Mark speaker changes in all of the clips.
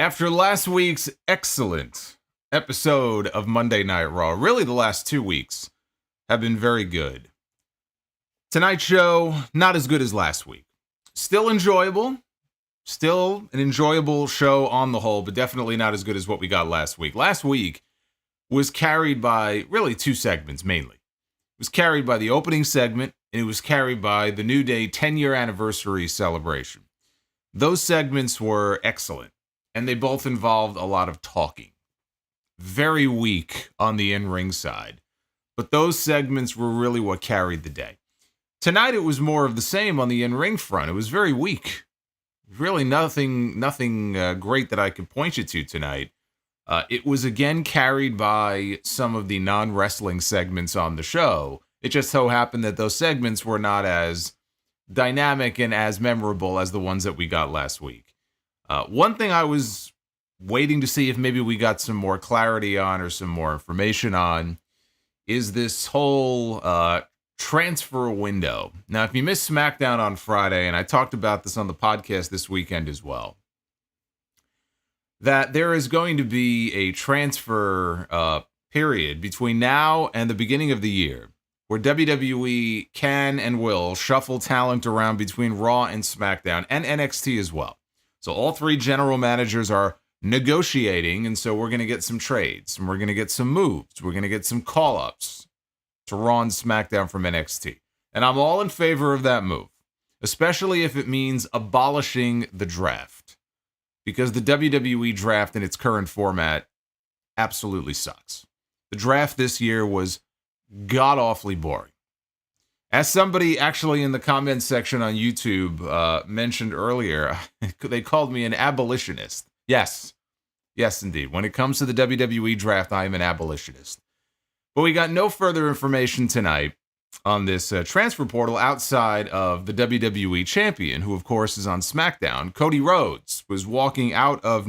Speaker 1: After last week's excellent episode of Monday Night Raw, really the last 2 weeks have been very good. Tonight's show, not as good as last week. Still enjoyable. Still an enjoyable show on the whole, but definitely not as good as what we got last week. Last week was carried by really 2 segments mainly. It was carried by the opening segment, and it was carried by the New Day 10-year anniversary celebration. Those segments were excellent, and they both involved a lot of talking. Very weak on the in-ring side, but those segments were really what carried the day. Tonight it was more of the same on the in-ring front. It was very weak. Really nothing great that I could point you to tonight. It was again carried by some of the non-wrestling segments on the show. It just so happened that those segments were not as dynamic and as memorable as the ones that we got last week. One thing I was waiting to see if maybe we got some more clarity on or some more information on is this whole transfer window. Now, if you missed SmackDown on Friday, and I talked about this on the podcast this weekend as well, that there is going to be a transfer period between now and the beginning of the year where WWE can and will shuffle talent around between Raw and SmackDown and NXT as well. So all 3 general managers are negotiating, and so we're going to get some trades, and we're going to get some moves, we're going to get some call-ups to Raw and SmackDown from NXT. And I'm all in favor of that move, especially if it means abolishing the draft, because the WWE draft in its current format absolutely sucks. The draft this year was god-awfully boring. As somebody actually in the comments section on YouTube mentioned earlier, they called me an abolitionist. Yes, indeed. When it comes to the WWE draft, I am an abolitionist. But we got no further information tonight on this transfer portal outside of the WWE champion, who of course is on SmackDown. Cody Rhodes was walking out of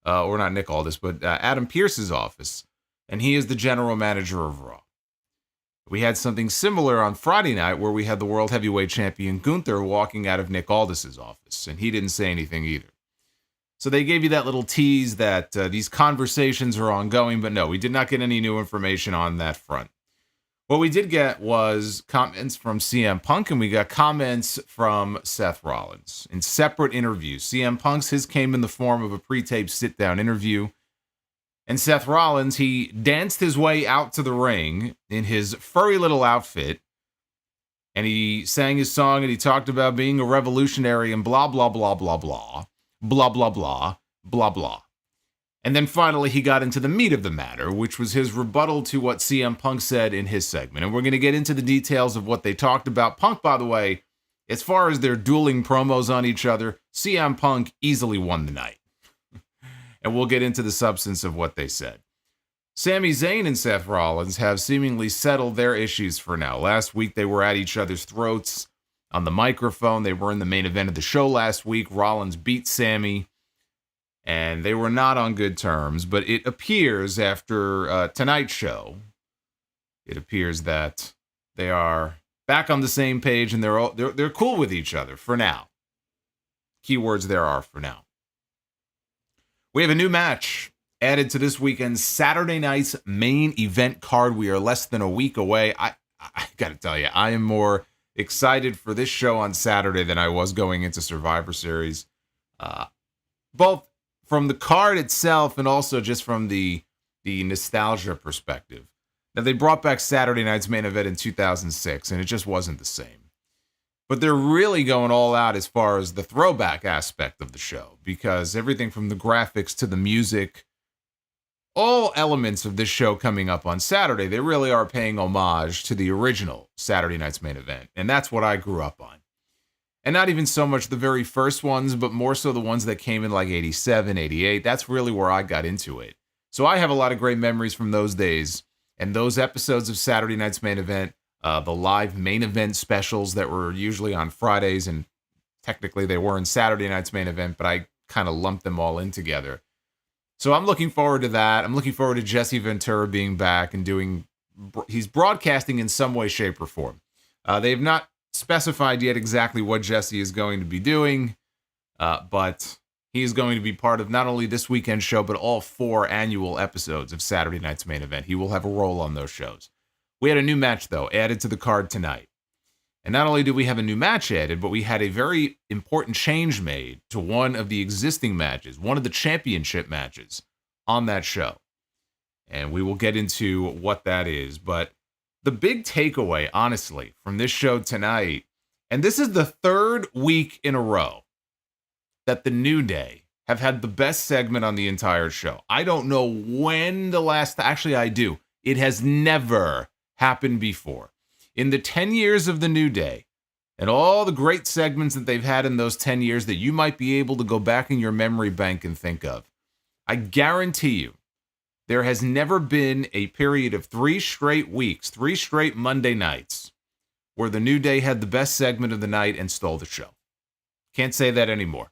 Speaker 1: Adam Pearce's office, and he is the general manager of Raw. We had something similar on Friday night where we had the World Heavyweight Champion Gunther walking out of Nick Aldis's office, and he didn't say anything either. So they gave you that little tease that these conversations are ongoing, but no, we did not get any new information on that front. What we did get was comments from CM Punk, and we got comments from Seth Rollins in separate interviews. CM Punk's, his came in the form of a pre-taped sit-down interview. And Seth Rollins, he danced his way out to the ring in his furry little outfit, and he sang his song, and he talked about being a revolutionary and blah, blah, blah, blah, blah, blah, blah, blah, blah, blah. And then finally, he got into the meat of the matter, which was his rebuttal to what CM Punk said in his segment. And we're going to get into the details of what they talked about. Punk, by the way, as far as their dueling promos on each other, CM Punk easily won the night. And we'll get into the substance of what they said. Sami Zayn and Seth Rollins have seemingly settled their issues for now. Last week, they were at each other's throats on the microphone. They were in the main event of the show last week. Rollins beat Sami, and they were not on good terms. But it appears after tonight's show, it appears that they are back on the same page, and they're cool with each other for now. Keywords there are for now. We have a new match added to this weekend's Saturday night's main event card. We are less than a week away. I got to tell you, I am more excited for this show on Saturday than I was going into Survivor Series. Both from the card itself and also just from the nostalgia perspective. Now, they brought back Saturday night's main event in 2006, and it just wasn't the same. But they're really going all out as far as the throwback aspect of the show, because everything from the graphics to the music, all elements of this show coming up on Saturday, they really are paying homage to the original Saturday night's main event. And that's what I grew up on. And not even so much the very first ones, but more so the ones that came in like 87, 88. That's really where I got into it. So I have a lot of great memories from those days. And those episodes of Saturday night's main event, the live main event specials that were usually on Fridays, and technically they were in Saturday night's main event, but I kind of lumped them all in together. So I'm looking forward to that. I'm looking forward to Jesse Ventura being back and he's broadcasting in some way, shape, or form. They've not specified yet exactly what Jesse is going to be doing, but He is going to be part of not only this weekend show, but all 4 annual episodes of Saturday Night's Main Event. He will have a role on those shows. We had a new match, though, added to the card tonight. And not only did we have a new match added, but we had a very important change made to one of the existing matches, one of the championship matches on that show. And we will get into what that is. But the big takeaway, honestly, from this show tonight, and this is the 3rd week in a row that the New Day have had the best segment on the entire show. I don't know when the last, actually I do. It has never happened before. In the 10 years of the New Day, and all the great segments that they've had in those 10 years that you might be able to go back in your memory bank and think of, I guarantee you, there has never been a period of 3 straight weeks, 3 straight Monday nights, where the New Day had the best segment of the night and stole the show. Can't say that anymore.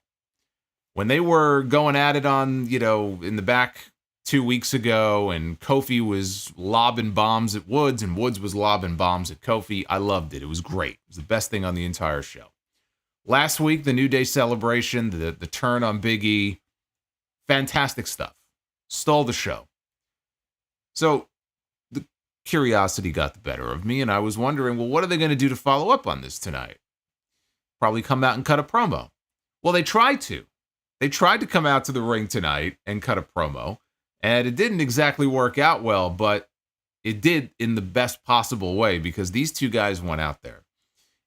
Speaker 1: When they were going at it on, in the back 2 weeks ago, and Kofi was lobbing bombs at Woods, and Woods was lobbing bombs at Kofi, I loved it. It was great. It was the best thing on the entire show. Last week, the New Day celebration, the turn on Big E, fantastic stuff. Stole the show. So the curiosity got the better of me, and I was wondering, well, what are they going to do to follow up on this tonight? Probably come out and cut a promo. Well, they tried to. They tried to come out to the ring tonight and cut a promo, and it didn't exactly work out well, but it did in the best possible way, because these 2 guys went out there,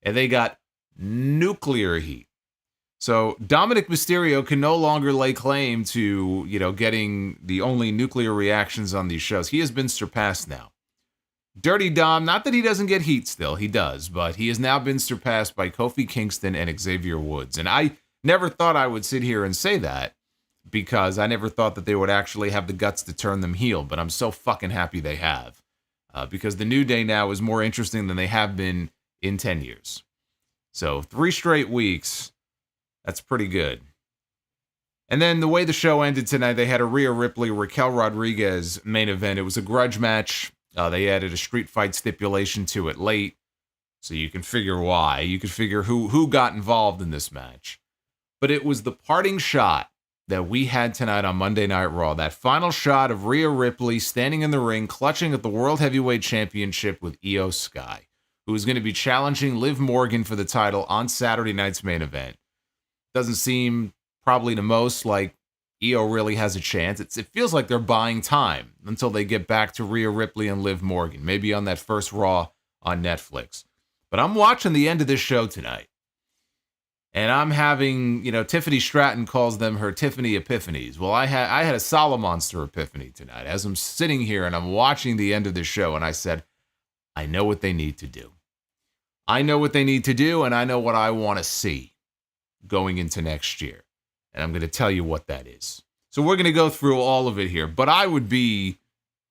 Speaker 1: and they got nuclear heat. So Dominic Mysterio can no longer lay claim to, getting the only nuclear reactions on these shows. He has been surpassed now. Dirty Dom, not that he doesn't get heat still, he does, but he has now been surpassed by Kofi Kingston and Xavier Woods. And I never thought I would sit here and say that, because I never thought that they would actually have the guts to turn them heel, but I'm so fucking happy they have. Because the New Day now is more interesting than they have been in 10 years. So 3 straight weeks, that's pretty good. And then the way the show ended tonight, they had a Rhea Ripley, Raquel Rodriguez main event. It was a grudge match. They added a street fight stipulation to it late, so you can figure why. You can figure who got involved in this match. But it was the parting shot that we had tonight on Monday Night Raw. That final shot of Rhea Ripley standing in the ring, clutching at the World Heavyweight Championship with Io Sky, who is going to be challenging Liv Morgan for the title on Saturday night's main event. Doesn't seem probably to most like Io really has a chance. It feels like they're buying time until they get back to Rhea Ripley and Liv Morgan, maybe on that first Raw on Netflix. But I'm watching the end of this show tonight, and I'm having, Tiffany Stratton calls them her Tiffany epiphanies. Well, I had a Solomonster epiphany tonight as I'm sitting here and I'm watching the end of this show, and I said, I know what they need to do. I know what they need to do, and I know what I want to see going into next year. And I'm going to tell you what that is. So we're going to go through all of it here. But I would be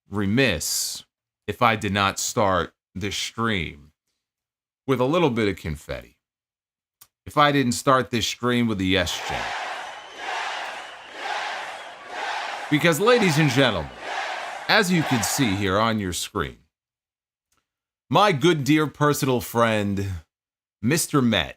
Speaker 1: remiss if I did not start this stream with a little bit of confetti. If I didn't start this stream with a yes chant. Because, ladies and gentlemen, as you can see here on your screen, my good dear personal friend, Mr. Met,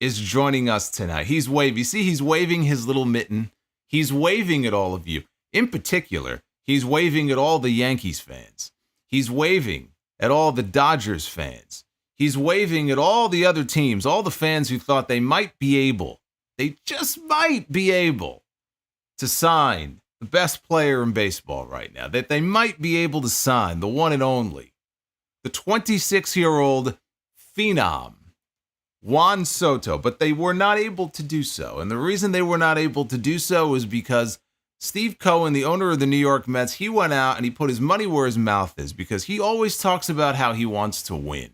Speaker 1: is joining us tonight. He's waving. You see, he's waving his little mitten. He's waving at all of you. In particular, he's waving at all the Yankees fans. He's waving at all the Dodgers fans. He's waving at all the other teams, all the fans who thought they might be able, they just might be able to sign the best player in baseball right now, that they might be able to sign the one and only, the 26-year-old phenom, Juan Soto, but they were not able to do so. And the reason they were not able to do so is because Steve Cohen, the owner of the New York Mets, he went out and he put his money where his mouth is, because he always talks about how he wants to win.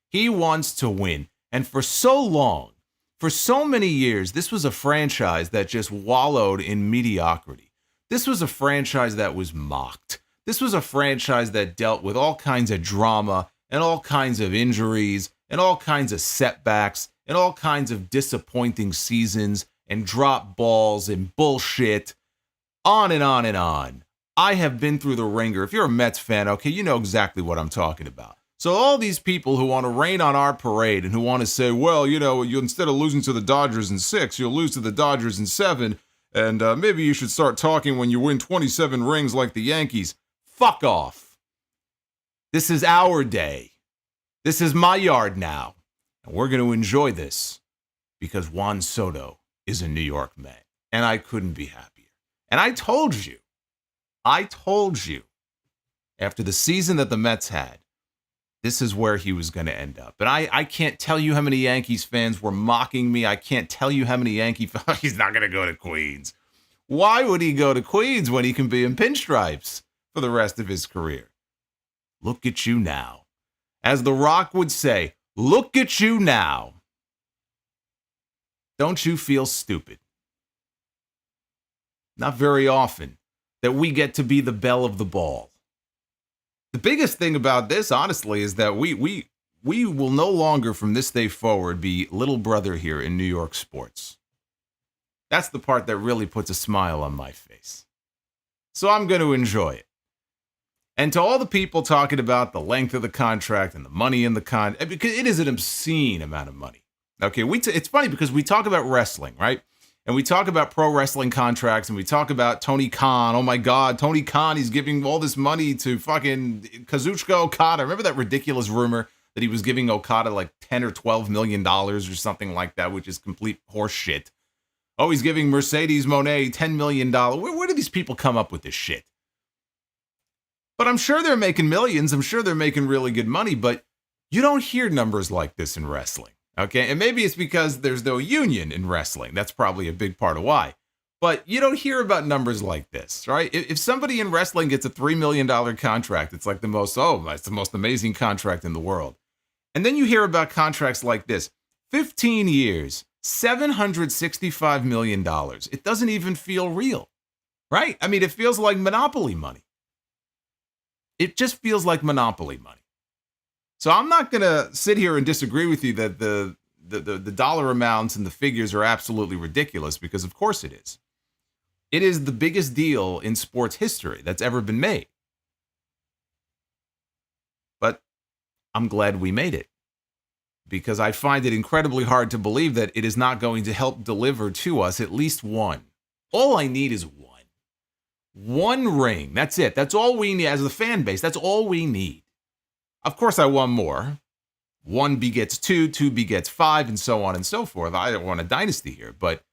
Speaker 1: He wants to win. And for so long, for so many years, this was a franchise that just wallowed in mediocrity. This was a franchise that was mocked. This was a franchise that dealt with all kinds of drama and all kinds of injuries and all kinds of setbacks and all kinds of disappointing seasons and drop balls and bullshit, on and on and on. I have been through the ringer. If you're a Mets fan, okay, you know exactly what I'm talking about. So all these people who want to rain on our parade and who want to say, well, you instead of losing to the Dodgers in 6, you'll lose to the Dodgers in 7, And maybe you should start talking when you win 27 rings like the Yankees. Fuck off. This is our day. This is my yard now. And we're going to enjoy this because Juan Soto is a New York Met. And I couldn't be happier. And I told you, after the season that the Mets had, this is where he was going to end up. And I can't tell you how many Yankees fans were mocking me. I can't tell you how many Yankee fans, he's not going to go to Queens. Why would he go to Queens when he can be in pinstripes for the rest of his career? Look at you now. As The Rock would say, look at you now. Don't you feel stupid? Not very often that we get to be the belle of the ball. The biggest thing about this, honestly, is that we will no longer from this day forward be little brother here in New York sports. That's the part that really puts a smile on my face. So I'm going to enjoy it. And to all the people talking about the length of the contract and the money in the contract, because it is an obscene amount of money. Okay, it's funny because we talk about wrestling, right? And we talk about pro wrestling contracts, and we talk about Tony Khan. Oh my God, Tony Khan, he's giving all this money to fucking Kazuchika Okada. Remember that ridiculous rumor that he was giving Okada like $10 or $12 million or something like that, which is complete horse shit. Oh, he's giving Mercedes Moné $10 million. Where do these people come up with this shit? But I'm sure they're making millions. I'm sure they're making really good money, but you don't hear numbers like this in wrestling. Okay, and maybe it's because there's no union in wrestling. That's probably a big part of why. But you don't hear about numbers like this, right? If somebody in wrestling gets a $3 million contract, it's like it's the most amazing contract in the world. And then you hear about contracts like this. 15 years, $765 million. It doesn't even feel real, right? I mean, it feels like monopoly money. It just feels like monopoly money. So I'm not going to sit here and disagree with you that the dollar amounts and the figures are absolutely ridiculous, because of course it is. It is the biggest deal in sports history that's ever been made. But I'm glad we made it, because I find it incredibly hard to believe that it is not going to help deliver to us at least one. All I need is one. One ring. That's it. That's all we need as a fan base. That's all we need. Of course, I want more. 1 begets 2, 2 begets 5, and so on and so forth. I don't want a dynasty here, but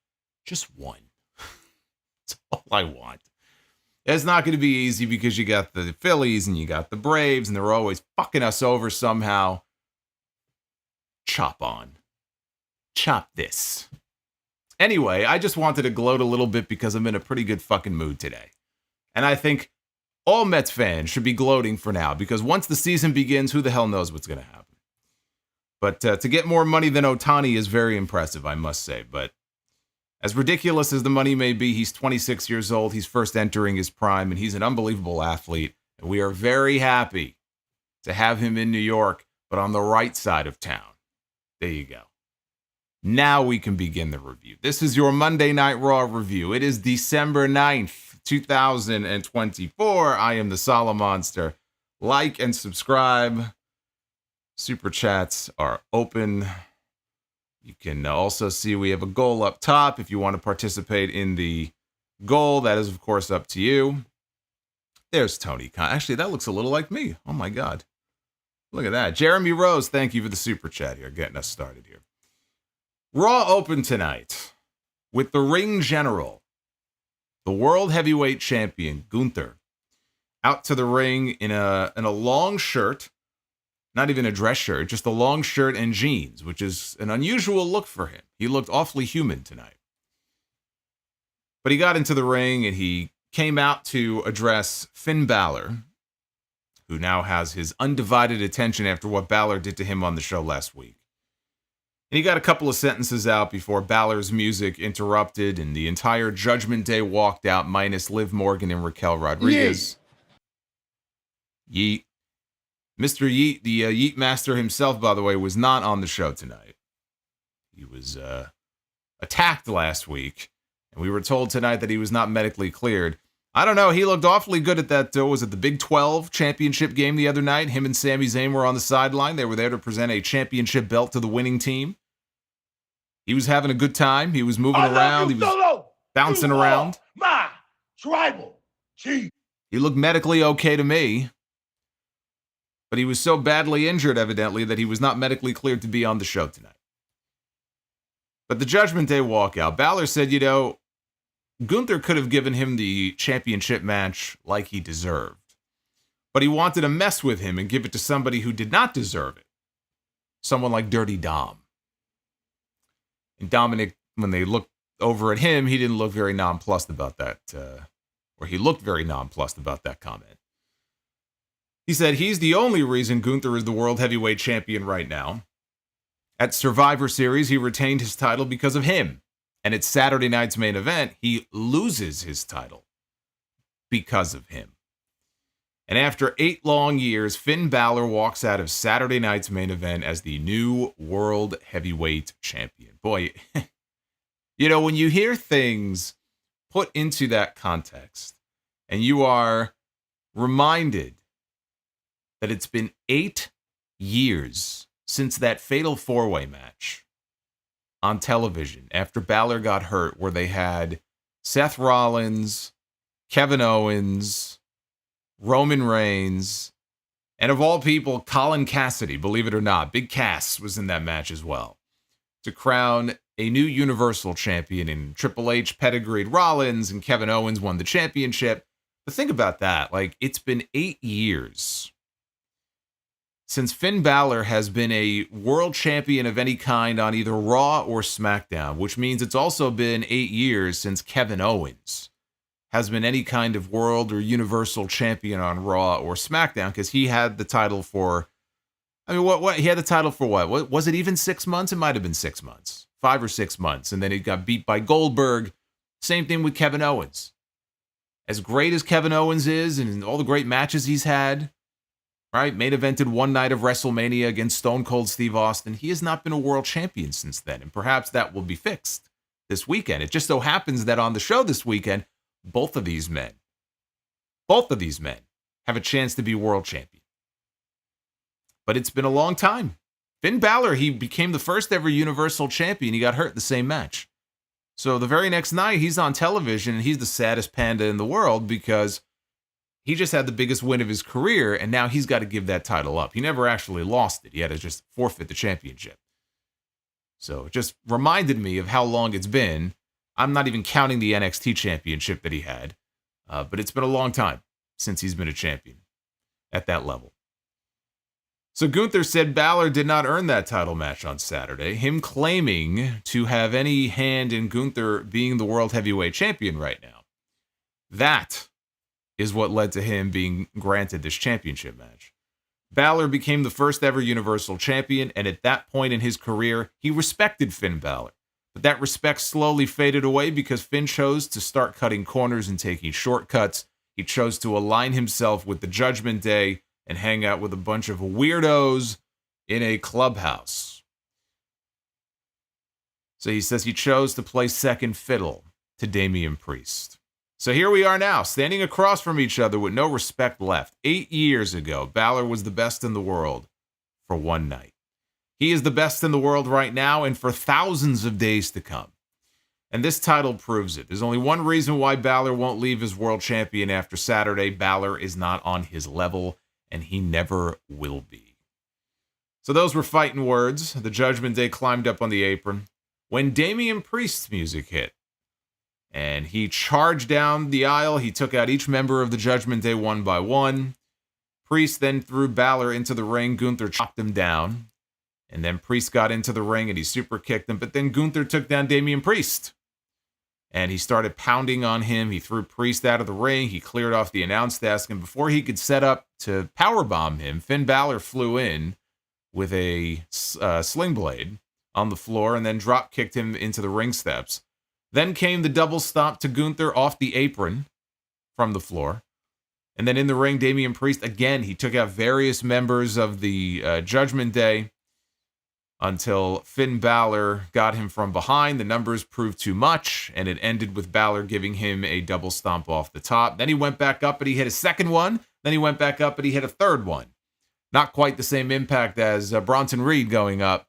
Speaker 1: just one. That's all I want. It's not going to be easy because you got the Phillies and you got the Braves, and they're always fucking us over somehow. Chop on. Chop this. Anyway, I just wanted to gloat a little bit because I'm in a pretty good fucking mood today. And I think all Mets fans should be gloating for now, because once the season begins, who the hell knows what's going to happen. But to get more money than Ohtani is very impressive, I must say. But as ridiculous as the money may be, he's 26 years old. He's first entering his prime, and he's an unbelievable athlete. And we are very happy to have him in New York, but on the right side of town. There you go. Now we can begin the review. This is your Monday Night Raw review. It is December 9th. 2024. I am the Solomonster. Like and subscribe. Super chats are open. You can also see we have a goal up top. If you want to participate in the goal, that is, of course, up to you. There's Tony Khan. Actually, that looks a little like me. Oh, my God. Look at that. Jeremy Rose, thank you for the super chat here, getting us started here. Raw open tonight with the ring general, the World Heavyweight Champion, Gunther, out to the ring in a long shirt, not even a dress shirt, just a long shirt and jeans, which is an unusual look for him. He looked awfully human tonight. But he got into the ring and he came out to address Finn Balor, who now has his undivided attention after what Balor did to him on the show last week. And he got a couple of sentences out before Balor's music interrupted and the entire Judgment Day walked out, minus Liv Morgan and Raquel Rodriguez. Yeet. Mr. Yeet, the Yeet Master himself, by the way, was not on the show tonight. He was attacked last week, and we were told tonight that he was not medically cleared. I don't know, he looked awfully good at that, was it the Big 12 championship game the other night? Him and Sami Zayn were on the sideline. They were there to present a championship belt to the winning team. He was having a good time. He was moving around. bouncing around.
Speaker 2: My tribal chief.
Speaker 1: He looked medically okay to me. But he was so badly injured, evidently, that he was not medically cleared to be on the show tonight. But the Judgment Day walkout, Balor said, Gunther could have given him the championship match like he deserved. But he wanted to mess with him and give it to somebody who did not deserve it. Someone like Dirty Dom. And Dominic, when they looked over at him, he didn't look very nonplussed about that. Or he looked very nonplussed about that comment. He said he's the only reason Gunther is the World Heavyweight Champion right now. At Survivor Series, he retained his title because of him. And at Saturday night's main event, he loses his title because of him. And after 8 long years, Finn Balor walks out of Saturday night's main event as the new World Heavyweight Champion. Boy, when you hear things put into that context, and you are reminded that it's been 8 years since that fatal 4-way match on television after Balor got hurt, where they had Seth Rollins, Kevin Owens, Roman Reigns, and of all people, Colin Cassidy, believe it or not. Big Cass was in that match as well, to crown a new Universal Champion in Triple H pedigreed Rollins, and Kevin Owens won the championship. But think about that. It's been 8 years since Finn Balor has been a world champion of any kind on either Raw or SmackDown, which means it's also been 8 years since Kevin Owens has been any kind of world or universal champion on Raw or SmackDown, because he had the title for, what he had the title for what? Was it even 6 months? It might have been 6 months, 5 or 6 months. And then he got beat by Goldberg. Same thing with Kevin Owens. As great as Kevin Owens is and all the great matches he's had, right? Main evented one night of WrestleMania against Stone Cold Steve Austin. He has not been a world champion since then. And perhaps that will be fixed this weekend. It just so happens that on the show this weekend, both of these men have a chance to be world champion. But it's been a long time. Finn Balor, he became the first ever Universal Champion. He got hurt the same match. So the very next night, he's on television, and he's the saddest panda in the world because he just had the biggest win of his career, and now he's got to give that title up. He never actually lost it. He had to just forfeit the championship. So it just reminded me of how long it's been. I'm not even counting the NXT championship that he had, but it's been a long time since he's been a champion at that level. So Gunther said Balor did not earn that title match on Saturday, him claiming to have any hand in Gunther being the World Heavyweight Champion right now. That is what led to him being granted this championship match. Balor became the first ever Universal Champion, and at that point in his career, he respected Finn Balor. But that respect slowly faded away because Finn chose to start cutting corners and taking shortcuts. He chose to align himself with the Judgment Day and hang out with a bunch of weirdos in a clubhouse. So he says he chose to play second fiddle to Damian Priest. So here we are now, standing across from each other with no respect left. 8 years ago, Balor was the best in the world for one night. He is the best in the world right now and for thousands of days to come. And this title proves it. There's only one reason why Balor won't leave as world champion after Saturday. Balor is not on his level, and he never will be. So those were fighting words. The Judgment Day climbed up on the apron when Damian Priest's music hit. And he charged down the aisle. He took out each member of the Judgment Day one by one. Priest then threw Balor into the ring. Gunther chopped him down. And then Priest got into the ring and he super kicked him. But then Gunther took down Damian Priest. And he started pounding on him. He threw Priest out of the ring. He cleared off the announce desk. And before he could set up to powerbomb him, Finn Balor flew in with a sling blade on the floor and then drop kicked him into the ring steps. Then came the double stomp to Gunther off the apron from the floor. And then in the ring, Damian Priest, again, he took out various members of the Judgment Day until Finn Balor got him from behind. The numbers proved too much, and it ended with Balor giving him a double stomp off the top. Then he went back up and he hit a second one. Then he went back up and he hit a third one. Not quite the same impact as Bronson Reed going up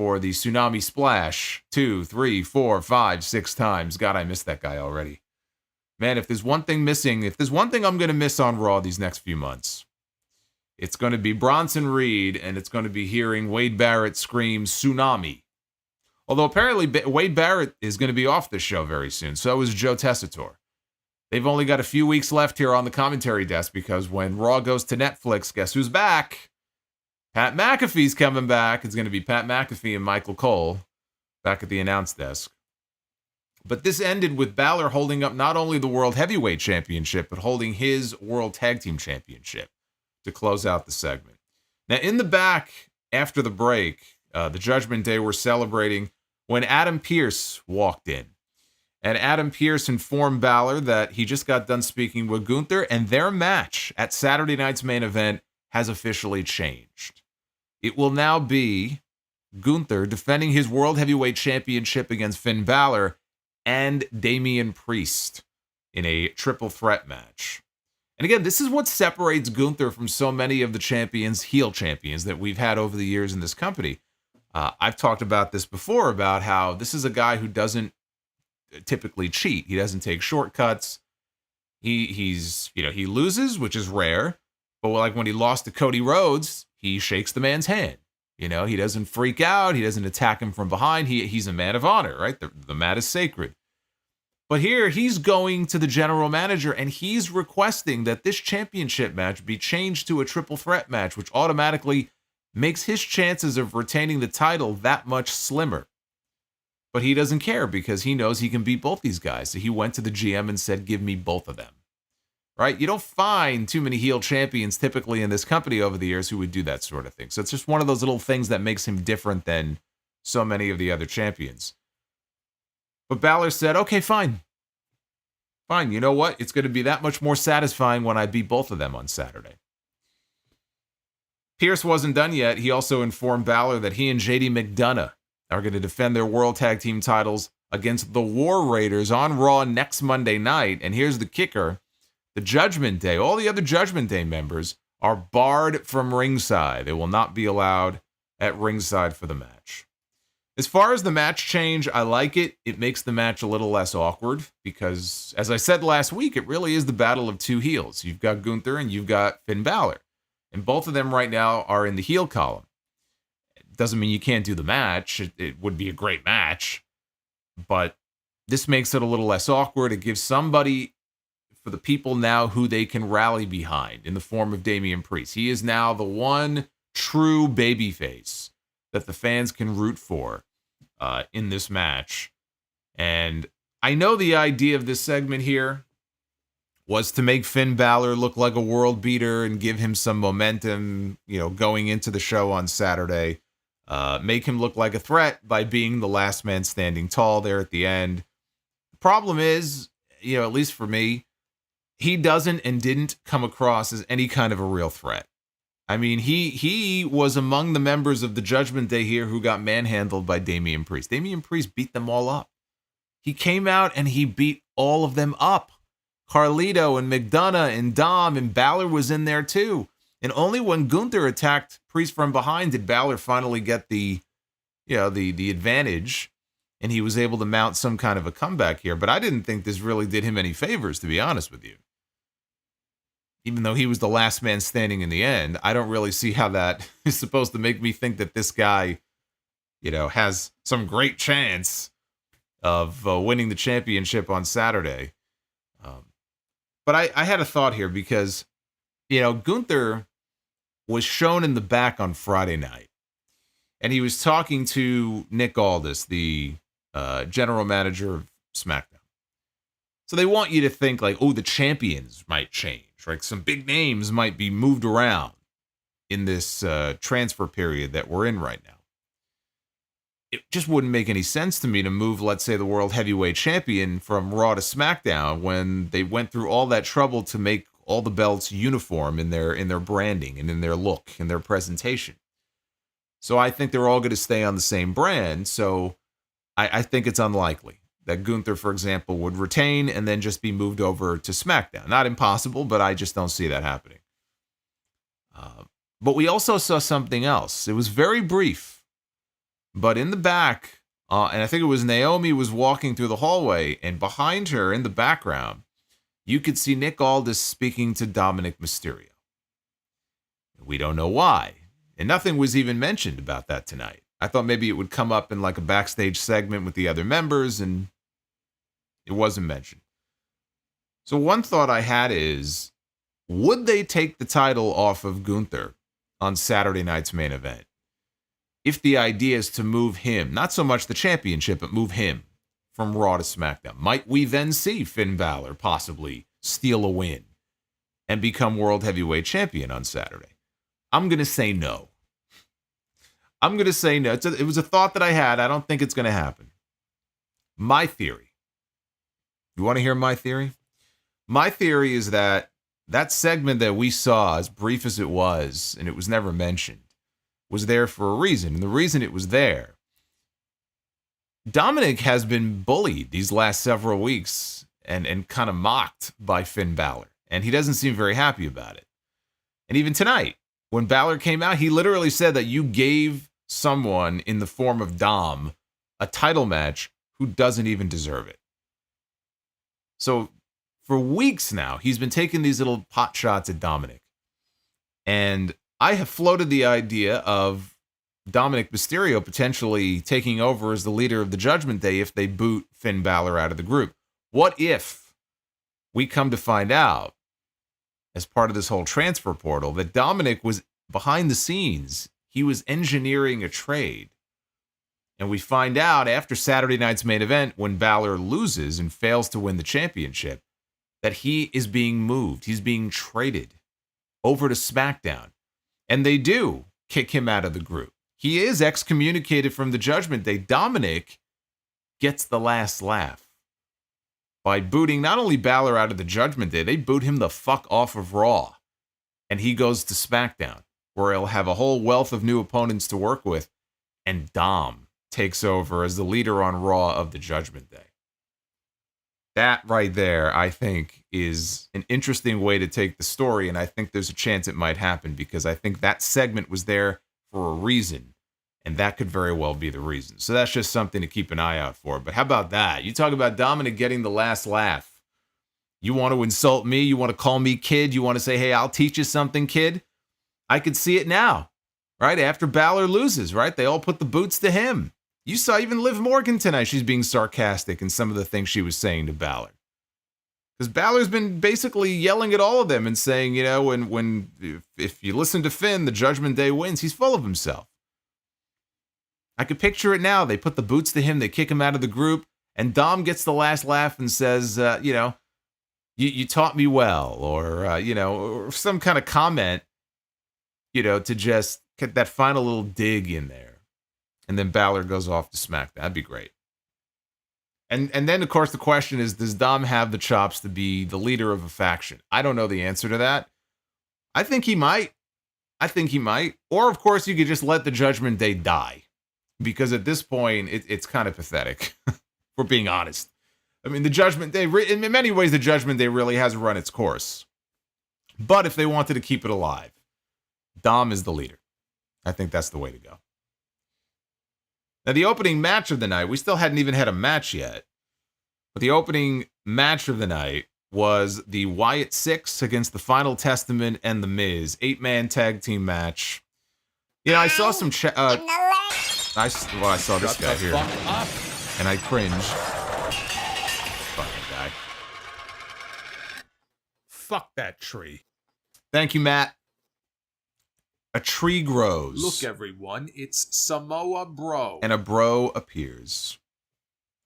Speaker 1: for the Tsunami Splash 2, 3, 4, 5, 6 times. God, I missed that guy already. Man, if there's one thing missing, if there's one thing I'm going to miss on Raw these next few months, it's going to be Bronson Reed, and it's going to be hearing Wade Barrett scream Tsunami. Although apparently Wade Barrett is going to be off this show very soon. So is Joe Tessitore. They've only got a few weeks left here on the commentary desk because when Raw goes to Netflix, guess who's back? Pat McAfee's coming back. It's going to be Pat McAfee and Michael Cole back at the announce desk. But this ended with Balor holding up not only the World Heavyweight Championship, but holding his World Tag Team Championship to close out the segment. Now, in the back, after the break, the Judgment Day were celebrating when Adam Pearce walked in. And Adam Pearce informed Balor that he just got done speaking with Gunther, and their match at Saturday night's main event has officially changed. It will now be Gunther defending his World Heavyweight Championship against Finn Balor and Damian Priest in a triple threat match. And again, this is what separates Gunther from so many of the champions, heel champions, that we've had over the years in this company. I've talked about this before, about how this is a guy who doesn't typically cheat. He doesn't take shortcuts. He loses, which is rare. But like when he lost to Cody Rhodes, he shakes the man's hand. He doesn't freak out. He doesn't attack him from behind. He's a man of honor, right? The mat is sacred. But here, he's going to the general manager, and he's requesting that this championship match be changed to a triple threat match, which automatically makes his chances of retaining the title that much slimmer. But he doesn't care because he knows he can beat both these guys. So he went to the GM and said, give me both of them. Right? You don't find too many heel champions typically in this company over the years who would do that sort of thing. So it's just one of those little things that makes him different than so many of the other champions. But Balor said, okay, fine. Fine, you know what? It's going to be that much more satisfying when I beat both of them on Saturday. Pierce wasn't done yet. He also informed Balor that he and JD McDonough are going to defend their World Tag Team titles against the War Raiders on Raw next Monday night. And here's the kicker. The Judgment Day, all the other Judgment Day members are barred from ringside. They will not be allowed at ringside for the match. As far as the match change, I like it. It makes the match a little less awkward because, as I said last week, it really is the battle of two heels. You've got Gunther and you've got Finn Balor. And both of them right now are in the heel column. It doesn't mean you can't do the match. It would be a great match. But this makes it a little less awkward. It gives somebody, for the people now, who they can rally behind in the form of Damian Priest. He is now the one true babyface that the fans can root for in this match. And I know the idea of this segment here was to make Finn Balor look like a world beater and give him some momentum, going into the show on Saturday. Make him look like a threat by being the last man standing tall there at the end. The problem is, at least for me, he doesn't and didn't come across as any kind of a real threat. I mean, he was among the members of the Judgment Day here who got manhandled by Damian Priest. Damian Priest beat them all up. He came out and he beat all of them up. Carlito and McDonough and Dom and Balor was in there too. And only when Gunther attacked Priest from behind did Balor finally get the advantage, and he was able to mount some kind of a comeback here. But I didn't think this really did him any favors, to be honest with you. Even though he was the last man standing in the end, I don't really see how that is supposed to make me think that this guy, has some great chance of winning the championship on Saturday. But I had a thought here because, Gunther was shown in the back on Friday night, and he was talking to Nick Aldis, the general manager of SmackDown. So they want you to think like, the champions might change, right? Some big names might be moved around in this transfer period that we're in right now. It just wouldn't make any sense to me to move, let's say, the World Heavyweight Champion from Raw to SmackDown when they went through all that trouble to make all the belts uniform in their branding and in their look and their presentation. So I think they're all going to stay on the same brand. So I think it's unlikely that Gunther, for example, would retain and then just be moved over to SmackDown. Not impossible, but I just don't see that happening. But we also saw something else. It was very brief. But in the back, and I think it was Naomi was walking through the hallway, and behind her in the background, you could see Nick Aldis speaking to Dominic Mysterio. We don't know why. And nothing was even mentioned about that tonight. I thought maybe it would come up in like a backstage segment with the other members, and it wasn't mentioned. So one thought I had is, would they take the title off of Gunther on Saturday night's main event? If the idea is to move him, not so much the championship, but move him from Raw to SmackDown, might we then see Finn Balor possibly steal a win and become World Heavyweight Champion on Saturday? I'm going to say no. I'm going to say no. It was a thought that I had. I don't think it's going to happen. My theory. You want to hear my theory? My theory is that segment that we saw, as brief as it was, and it was never mentioned, was there for a reason. And the reason it was there, Dominic has been bullied these last several weeks and kind of mocked by Finn Balor. And he doesn't seem very happy about it. And even tonight, when Balor came out, he literally said that you gave someone in the form of Dom a title match who doesn't even deserve it. So for weeks now, he's been taking these little pot shots at Dominic. And I have floated the idea of Dominic Mysterio potentially taking over as the leader of the Judgment Day if they boot Finn Balor out of the group. What if we come to find out, as part of this whole transfer portal, that Dominic was behind the scenes? He was engineering a trade. And we find out after Saturday night's main event, when Balor loses and fails to win the championship, that he is being moved. He's being traded over to SmackDown. And they do kick him out of the group. He is excommunicated from the Judgment Day. Dominic gets the last laugh by booting not only Balor out of the Judgment Day, they boot him the fuck off of Raw. And he goes to SmackDown, where he'll have a whole wealth of new opponents to work with. And Dom takes over as the leader on Raw of the Judgment Day. That right there, I think, is an interesting way to take the story, and I think there's a chance it might happen, because I think that segment was there for a reason, and that could very well be the reason. So that's just something to keep an eye out for. But how about that? You talk about Dominic getting the last laugh. You want to insult me? You want to call me kid? You want to say, hey, I'll teach you something, kid? I could see it now, right? After Balor loses, right? They all put the boots to him. You saw even Liv Morgan tonight. She's being sarcastic in some of the things she was saying to Balor. Because Balor's been basically yelling at all of them and saying, you know, if you listen to Finn, the Judgment Day wins. He's full of himself. I could picture it now. They put the boots to him. They kick him out of the group. And Dom gets the last laugh and says, you know, you taught me well. Or, you know, or some kind of comment, you know, to just get that final little dig in there. And then Balor goes off to SmackDown. That'd be great. And then, of course, the question is, does Dom have the chops to be the leader of a faction? I don't know the answer to that. I think he might. Or, of course, you could just let the Judgment Day die. Because at this point, it's kind of pathetic, if we're being honest. I mean, the Judgment Day, in many ways, the Judgment Day really has run its course. But if they wanted to keep it alive, Dom is the leader. I think that's the way to go. Now, the opening match of the night, we still hadn't even had a match yet. But the opening match of the night was the Wyatt 6 against the Final Testament and The Miz. 8-man tag team match. You know, I saw some... I saw this guy here. And I cringed. Fucking guy. Fuck that tree. Thank you, Matt. A tree grows.
Speaker 3: Look, everyone, it's Samoa BRO.
Speaker 1: And a bro appears.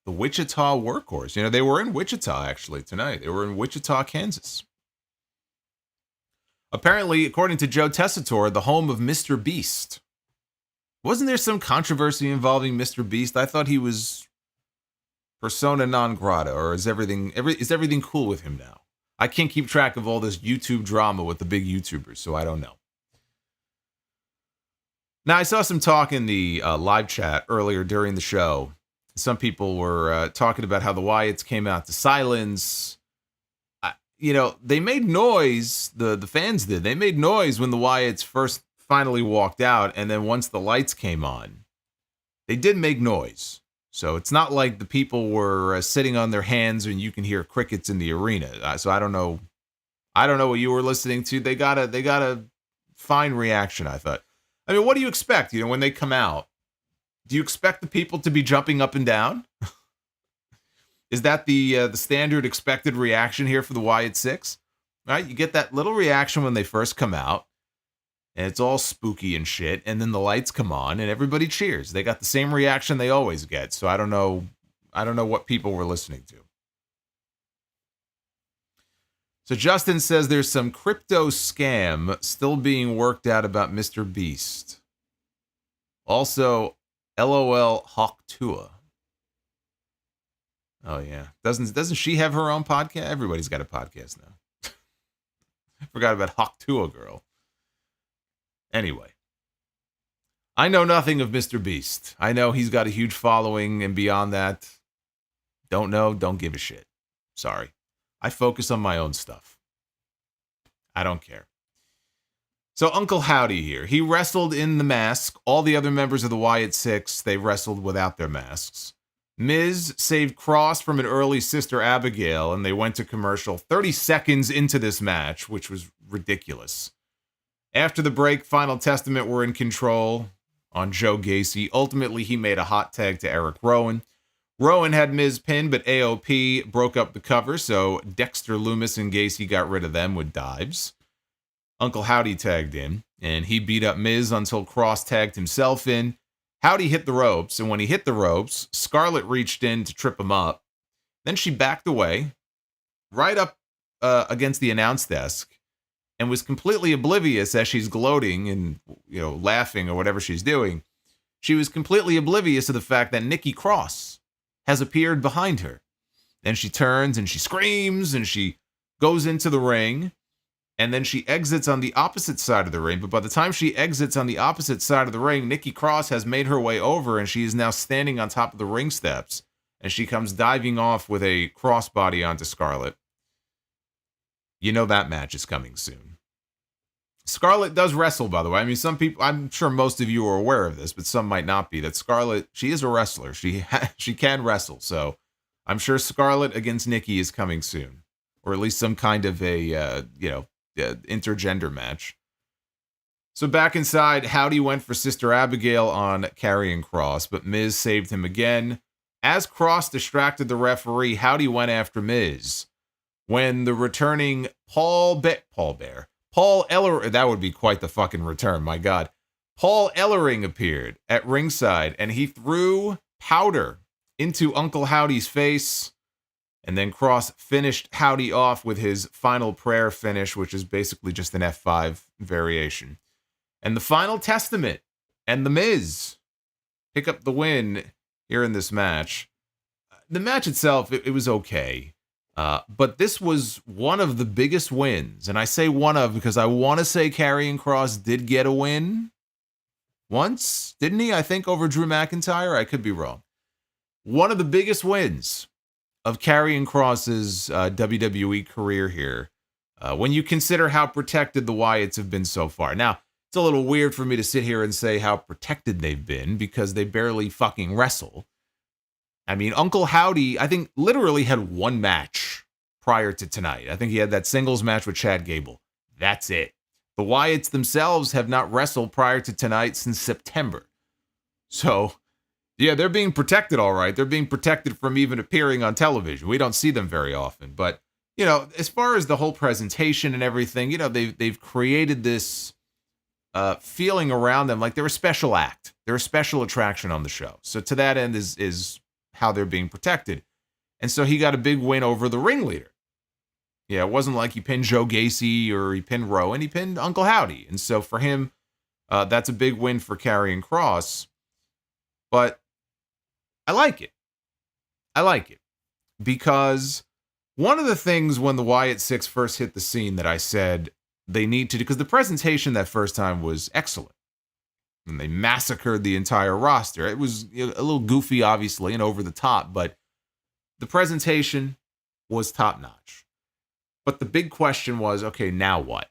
Speaker 1: The Wichita Workhorse. You know, they were in Wichita, actually, tonight. They were in Wichita, Kansas. Apparently, according to Joe Tessitore, the home of Mr. Beast. Wasn't there some controversy involving Mr. Beast? I thought he was persona non grata, or is everything cool with him now? I can't keep track of all this YouTube drama with the big YouTubers, so I don't know. Now, I saw some talk in the live chat earlier during the show. Some people were talking about how the Wyatts came out to silence. You know, they made noise, the fans did. They made noise when the Wyatts finally walked out, and then once the lights came on, they did make noise. So it's not like the people were sitting on their hands and you can hear crickets in the arena. So I don't know. I don't know what you were listening to. They got a fine reaction, I thought. I mean, what do you expect? You know, when they come out, do you expect the people to be jumping up and down? Is that the standard expected reaction here for the Wyatt Six? Right? You get that little reaction when they first come out, and it's all spooky and shit, and then the lights come on and everybody cheers. They got the same reaction they always get. So I don't know what people were listening to. So Justin says there's some crypto scam still being worked out about Mr. Beast. Also, LOL Hawk Tua. Oh yeah. Doesn't she have her own podcast? Everybody's got a podcast now. Forgot about Hawk Tua girl. Anyway. I know nothing of Mr. Beast. I know he's got a huge following, and beyond that, don't know, don't give a shit. Sorry. I focus on my own stuff. I don't care. So Uncle Howdy here. He wrestled in the mask. All the other members of the Wyatt Six, they wrestled without their masks. Miz saved Cross from an early Sister Abigail, and they went to commercial 30 seconds into this match, which was ridiculous. After the break, Final Testament were in control on Joe Gacy. Ultimately, he made a hot tag to Eric Rowan. Rowan had Miz pinned, but AOP broke up the cover, so Dexter Lumis and Gacy got rid of them with dives. Uncle Howdy tagged in, and he beat up Miz until Cross tagged himself in. Howdy hit the ropes, and when he hit the ropes, Scarlett reached in to trip him up. Then she backed away, right up against the announce desk, and was completely oblivious as she's gloating and, you know, laughing or whatever she's doing. She was completely oblivious of the fact that Nikki Cross has appeared behind her. Then she turns and she screams and she goes into the ring, and then she exits on the opposite side of the ring. But by the time she exits on the opposite side of the ring, Nikki Cross has made her way over, and she is now standing on top of the ring steps, and she comes diving off with a crossbody onto Scarlett. You know that match is coming soon. Scarlett does wrestle, by the way. I mean, some people, I'm sure most of you are aware of this, but some might not be, that Scarlett, she is a wrestler. She can wrestle. So I'm sure Scarlett against Nikki is coming soon, or at least some kind of a, intergender match. So back inside, Howdy went for Sister Abigail on Karrion Kross, but Miz saved him again. As Kross distracted the referee, Howdy went after Miz. When the returning Paul Ellering, that would be quite the fucking return, my God. Paul Ellering appeared at ringside, and he threw powder into Uncle Howdy's face. And then Kross finished Howdy off with his final prayer finish, which is basically just an F5 variation. And the Final Testament and The Miz pick up the win here in this match. The match itself, it was okay. But this was one of the biggest wins. And I say one of because I want to say Karrion Kross did get a win once, didn't he? I think over Drew McIntyre. I could be wrong. One of the biggest wins of Karrion Kross's WWE career here, when you consider how protected the Wyatts have been so far. Now, it's a little weird for me to sit here and say how protected they've been because they barely fucking wrestle. I mean, Uncle Howdy, I think, literally had one match prior to tonight. I think he had that singles match with Chad Gable. That's it. The Wyatts themselves have not wrestled prior to tonight since September. So, yeah, they're being protected all right. They're being protected from even appearing on television. We don't see them very often. But, you know, as far as the whole presentation and everything, you know, they've created this feeling around them like they're a special act. They're a special attraction on the show. So to that end is how they're being protected. And so he got a big win over the ringleader. Yeah, it wasn't like he pinned Joe Gacy or he pinned Rowan. He pinned Uncle Howdy. And so for him, that's a big win for Karrion Kross. But I like it. I like it. Because one of the things when the Wyatt Six first hit the scene that I said they need to do, because the presentation that first time was excellent. And they massacred the entire roster. It was a little goofy, obviously, and over the top, but the presentation was top-notch. But the big question was, okay, now what?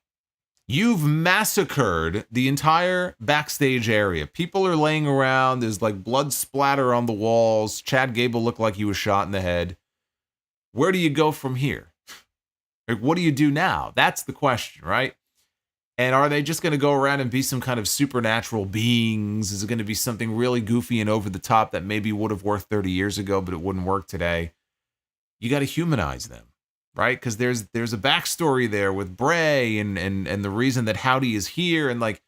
Speaker 1: You've massacred the entire backstage area. People are laying around. There's like blood splatter on the walls. Chad Gable looked like he was shot in the head. Where do you go from here? Like, what do you do now? That's the question, right? And are they just going to go around and be some kind of supernatural beings? Is it going to be something really goofy and over the top that maybe would have worked 30 years ago, but it wouldn't work today? You got to humanize them. Right? Because there's a backstory there with Bray and the reason that Howdy is here. And like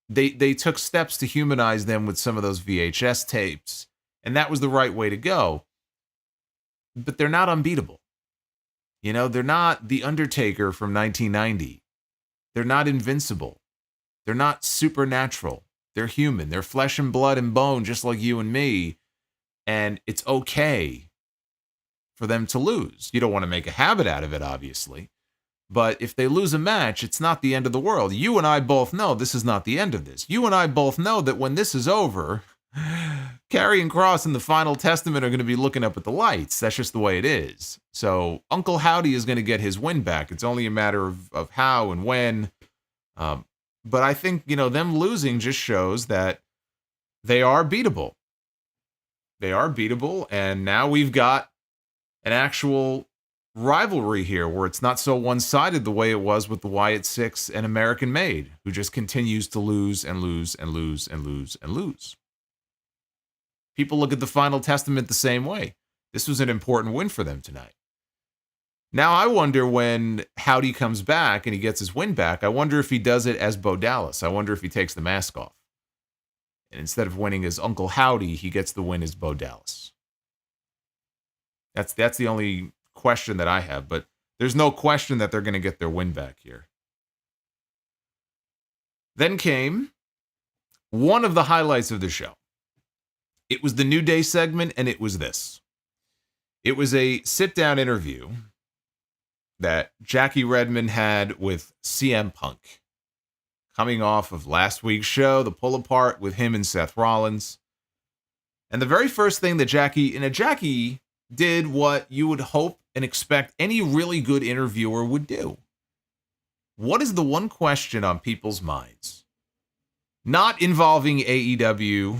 Speaker 1: they took steps to humanize them with some of those VHS tapes. And that was the right way to go. But they're not unbeatable. You know, they're not The Undertaker from 1990. They're not invincible. They're not supernatural. They're human. They're flesh and blood and bone, just like you and me. And it's okay for them to lose. You don't want to make a habit out of it, obviously. But if they lose a match, it's not the end of the world. You and I both know this is not the end of this. You and I both know that when this is over, Karrion Kross and the Final Testament are going to be looking up at the lights. That's just the way it is. So Uncle Howdy is going to get his win back. It's only a matter of how and when. But I think, you know, them losing just shows that they are beatable. They are beatable. And now we've got an actual rivalry here where it's not so one-sided the way it was with the Wyatt Six and American Made, who just continues to lose and lose and lose and lose and lose. People look at the Final Testament the same way. This was an important win for them tonight. Now I wonder when Howdy comes back and he gets his win back, I wonder if he does it as Bo Dallas. I wonder if he takes the mask off. And instead of winning as Uncle Howdy, he gets the win as Bo Dallas. That's the only question that I have, but there's no question that they're going to get their win back here. Then came one of the highlights of the show. It was the New Day segment, and it was this. It was a sit-down interview that Jackie Redmond had with CM Punk, coming off of last week's show, the pull-apart with him and Seth Rollins. And the very first thing that Jackie did what you would hope and expect any really good interviewer would do. What is the one question on people's minds, not involving AEW,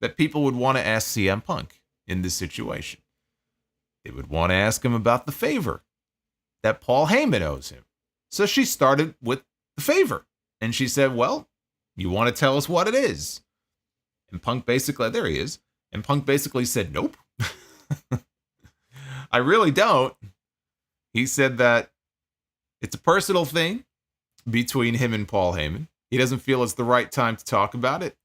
Speaker 1: that people would want to ask CM Punk in this situation? They would want to ask him about the favor that Paul Heyman owes him. So she started with the favor. And she said, well, you want to tell us what it is? And Punk basically, there he is. And Punk basically said, nope. I really don't. He said that it's a personal thing between him and Paul Heyman. He doesn't feel it's the right time to talk about it.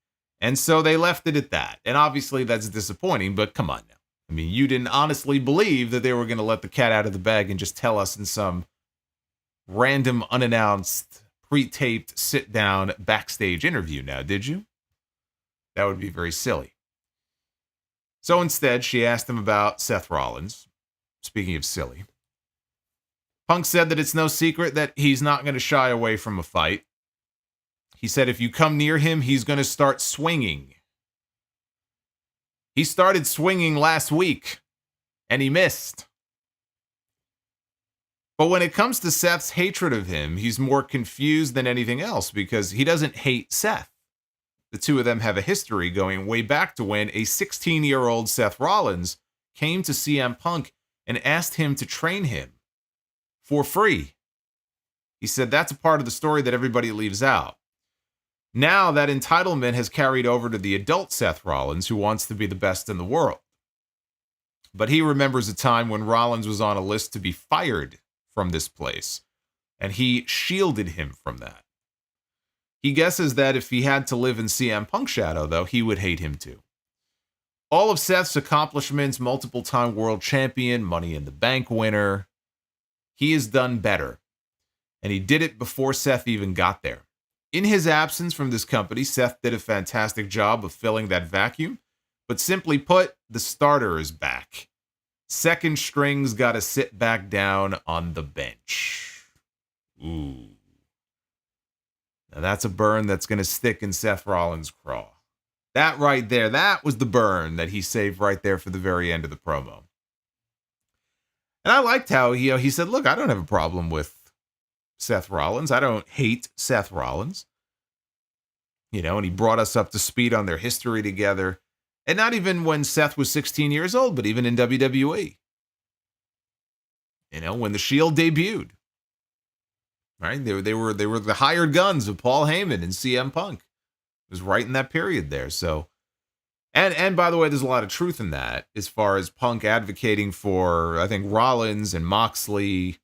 Speaker 1: And so they left it at that. And obviously that's disappointing, but come on now. I mean, you didn't honestly believe that they were going to let the cat out of the bag and just tell us in some random, unannounced, pre-taped, sit-down, backstage interview now, did you? That would be very silly. So instead, she asked him about Seth Rollins. Speaking of silly. Punk said that it's no secret that he's not going to shy away from a fight. He said if you come near him, he's going to start swinging. He started swinging last week, and he missed. But when it comes to Seth's hatred of him, he's more confused than anything else because he doesn't hate Seth. The two of them have a history going way back to when a 16-year-old Seth Rollins came to CM Punk and asked him to train him for free. He said that's a part of the story that everybody leaves out. Now that entitlement has carried over to the adult Seth Rollins, who wants to be the best in the world. But he remembers a time when Rollins was on a list to be fired from this place, and he shielded him from that. He guesses that if he had to live in CM Punk's shadow, though, he would hate him too. All of Seth's accomplishments, multiple-time world champion, Money in the Bank winner, he has done better. And he did it before Seth even got there. In his absence from this company, Seth did a fantastic job of filling that vacuum. But simply put, the starter is back. Second string's got to sit back down on the bench. Ooh. Now that's a burn that's going to stick in Seth Rollins' craw. That right there, that was the burn that he saved right there for the very end of the promo. And I liked how he said, look, I don't have a problem with Seth Rollins. I don't hate Seth Rollins. And he brought us up to speed on their history together. And not even when Seth was 16 years old, but even in WWE. When the Shield debuted. Right? They were the hired guns of Paul Heyman and CM Punk. It was right in that period there. So, and by the way, there's a lot of truth in that as far as Punk advocating for, I think, Rollins and Moxley.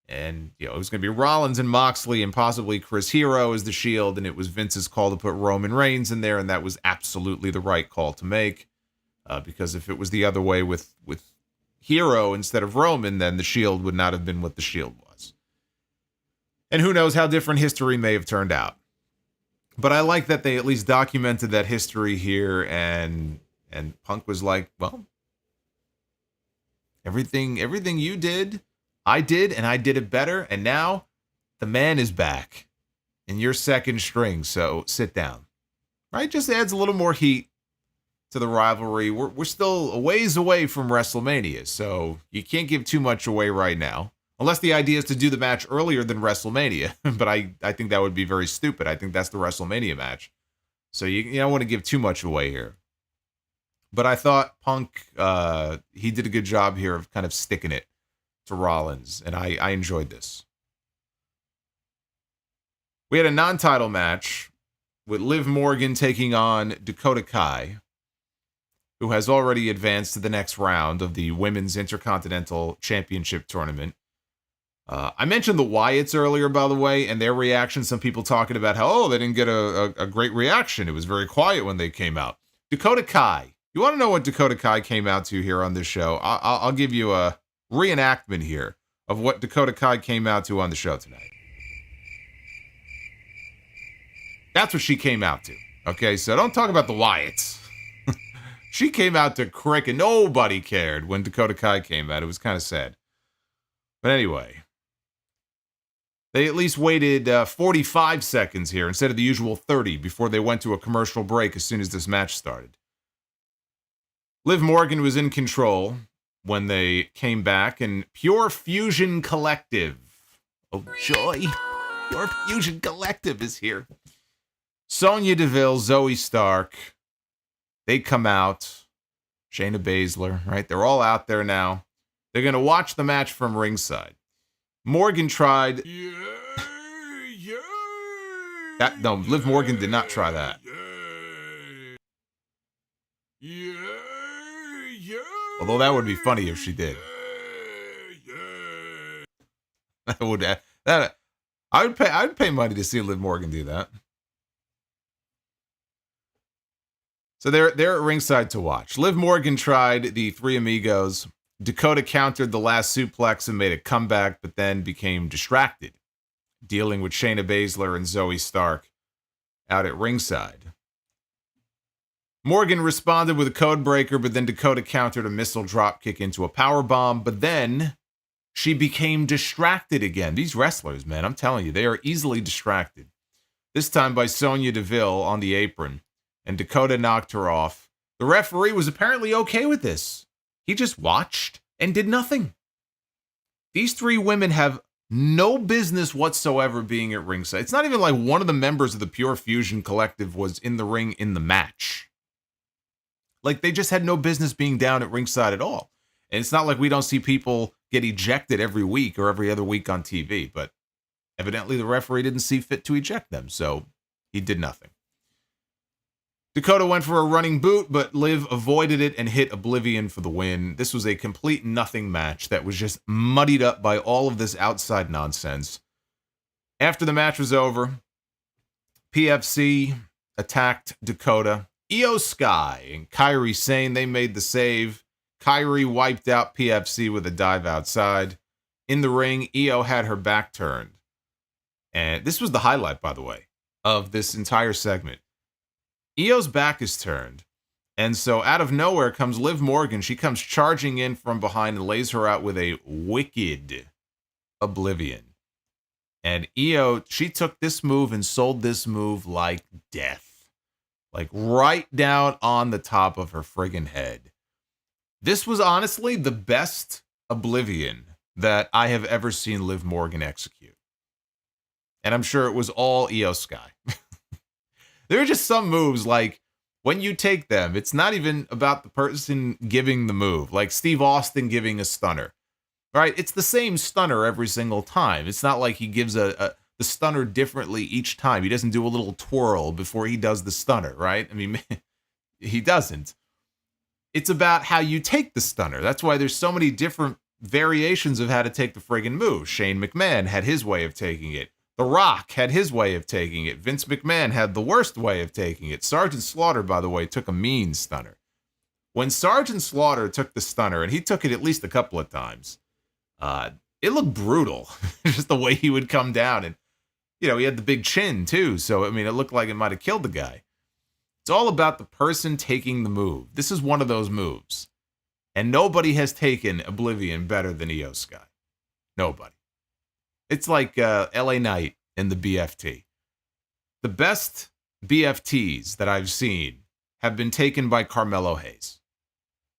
Speaker 1: And, it was going to be Rollins and Moxley and possibly Chris Hero as the Shield. And it was Vince's call to put Roman Reigns in there. And that was absolutely the right call to make. Because if it was the other way with Hero instead of Roman, then the Shield would not have been what the Shield was. And who knows how different history may have turned out. But I like that they at least documented that history here. And Punk was like, well, everything you did, I did, and I did it better. And now the man is back. And you're second string, so sit down. Right? Just adds a little more heat to the rivalry. We're still a ways away from WrestleMania, so you can't give too much away right now. Unless the idea is to do the match earlier than WrestleMania. But I think that would be very stupid. I think that's the WrestleMania match. So you don't want to give too much away here. But I thought Punk, he did a good job here of kind of sticking it to Rollins. And I enjoyed this. We had a non-title match with Liv Morgan taking on Dakota Kai, who has already advanced to the next round of the Women's Intercontinental Championship Tournament. I mentioned the Wyatts earlier, by the way, and their reaction. Some people talking about how, they didn't get a great reaction. It was very quiet when they came out. Dakota Kai. You want to know what Dakota Kai came out to here on this show? I'll give you a reenactment here of what Dakota Kai came out to on the show tonight. That's what she came out to. Okay, so don't talk about the Wyatts. She came out to crick, and nobody cared when Dakota Kai came out. It was kind of sad. But anyway, they at least waited 45 seconds here instead of the usual 30 before they went to a commercial break as soon as this match started. Liv Morgan was in control when they came back, and Pure Fusion Collective. Oh, joy. Pure Fusion Collective is here. Sonya Deville, Zoe Stark. They come out. Shayna Baszler, right? They're all out there now. They're going to watch the match from ringside. Morgan tried. No, Liv Morgan did not try that. Although that would be funny if she did. I would pay money to see Liv Morgan do that. So they're at ringside to watch. Liv Morgan tried the Three Amigos. Dakota countered the last suplex and made a comeback, but then became distracted, dealing with Shayna Baszler and Zoe Stark out at ringside. Morgan responded with a code breaker, but then Dakota countered a missile dropkick into a powerbomb, but then she became distracted again. These wrestlers, man, I'm telling you, they are easily distracted. This time by Sonya Deville on the apron, and Dakota knocked her off. The referee was apparently okay with this. He just watched and did nothing. These three women have no business whatsoever being at ringside. It's not even like one of the members of the Pure Fusion Collective was in the ring in the match. Like, they just had no business being down at ringside at all. And it's not like we don't see people get ejected every week or every other week on TV, but evidently the referee didn't see fit to eject them, so he did nothing. Dakota went for a running boot, but Liv avoided it and hit Oblivion for the win. This was a complete nothing match that was just muddied up by all of this outside nonsense. After the match was over, PFC attacked Dakota. Io Sky and Kairi Sane, they made the save. Kairi wiped out PFC with a dive outside. In the ring, Io had her back turned. And this was the highlight, by the way, of this entire segment. Io's back is turned, and so out of nowhere comes Liv Morgan. She comes charging in from behind and lays her out with a wicked Oblivion. And Io, she took this move and sold this move like death. Like right down on the top of her friggin' head. This was honestly the best Oblivion that I have ever seen Liv Morgan execute. And I'm sure it was all Io Sky. There are just some moves, like, when you take them, it's not even about the person giving the move. Like Steve Austin giving a stunner, right? It's the same stunner every single time. It's not like he gives the stunner differently each time. He doesn't do a little twirl before he does the stunner, right? I mean, he doesn't. It's about how you take the stunner. That's why there's so many different variations of how to take the friggin' move. Shane McMahon had his way of taking it. The Rock had his way of taking it. Vince McMahon had the worst way of taking it. Sergeant Slaughter, by the way, took a mean stunner. When Sergeant Slaughter took the stunner, and he took it at least a couple of times, it looked brutal. Just the way he would come down. And, you know, he had the big chin, too. So, I mean, it looked like it might have killed the guy. It's all about the person taking the move. This is one of those moves. And nobody has taken Oblivion better than Io Sky. Nobody. It's like LA Knight in the BFT. The best BFTs that I've seen have been taken by Carmelo Hayes.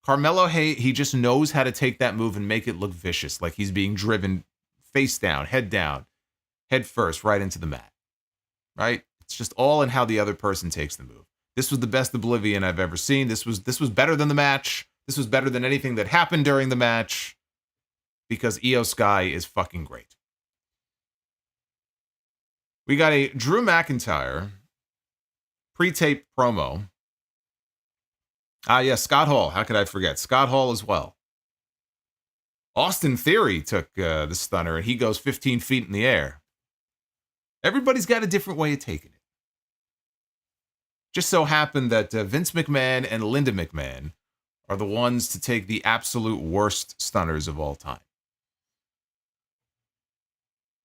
Speaker 1: Carmelo Hayes, he just knows how to take that move and make it look vicious, like he's being driven face down, head first, right into the mat. Right? It's just all in how the other person takes the move. This was the best Oblivion I've ever seen. This was better than the match. This was better than anything that happened during the match, because Io Sky is fucking great. We got a Drew McIntyre pre-taped promo. Scott Hall. How could I forget? Scott Hall as well. Austin Theory took the stunner, and he goes 15 feet in the air. Everybody's got a different way of taking it. Just so happened that Vince McMahon and Linda McMahon are the ones to take the absolute worst stunners of all time.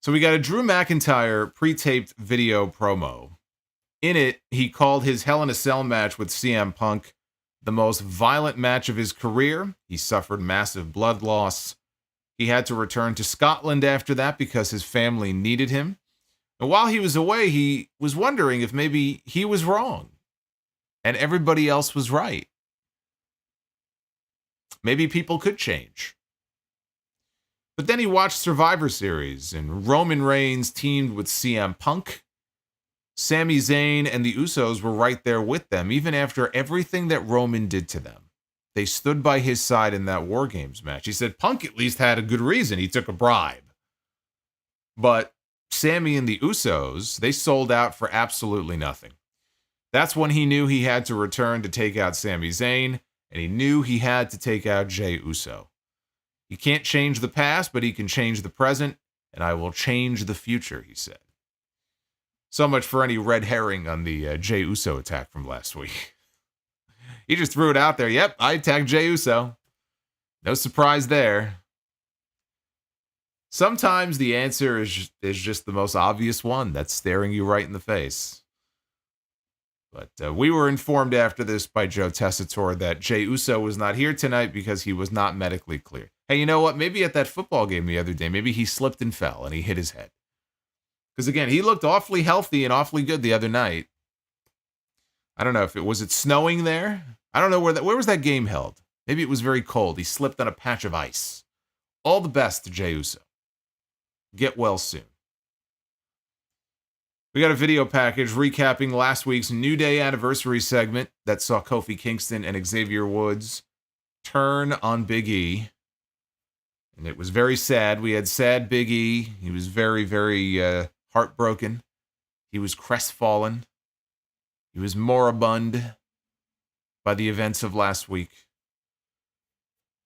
Speaker 1: So we got a Drew McIntyre pre-taped video promo. In it, he called his Hell in a Cell match with CM Punk the most violent match of his career. He suffered massive blood loss. He had to return to Scotland after that because his family needed him. And while he was away, he was wondering if maybe he was wrong and everybody else was right. Maybe people could change. But then he watched Survivor Series, and Roman Reigns teamed with CM Punk. Sami Zayn and the Usos were right there with them, even after everything that Roman did to them. They stood by his side in that War Games match. He said Punk at least had a good reason. He took a bribe. But Sami and the Usos, they sold out for absolutely nothing. That's when he knew he had to return to take out Sami Zayn, and he knew he had to take out Jey Uso. He can't change the past, but he can change the present, and I will change the future, he said. So much for any red herring on the Jey Uso attack from last week. He just threw it out there. Yep, I attacked Jey Uso. No surprise there. Sometimes the answer is just the most obvious one that's staring you right in the face. But we were informed after this by Joe Tessitore that Jey Uso was not here tonight because he was not medically cleared. Hey, you know what? Maybe at that football game the other day, maybe he slipped and fell and he hit his head. Because again, he looked awfully healthy and awfully good the other night. I don't know if was it snowing there? I don't know where was that game held? Maybe it was very cold. He slipped on a patch of ice. All the best to Jey Uso. Get well soon. We got a video package recapping last week's New Day anniversary segment that saw Kofi Kingston and Xavier Woods turn on Big E. And it was very sad. We had sad Big E. He was very, very heartbroken. He was crestfallen. He was moribund by the events of last week.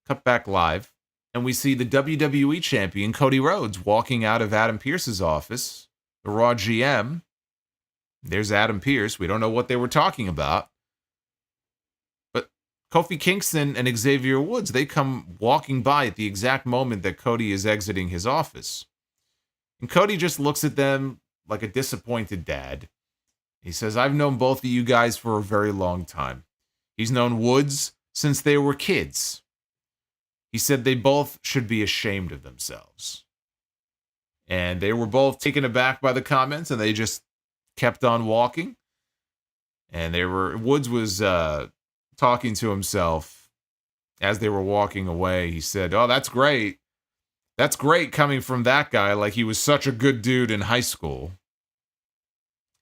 Speaker 1: Cut back live, and we see the WWE champion Cody Rhodes walking out of Adam Pearce's office, the Raw GM. There's Adam Pearce. We don't know what they were talking about. But Kofi Kingston and Xavier Woods, they come walking by at the exact moment that Cody is exiting his office. And Cody just looks at them like a disappointed dad. He says, I've known both of you guys for a very long time. He's known Woods since they were kids. He said they both should be ashamed of themselves. And they were both taken aback by the comments, and they just kept on walking. And Woods was talking to himself as they were walking away. He said, oh, that's great. That's great coming from that guy. Like he was such a good dude in high school.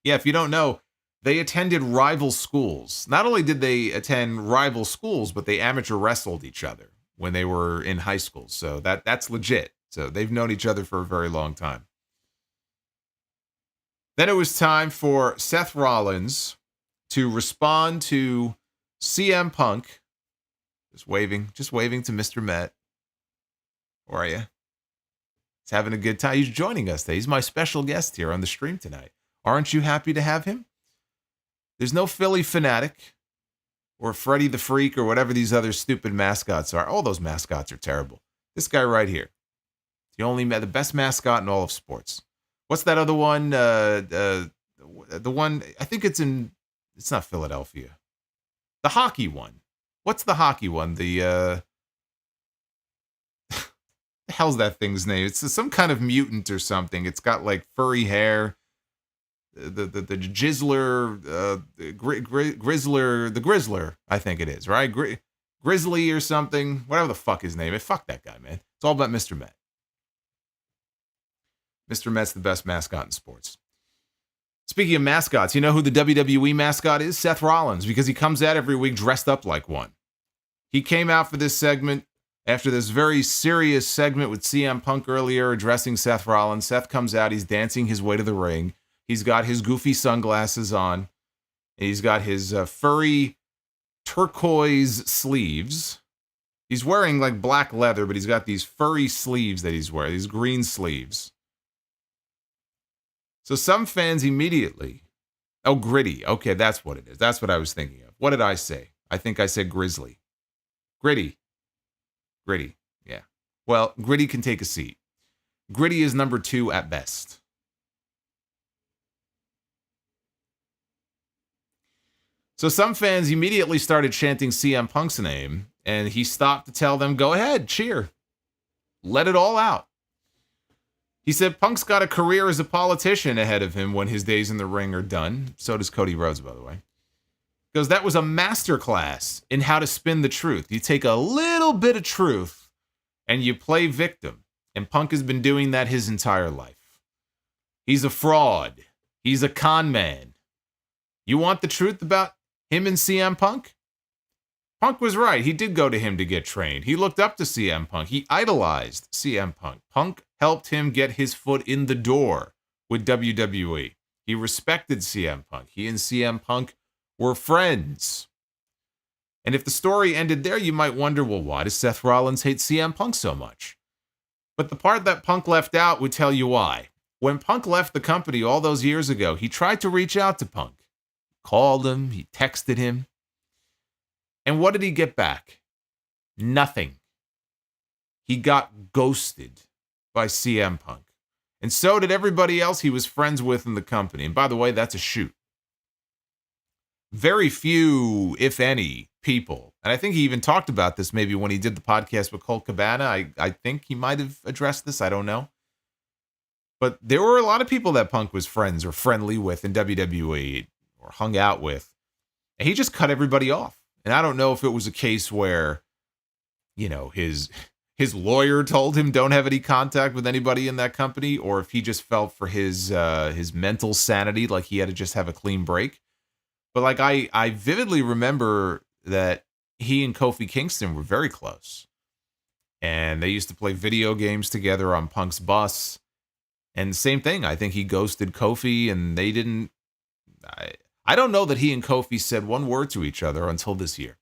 Speaker 1: Yeah, if you don't know, they attended rival schools. Not only did they attend rival schools, but they amateur wrestled each other when they were in high school. So that's legit. So they've known each other for a very long time. Then it was time for Seth Rollins to respond to CM Punk. Just waving to Mr. Met. How are you? He's having a good time. He's joining us today. He's my special guest here on the stream tonight. Aren't you happy to have him? There's no Philly Fanatic or Freddy the Freak or whatever these other stupid mascots are. All those mascots are terrible. This guy right here, the best mascot in all of sports. What's that other one? The one, I think it's not Philadelphia. The hockey one. What's the hockey one? The hell's that thing's name? It's some kind of mutant or something. It's got like furry hair. The Jizzler, Grizzler, the Grizzler, I think it is, right? Grizzly or something, whatever the fuck his name is. Fuck that guy, man. It's all about Mr. Met. Mr. Met's the best mascot in sports. Speaking of mascots, you know who the WWE mascot is? Seth Rollins, because he comes out every week dressed up like one. He came out for this segment after this very serious segment with CM Punk earlier addressing Seth Rollins. Seth comes out, he's dancing his way to the ring. He's got his goofy sunglasses on. He's got his furry turquoise sleeves. He's wearing like black leather, but he's got these furry sleeves that he's wearing, these green sleeves. So some fans immediately, gritty. Okay, that's what it is. That's what I was thinking of. What did I say? I think I said grizzly. Gritty. Yeah. Well, Gritty can take a seat. Gritty is number 2 at best. So some fans immediately started chanting CM Punk's name, and he stopped to tell them, go ahead, cheer. Let it all out. He said Punk's got a career as a politician ahead of him when his days in the ring are done. So does Cody Rhodes, by the way. Because that was a masterclass in how to spin the truth. You take a little bit of truth and you play victim. And Punk has been doing that his entire life. He's a fraud. He's a con man. You want the truth about him and CM Punk? Punk was right. He did go to him to get trained. He looked up to CM Punk. He idolized CM Punk. Punk helped him get his foot in the door with WWE. He respected CM Punk. He and CM Punk were friends. And if the story ended there, you might wonder, well, why does Seth Rollins hate CM Punk so much? But the part that Punk left out would tell you why. When Punk left the company all those years ago, he tried to reach out to Punk. Called him, he texted him. And what did he get back? Nothing. He got ghosted by CM Punk. And so did everybody else he was friends with in the company. And by the way, that's a shoot. Very few, if any, people, and I think he even talked about this maybe when he did the podcast with Colt Cabana. I think he might have addressed this. I don't know. But there were a lot of people that Punk was friends or friendly with in WWE or hung out with. And he just cut everybody off. And I don't know if it was a case where, you know, his lawyer told him don't have any contact with anybody in that company, or if he just felt for his mental sanity, like he had to just have a clean break. But like I vividly remember that he and Kofi Kingston were very close. And they used to play video games together on Punk's bus. And the same thing, I think he ghosted Kofi, and they didn't. I don't know that he and Kofi said one word to each other until this year.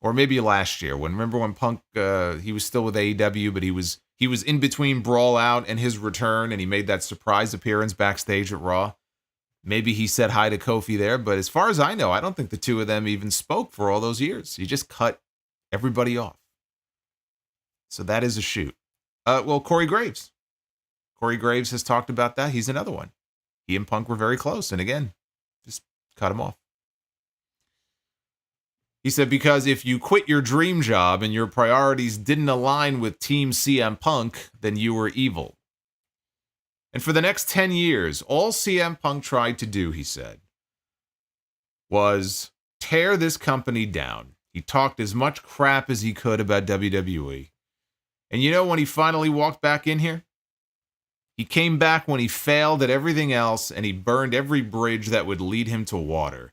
Speaker 1: Or maybe last year. Remember when Punk, he was still with AEW, but he was in between Brawl Out and his return, and he made that surprise appearance backstage at Raw. Maybe he said hi to Kofi there, but as far as I know, I don't think the two of them even spoke for all those years. He just cut everybody off. So that is a shoot. Well, Corey Graves. Corey Graves has talked about that. He's another one. He and Punk were very close, and again, just cut him off. He said, because if you quit your dream job and your priorities didn't align with Team CM Punk, then you were evil. And for the next 10 years, all CM Punk tried to do, he said, was tear this company down. He talked as much crap as he could about WWE. And you know when he finally walked back in here? He came back when he failed at everything else, and he burned every bridge that would lead him to water.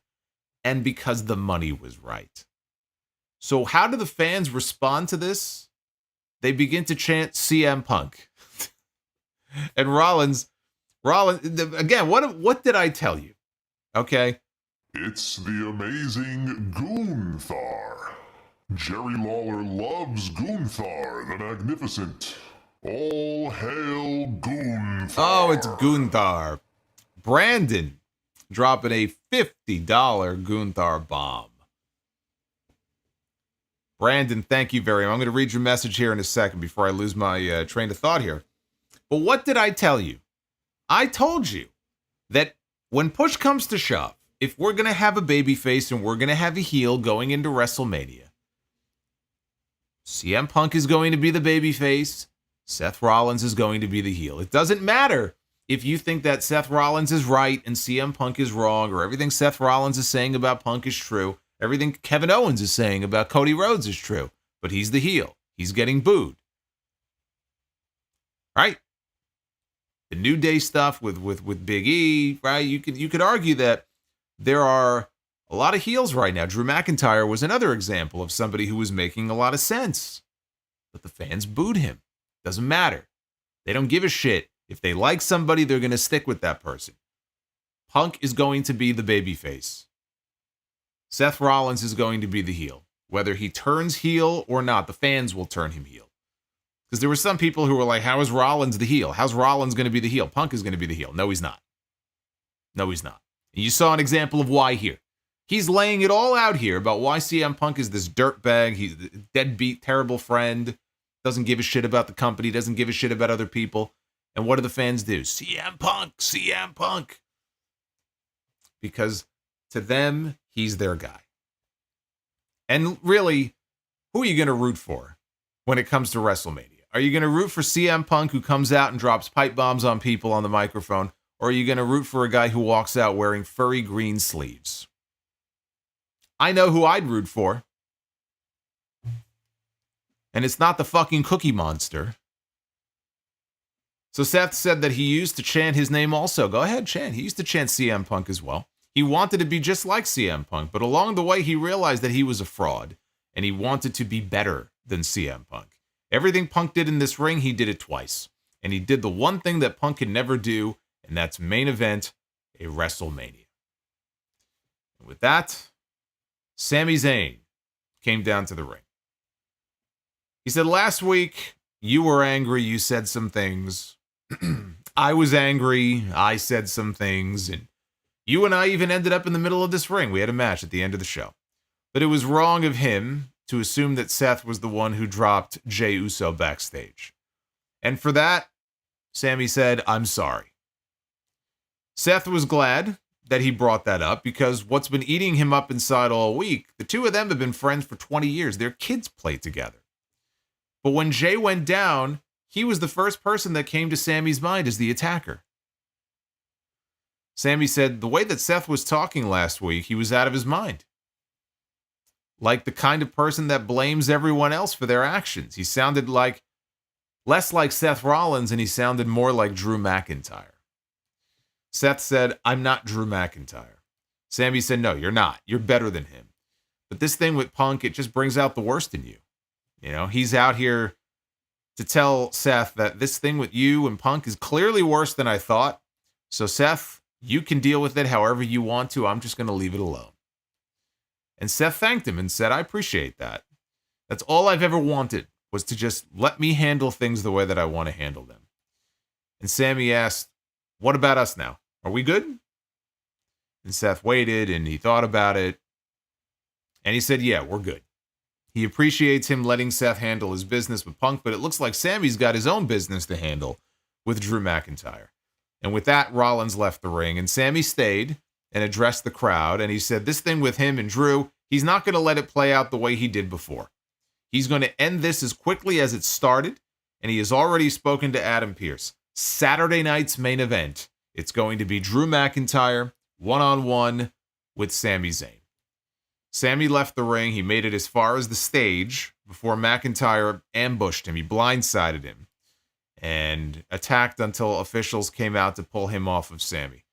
Speaker 1: And because the money was right. So how do the fans respond to this? They begin to chant CM Punk. And Rollins, again, what did I tell you? Okay.
Speaker 4: It's the amazing Gunther. Jerry Lawler loves Gunther the Magnificent. All hail Gunther.
Speaker 1: Oh, it's Gunther. Brandon dropping a $50 Gunther bomb. Brandon, thank you very much. I'm going to read your message here in a second before I lose my train of thought here. But what did I tell you? I told you that when push comes to shove, if we're going to have a babyface and we're going to have a heel going into WrestleMania, CM Punk is going to be the babyface. Seth Rollins is going to be the heel. It doesn't matter if you think that Seth Rollins is right and CM Punk is wrong, or everything Seth Rollins is saying about Punk is true. Everything Kevin Owens is saying about Cody Rhodes is true. But he's the heel. He's getting booed. Right? The New Day stuff with Big E, right? You could argue that there are a lot of heels right now. Drew McIntyre was another example of somebody who was making a lot of sense. But the fans booed him. Doesn't matter. They don't give a shit. If they like somebody, they're going to stick with that person. Punk is going to be the babyface. Seth Rollins is going to be the heel. Whether he turns heel or not, the fans will turn him heel. Because there were some people who were like, how is Rollins the heel? How's Rollins going to be the heel? Punk is going to be the heel. No, he's not. No, he's not. And you saw an example of why here. He's laying it all out here about why CM Punk is this dirtbag. He's a deadbeat, terrible friend. Doesn't give a shit about the company. Doesn't give a shit about other people. And what do the fans do? CM Punk, CM Punk. Because to them, he's their guy. And really, who are you going to root for when it comes to WrestleMania? Are you going to root for CM Punk, who comes out and drops pipe bombs on people on the microphone? Or are you going to root for a guy who walks out wearing furry green sleeves? I know who I'd root for. And it's not the fucking Cookie Monster. So Seth said that he used to chant his name also. Go ahead, chant. He used to chant CM Punk as well. He wanted to be just like CM Punk, but along the way he realized that he was a fraud, and he wanted to be better than CM Punk. Everything Punk did in this ring, he did it twice. And he did the one thing that Punk can never do, and that's main event a WrestleMania. And with that, Sami Zayn came down to the ring. He said, last week, you were angry, you said some things. I was angry, I said some things, and you and I even ended up in the middle of this ring. We had a match at the end of the show. But it was wrong of him to assume that Seth was the one who dropped Jey Uso backstage. And for that, Sami said, I'm sorry. Seth was glad that he brought that up because what's been eating him up inside all week, the two of them have been friends for 20 years. Their kids play together. But when Jey went down, he was the first person that came to Sami's mind as the attacker. Sami said the way that Seth was talking last week, he was out of his mind. Like the kind of person that blames everyone else for their actions. He sounded like less like Seth Rollins and he sounded more like Drew McIntyre. Seth said, I'm not Drew McIntyre. Sami said, no, you're not. You're better than him. But this thing with Punk, it just brings out the worst in you. You know, he's out here to tell Seth that this thing with you and Punk is clearly worse than I thought. So Seth, you can deal with it however you want to. I'm just going to leave it alone. And Seth thanked him and said, I appreciate that. That's all I've ever wanted, was to just let me handle things the way that I want to handle them. And Sami asked, what about us now? Are we good? And Seth waited and he thought about it. And he said, yeah, we're good. He appreciates him letting Seth handle his business with Punk, but it looks like Sami's got his own business to handle with Drew McIntyre. And with that, Rollins left the ring, and Sami stayed and addressed the crowd, and he said this thing with him and Drew, he's not going to let it play out the way he did before. He's going to end this as quickly as it started, and he has already spoken to Adam Pearce. Saturday night's main event, it's going to be Drew McIntyre one-on-one with Sami Zayn. Sami left the ring. He made it as far as the stage before McIntyre ambushed him. He blindsided him. and attacked until officials came out to pull him off of Sammy.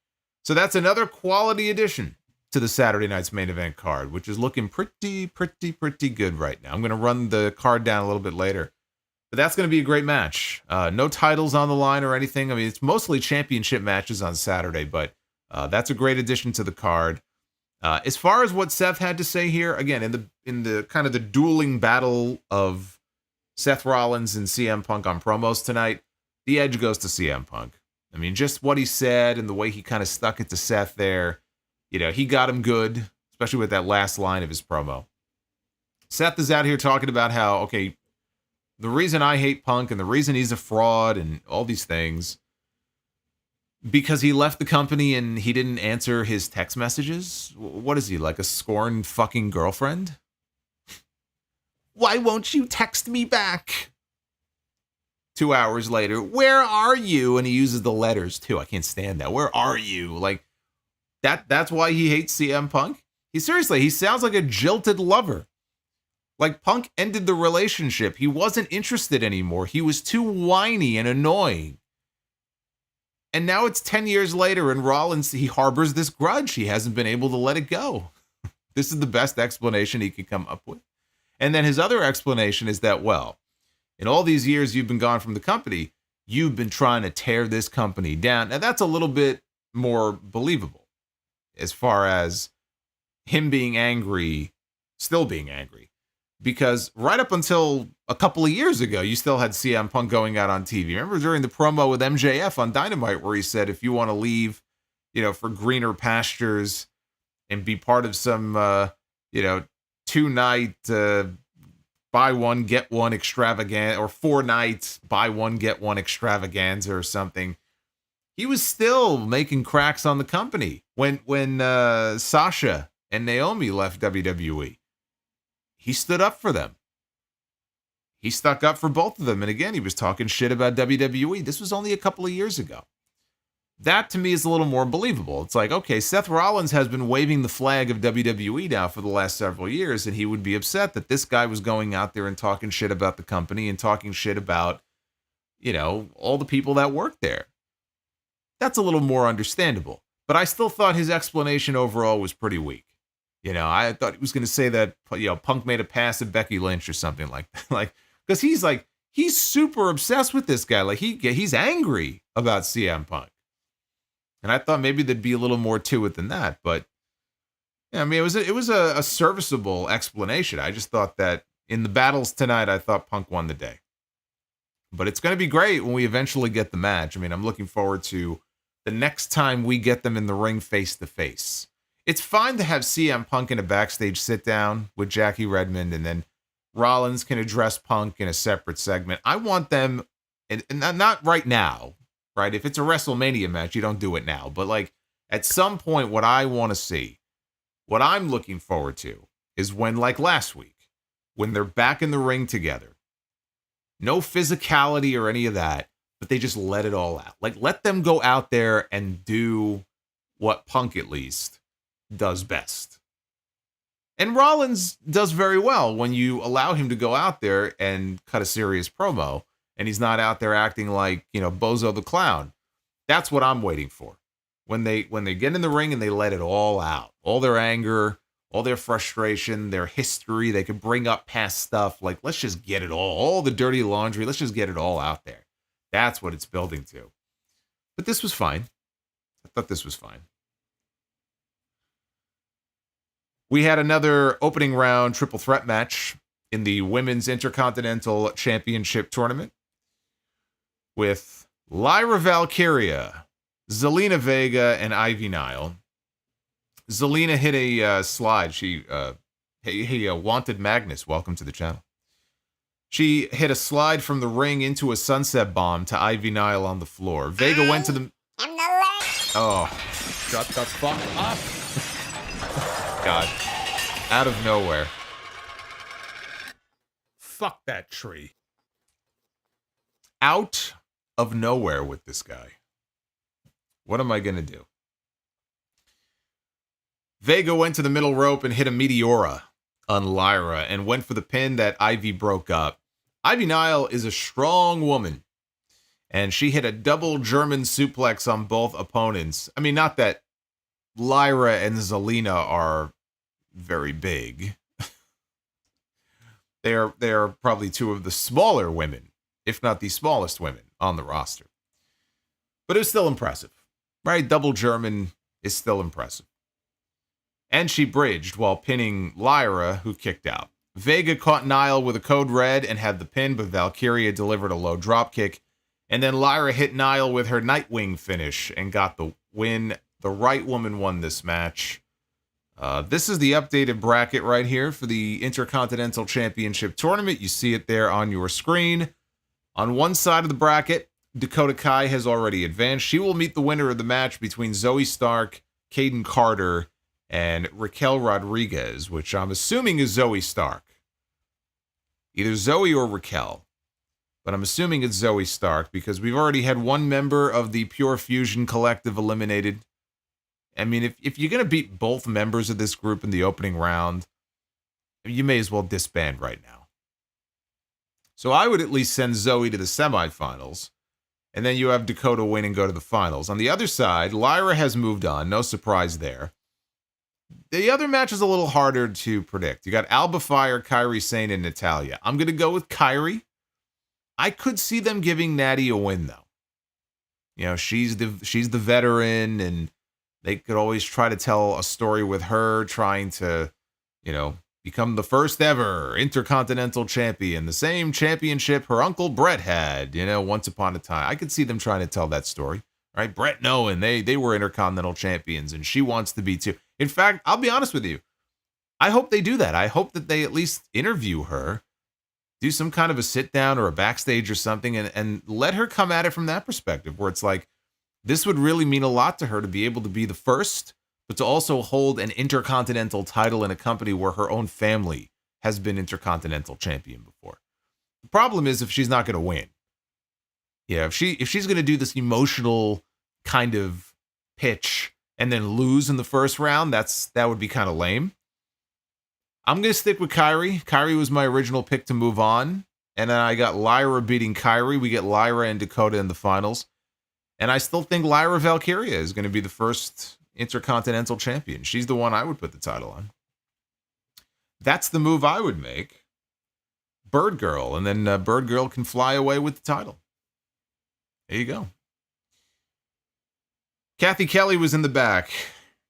Speaker 1: So that's another quality addition to the Saturday night's main event card, which is looking pretty good right now. I'm going to run the card down a little bit later. But that's going to be a great match. No titles on the line or anything. I mean, it's mostly championship matches on Saturday, but that's a great addition to the card. As far as what Seth had to say here, again, in the kind of the dueling battle of Seth Rollins and CM Punk on promos tonight, the edge goes to CM Punk. I mean, just what he said and the way he kind of stuck it to Seth there, you know, he got him good, especially with that last line of his promo. Seth is out here talking about how, okay, the reason I hate Punk and the reason he's a fraud and all these things, because he left the company and he didn't answer his text messages? What is he, like a scorned fucking girlfriend? Why won't you text me back? 2 hours later, where are you? And he uses the letters too. I can't stand that. Where are you? Like, that's why he hates CM Punk? He sounds like a jilted lover. Like, Punk ended the relationship. He wasn't interested anymore. He was too whiny and annoying. And now it's 10 years later, and Rollins, he harbors this grudge. He hasn't been able to let it go. This is the best explanation he could come up with. And then his other explanation is that, well, in all these years you've been gone from the company, you've been trying to tear this company down. Now, that's a little bit more believable as far as him being angry, still being angry. Because right up until a couple of years ago, you still had CM Punk going out on TV. Remember during the promo with MJF on Dynamite where he said, if you want to leave, you know, for greener pastures and be part of some, 2-night buy one, get one extravaganza, or 4 nights buy one, get one extravaganza or something. He was still making cracks on the company when Sasha and Naomi left WWE. He stood up for them. He stuck up for both of them. And again, he was talking shit about WWE. This was only a couple of years ago. That to me is a little more believable. It's like, okay, Seth Rollins has been waving the flag of WWE now for the last several years, and he would be upset that this guy was going out there and talking shit about the company and talking shit about, you know, all the people that work there. That's a little more understandable. But I still thought his explanation overall was pretty weak. You know, I thought he was going to say that, you know, Punk made a pass at Becky Lynch or something like that. Like, because he's super obsessed with this guy. Like, he's angry about CM Punk. And I thought maybe there'd be a little more to it than that. But, yeah, I mean, it was a serviceable explanation. I just thought that in the battles tonight, I thought Punk won the day. But it's going to be great when we eventually get the match. I mean, I'm looking forward to the next time we get them in the ring face to face. It's fine to have CM Punk in a backstage sit down with Jackie Redmond, and then Rollins can address Punk in a separate segment. I want them, and not right now, right? If it's a WrestleMania match, you don't do it now. But like at some point, what I want to see, what I'm looking forward to, is when, like last week, when they're back in the ring together. No physicality or any of that, but they just let it all out. Like, let them go out there and do what Punk, at least, does best. And Rollins does very well when you allow him to go out there and cut a serious promo, and he's not out there acting like, you know, Bozo the Clown. That's what I'm waiting for. When they get in the ring and they let it all out. All their anger, all their frustration, their history, they could bring up past stuff. Like, let's just get it all the dirty laundry, let's just get it all out there. That's what it's building to. But this was fine. I thought this was fine. We had another opening round triple threat match in the Women's Intercontinental Championship Tournament with Lyra Valkyria, Zelina Vega, and Ivy Nile. Zelina hit a slide. Hey, Wanted Magnus, welcome to the channel. She hit a slide from the ring into a sunset bomb to Ivy Nile on the floor. Vega went to the... Oh,
Speaker 3: Shut the fuck up.
Speaker 1: God. Out of nowhere.
Speaker 3: Fuck that tree.
Speaker 1: Out of nowhere with this guy. What am I going to do? Vega went to the middle rope and hit a Meteora on Lyra and went for the pin that Ivy broke up. Ivy Nile is a strong woman. and she hit a double German suplex on both opponents. I mean, not that Lyra and Zelina are very big. They are probably two of the smaller women, if not the smallest women on the roster. But it was still impressive, right? Double German is still impressive. And she bridged while pinning Lyra, who kicked out. Vega caught Nile with a code red and had the pin, but Valkyria delivered a low dropkick. And then Lyra hit Nile with her Nightwing finish and got the win. The right woman won this match. This is the updated bracket right here for the Intercontinental Championship Tournament. You see it there on your screen. On one side of the bracket, Dakota Kai has already advanced. She will meet the winner of the match between Zoe Stark, Caden Carter, and Raquel Rodriguez, which I'm assuming is Zoe Stark. Either Zoe or Raquel. But I'm assuming it's Zoe Stark because we've already had one member of the Pure Fusion Collective eliminated. I mean, if you're going to beat both members of this group in the opening round, you may as well disband right now. So I would at least send Zoe to the semifinals, and then you have Dakota win and go to the finals. On the other side, Lyra has moved on. No surprise there. The other match is a little harder to predict. You got Alba Fire, Kairi Sane, and Natalya. I'm going to go with Kairi. I could see them giving Natty a win, though. You know, she's the veteran, and they could always try to tell a story with her trying to, you know, become the first ever Intercontinental Champion. The same championship her uncle Brett had, you know, once upon a time. I could see them trying to tell that story, right? Brett knowing they were Intercontinental Champions, and she wants to be too. In fact, I'll be honest with you. I hope they do that. I hope that they at least interview her, do some kind of a sit down or a backstage or something, and let her come at it from that perspective, where it's like, this would really mean a lot to her to be able to be the first, but to also hold an Intercontinental title in a company where her own family has been Intercontinental Champion before. The problem is if she's not going to win. Yeah, if she's going to do this emotional kind of pitch and then lose in the first round, that would be kind of lame. I'm going to stick with Kairi. Kairi was my original pick to move on. And then I got Lyra beating Kairi. We get Lyra and Dakota in the finals. And I still think Lyra Valkyria is going to be the first Intercontinental Champion. She's the one I would put the title on. That's the move I would make. Bird Girl. And then Bird Girl can fly away with the title. There you go. Kathy Kelly was in the back.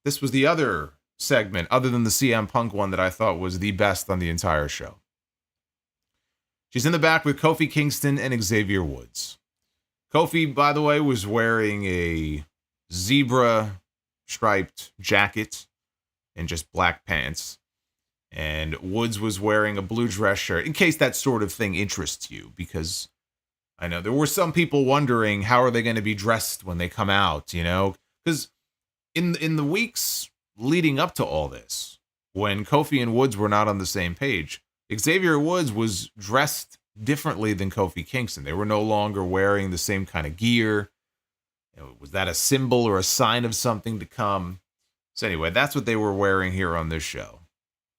Speaker 1: This was the other segment, other than the CM Punk one, that I thought was the best on the entire show. She's in the back with Kofi Kingston and Xavier Woods. Kofi, by the way, was wearing a zebra striped jacket and just black pants. And Woods was wearing a blue dress shirt, in case that sort of thing interests you, because I know there were some people wondering how are they going to be dressed when they come out, you know? Because in the weeks leading up to all this, when Kofi and Woods were not on the same page, Xavier Woods was dressed differently than Kofi Kingston. They were no longer wearing the same kind of gear. You know, was that a symbol or a sign of something to come? So anyway, that's what they were wearing here on this show.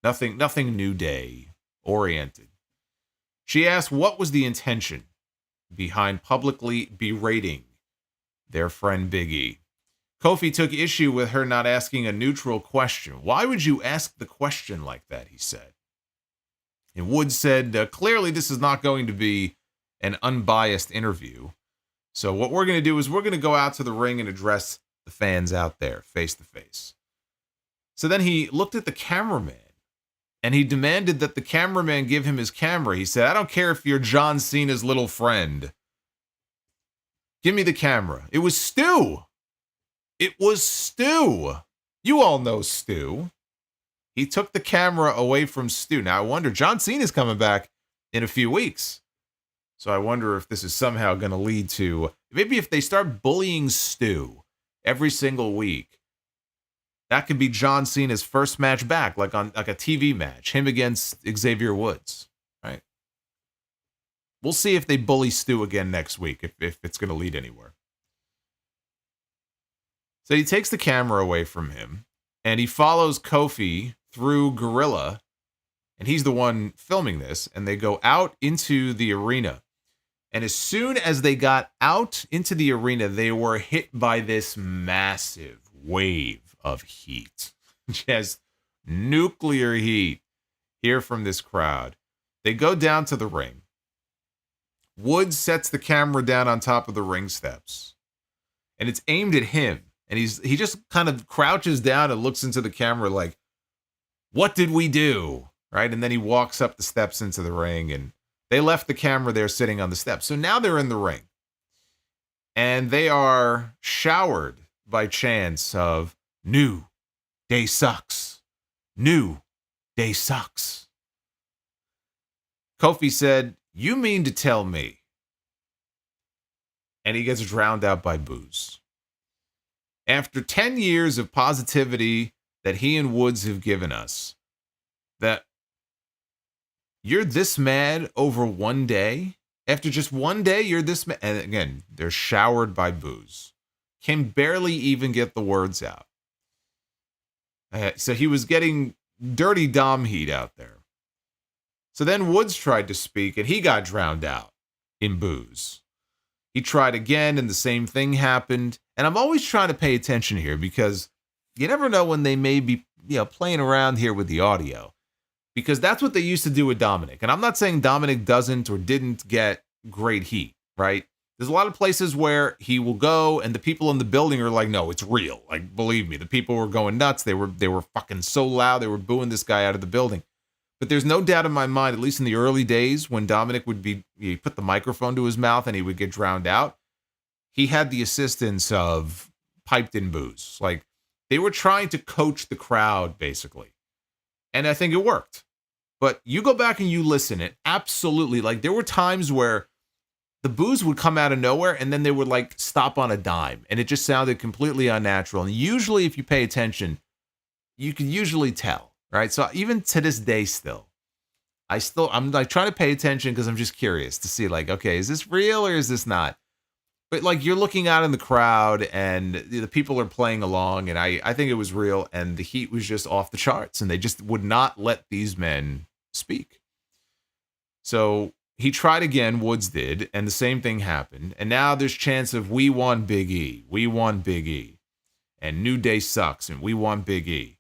Speaker 1: Nothing New Day oriented. She asked what was the intention behind publicly berating their friend Big E. Kofi took issue with her not asking a neutral question. Why would you ask the question like that, he said. And Woods said, clearly this is not going to be an unbiased interview. So what we're going to do is we're going to go out to the ring and address the fans out there face to face. So then he looked at the cameraman and he demanded that the cameraman give him his camera. He said, I don't care if you're John Cena's little friend. Give me the camera. It was Stu. It was Stu. You all know Stu. He took the camera away from Stu. Now, I wonder, John Cena's coming back in a few weeks. So I wonder if this is somehow going to lead to, maybe if they start bullying Stu every single week, that could be John Cena's first match back, like a TV match, him against Xavier Woods, right? We'll see if they bully Stu again next week, if it's going to lead anywhere. So he takes the camera away from him, and he follows Kofi through Gorilla, and he's the one filming this, and they go out into the arena. And as soon as they got out into the arena, they were hit by this massive wave of heat. Just nuclear heat here from this crowd. They go down to the ring. Woods sets the camera down on top of the ring steps. And it's aimed at him. And he just kind of crouches down and looks into the camera like, what did we do? Right? And then he walks up the steps into the ring, and they left the camera there sitting on the steps. So now they're in the ring. And they are showered by chants of, new day sucks. New day sucks. Kofi said, you mean to tell me? And he gets drowned out by boos. After 10 years of positivity that he and Woods have given us, that you're this mad over one day? After just one day, you're this mad? And again, they're showered by boos. Can barely even get the words out. So he was getting dirty Dom heat out there. So then Woods tried to speak, and he got drowned out in boos. He tried again, and the same thing happened. And I'm always trying to pay attention here because you never know when they may be, playing around here with the audio. Because that's what they used to do with Dominic. And I'm not saying Dominic doesn't or didn't get great heat, right? There's a lot of places where he will go and the people in the building are like, no, it's real. Like, believe me, the people were going nuts. They were fucking so loud. They were booing this guy out of the building. But there's no doubt in my mind, at least in the early days when Dominic would he put the microphone to his mouth and he would get drowned out. He had the assistance of piped in boos. Like, they were trying to coach the crowd, basically. And I think it worked. But you go back and you listen, it absolutely, like, there were times where the boos would come out of nowhere and then they would, like, stop on a dime. And it just sounded completely unnatural. And usually, if you pay attention, you can usually tell, right? So even to this day I'm like trying to pay attention because I'm just curious to see, like, okay, is this real or is this not? But, like, you're looking out in the crowd and the people are playing along, and I think it was real, and the heat was just off the charts, and they just would not let these men speak. So he tried again, Woods did, and the same thing happened. And now there's chance of, we won Big E. We won Big E. And New Day sucks, and we won Big E.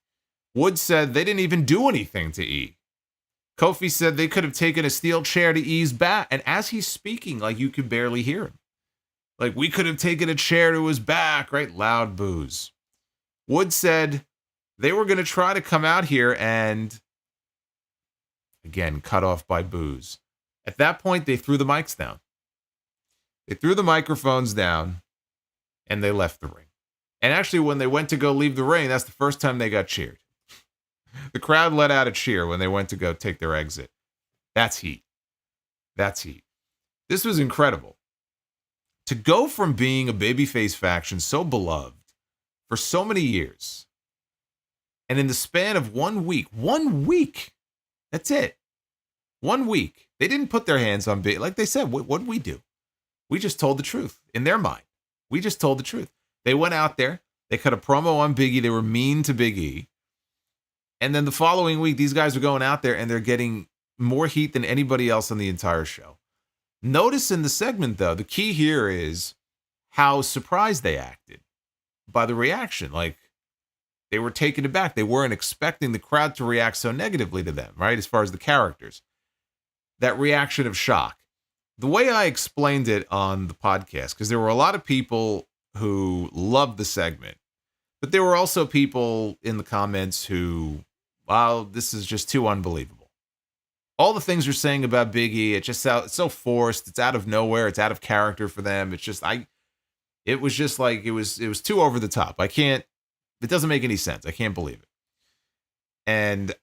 Speaker 1: Woods said they didn't even do anything to E. Kofi said they could have taken a steel chair to E's back, and as he's speaking, like, you could barely hear him. Like, we could have taken a chair to his back, right? Loud boos. Woods said they were going to try to come out here and, again, cut off by boos. At that point, they threw the mics down. They threw the microphones down, and they left the ring. And actually, when they went to go leave the ring, that's the first time they got cheered. The crowd let out a cheer when they went to go take their exit. That's heat. That's heat. This was incredible. To go from being a babyface faction so beloved for so many years, and in the span of 1 week, that's it. 1 week. They didn't put their hands on Big. Like they said, what did we do? We just told the truth in their mind. We just told the truth. They went out there. They cut a promo on Big E. They were mean to Big E. And then the following week, these guys are going out there and they're getting more heat than anybody else on the entire show. Notice in the segment, though, the key here is how surprised they acted by the reaction. Like, they were taken aback. They weren't expecting the crowd to react so negatively to them, right? As far as the characters. That reaction of shock. The way I explained it on the podcast, because there were a lot of people who loved the segment, but there were also people in the comments who, wow, this is just too unbelievable. All the things you're saying about Big E, it's so forced. It's out of nowhere. It's out of character for them. It's just, it was just like, it was too over the top. It doesn't make any sense. I can't believe it. And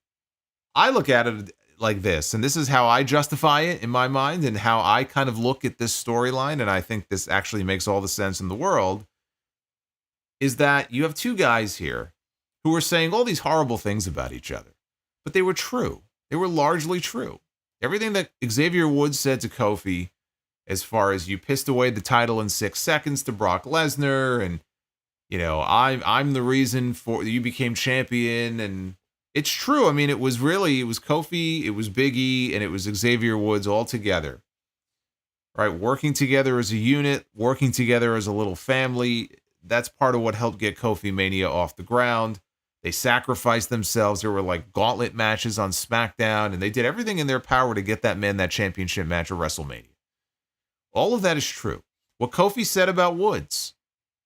Speaker 1: I look at it like this, and this is how I justify it in my mind and how I kind of look at this storyline. And I think this actually makes all the sense in the world, is that you have two guys here who are saying all these horrible things about each other, but they were true. They were largely true. Everything that Xavier Woods said to Kofi, as far as you pissed away the title in 6 seconds to Brock Lesnar, and, I'm the reason for you became champion, and it's true. I mean, it was Kofi, it was Big E, and it was Xavier Woods all together, right? Working together as a unit, working together as a little family. That's part of what helped get Kofi Mania off the ground. They sacrificed themselves. There were like gauntlet matches on SmackDown, and they did everything in their power to get that man that championship match at WrestleMania. All of that is true. What Kofi said about Woods,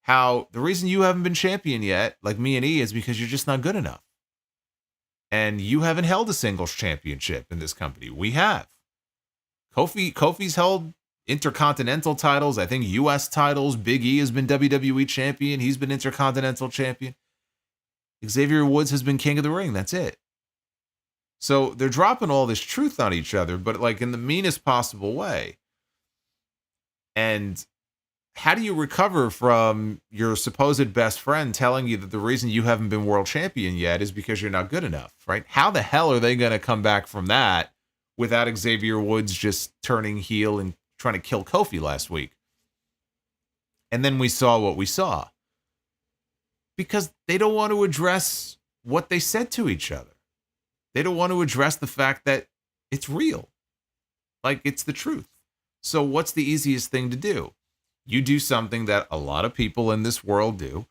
Speaker 1: how the reason you haven't been champion yet, like me and E, is because you're just not good enough. And you haven't held a singles championship in this company. We have. Kofi's held Intercontinental titles, I think US titles. Big E has been WWE champion. He's been Intercontinental champion. Xavier Woods has been King of the Ring. That's it. So they're dropping all this truth on each other, but like in the meanest possible way. And how do you recover from your supposed best friend telling you that the reason you haven't been world champion yet is because you're not good enough, right? How the hell are they going to come back from that without Xavier Woods just turning heel and trying to kill Kofi last week? And then we saw what we saw. Because they don't want to address what they said to each other. They don't want to address the fact that it's real. Like, it's the truth. So what's the easiest thing to do? You do something that a lot of people in this world do.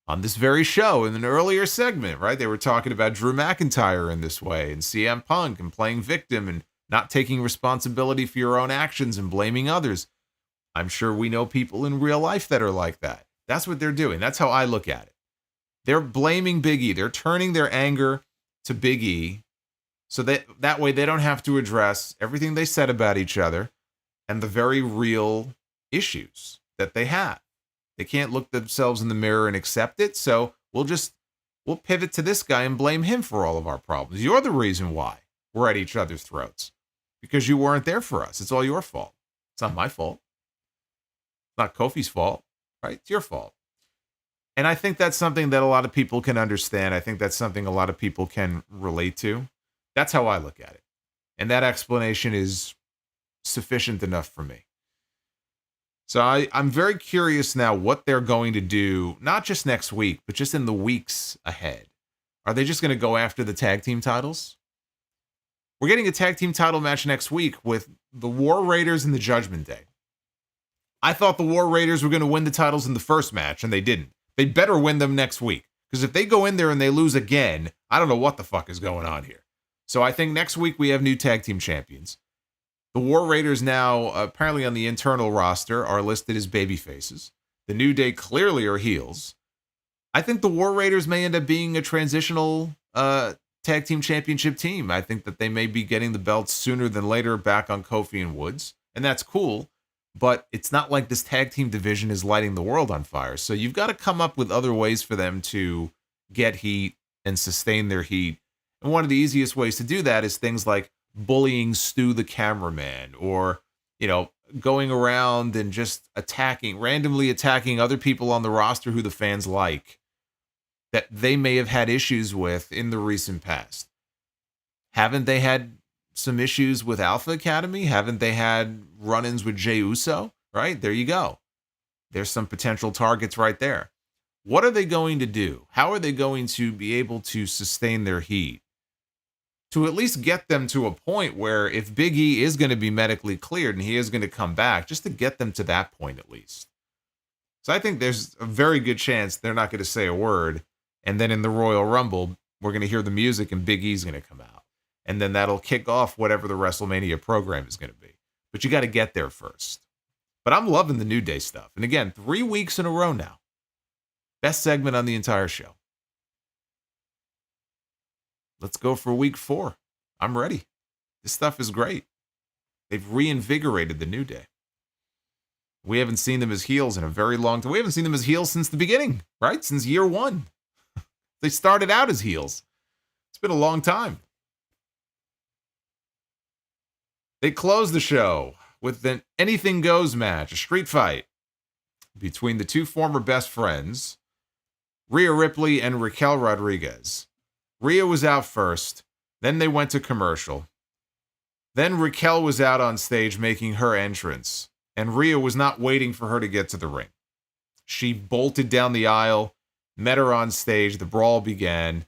Speaker 1: On this very show, in an earlier segment, right? They were talking about Drew McIntyre in this way, and CM Punk, and playing victim, and not taking responsibility for your own actions and blaming others. I'm sure we know people in real life that are like that. That's what they're doing. That's how I look at it. They're blaming Big E. They're turning their anger to Big E so that way they don't have to address everything they said about each other and the very real issues that they have. They can't look themselves in the mirror and accept it, so we'll pivot to this guy and blame him for all of our problems. You're the reason why we're at each other's throats, because you weren't there for us. It's all your fault. It's not my fault. It's not Kofi's fault. Right? It's your fault. And I think that's something that a lot of people can understand. I think that's something a lot of people can relate to. That's how I look at it. And that explanation is sufficient enough for me. So I'm very curious now what they're going to do, not just next week, but just in the weeks ahead. Are they just going to go after the tag team titles? We're getting a tag team title match next week with the War Raiders and the Judgment Day. I thought the War Raiders were going to win the titles in the first match, and they didn't. They better win them next week, because if they go in there and they lose again, I don't know what the fuck is going on here. So I think next week we have new tag team champions. The War Raiders now, apparently on the internal roster, are listed as baby faces. The New Day clearly are heels. I think the War Raiders may end up being a transitional tag team championship team. I think that they may be getting the belts sooner than later back on Kofi and Woods, and that's cool. But it's not like this tag team division is lighting the world on fire. So you've got to come up with other ways for them to get heat and sustain their heat. And one of the easiest ways to do that is things like bullying Stu the cameraman, or, you know, going around and just randomly attacking other people on the roster who the fans like, that they may have had issues with in the recent past. Haven't they had some issues with Alpha Academy? Haven't they had run-ins with Jey Uso? Right? There you go. There's some potential targets right there. What are they going to do? How are they going to be able to sustain their heat? To at least get them to a point where if Big E is going to be medically cleared and he is going to come back, just to get them to that point at least. So I think there's a very good chance they're not going to say a word. And then in the Royal Rumble, we're going to hear the music and Big E's going to come out. And then that'll kick off whatever the WrestleMania program is going to be. But you got to get there first. But I'm loving the New Day stuff. And again, 3 weeks in a row now. Best segment on the entire show. Let's go for week 4. I'm ready. This stuff is great. They've reinvigorated the New Day. We haven't seen them as heels in a very long time. We haven't seen them as heels since the beginning, right? Since year 1. They started out as heels. It's been a long time. They closed the show with an Anything Goes match, a street fight between the two former best friends, Rhea Ripley and Raquel Rodriguez. Rhea was out first, then they went to commercial. Then Raquel was out on stage making her entrance, and Rhea was not waiting for her to get to the ring. She bolted down the aisle, met her on stage, the brawl began.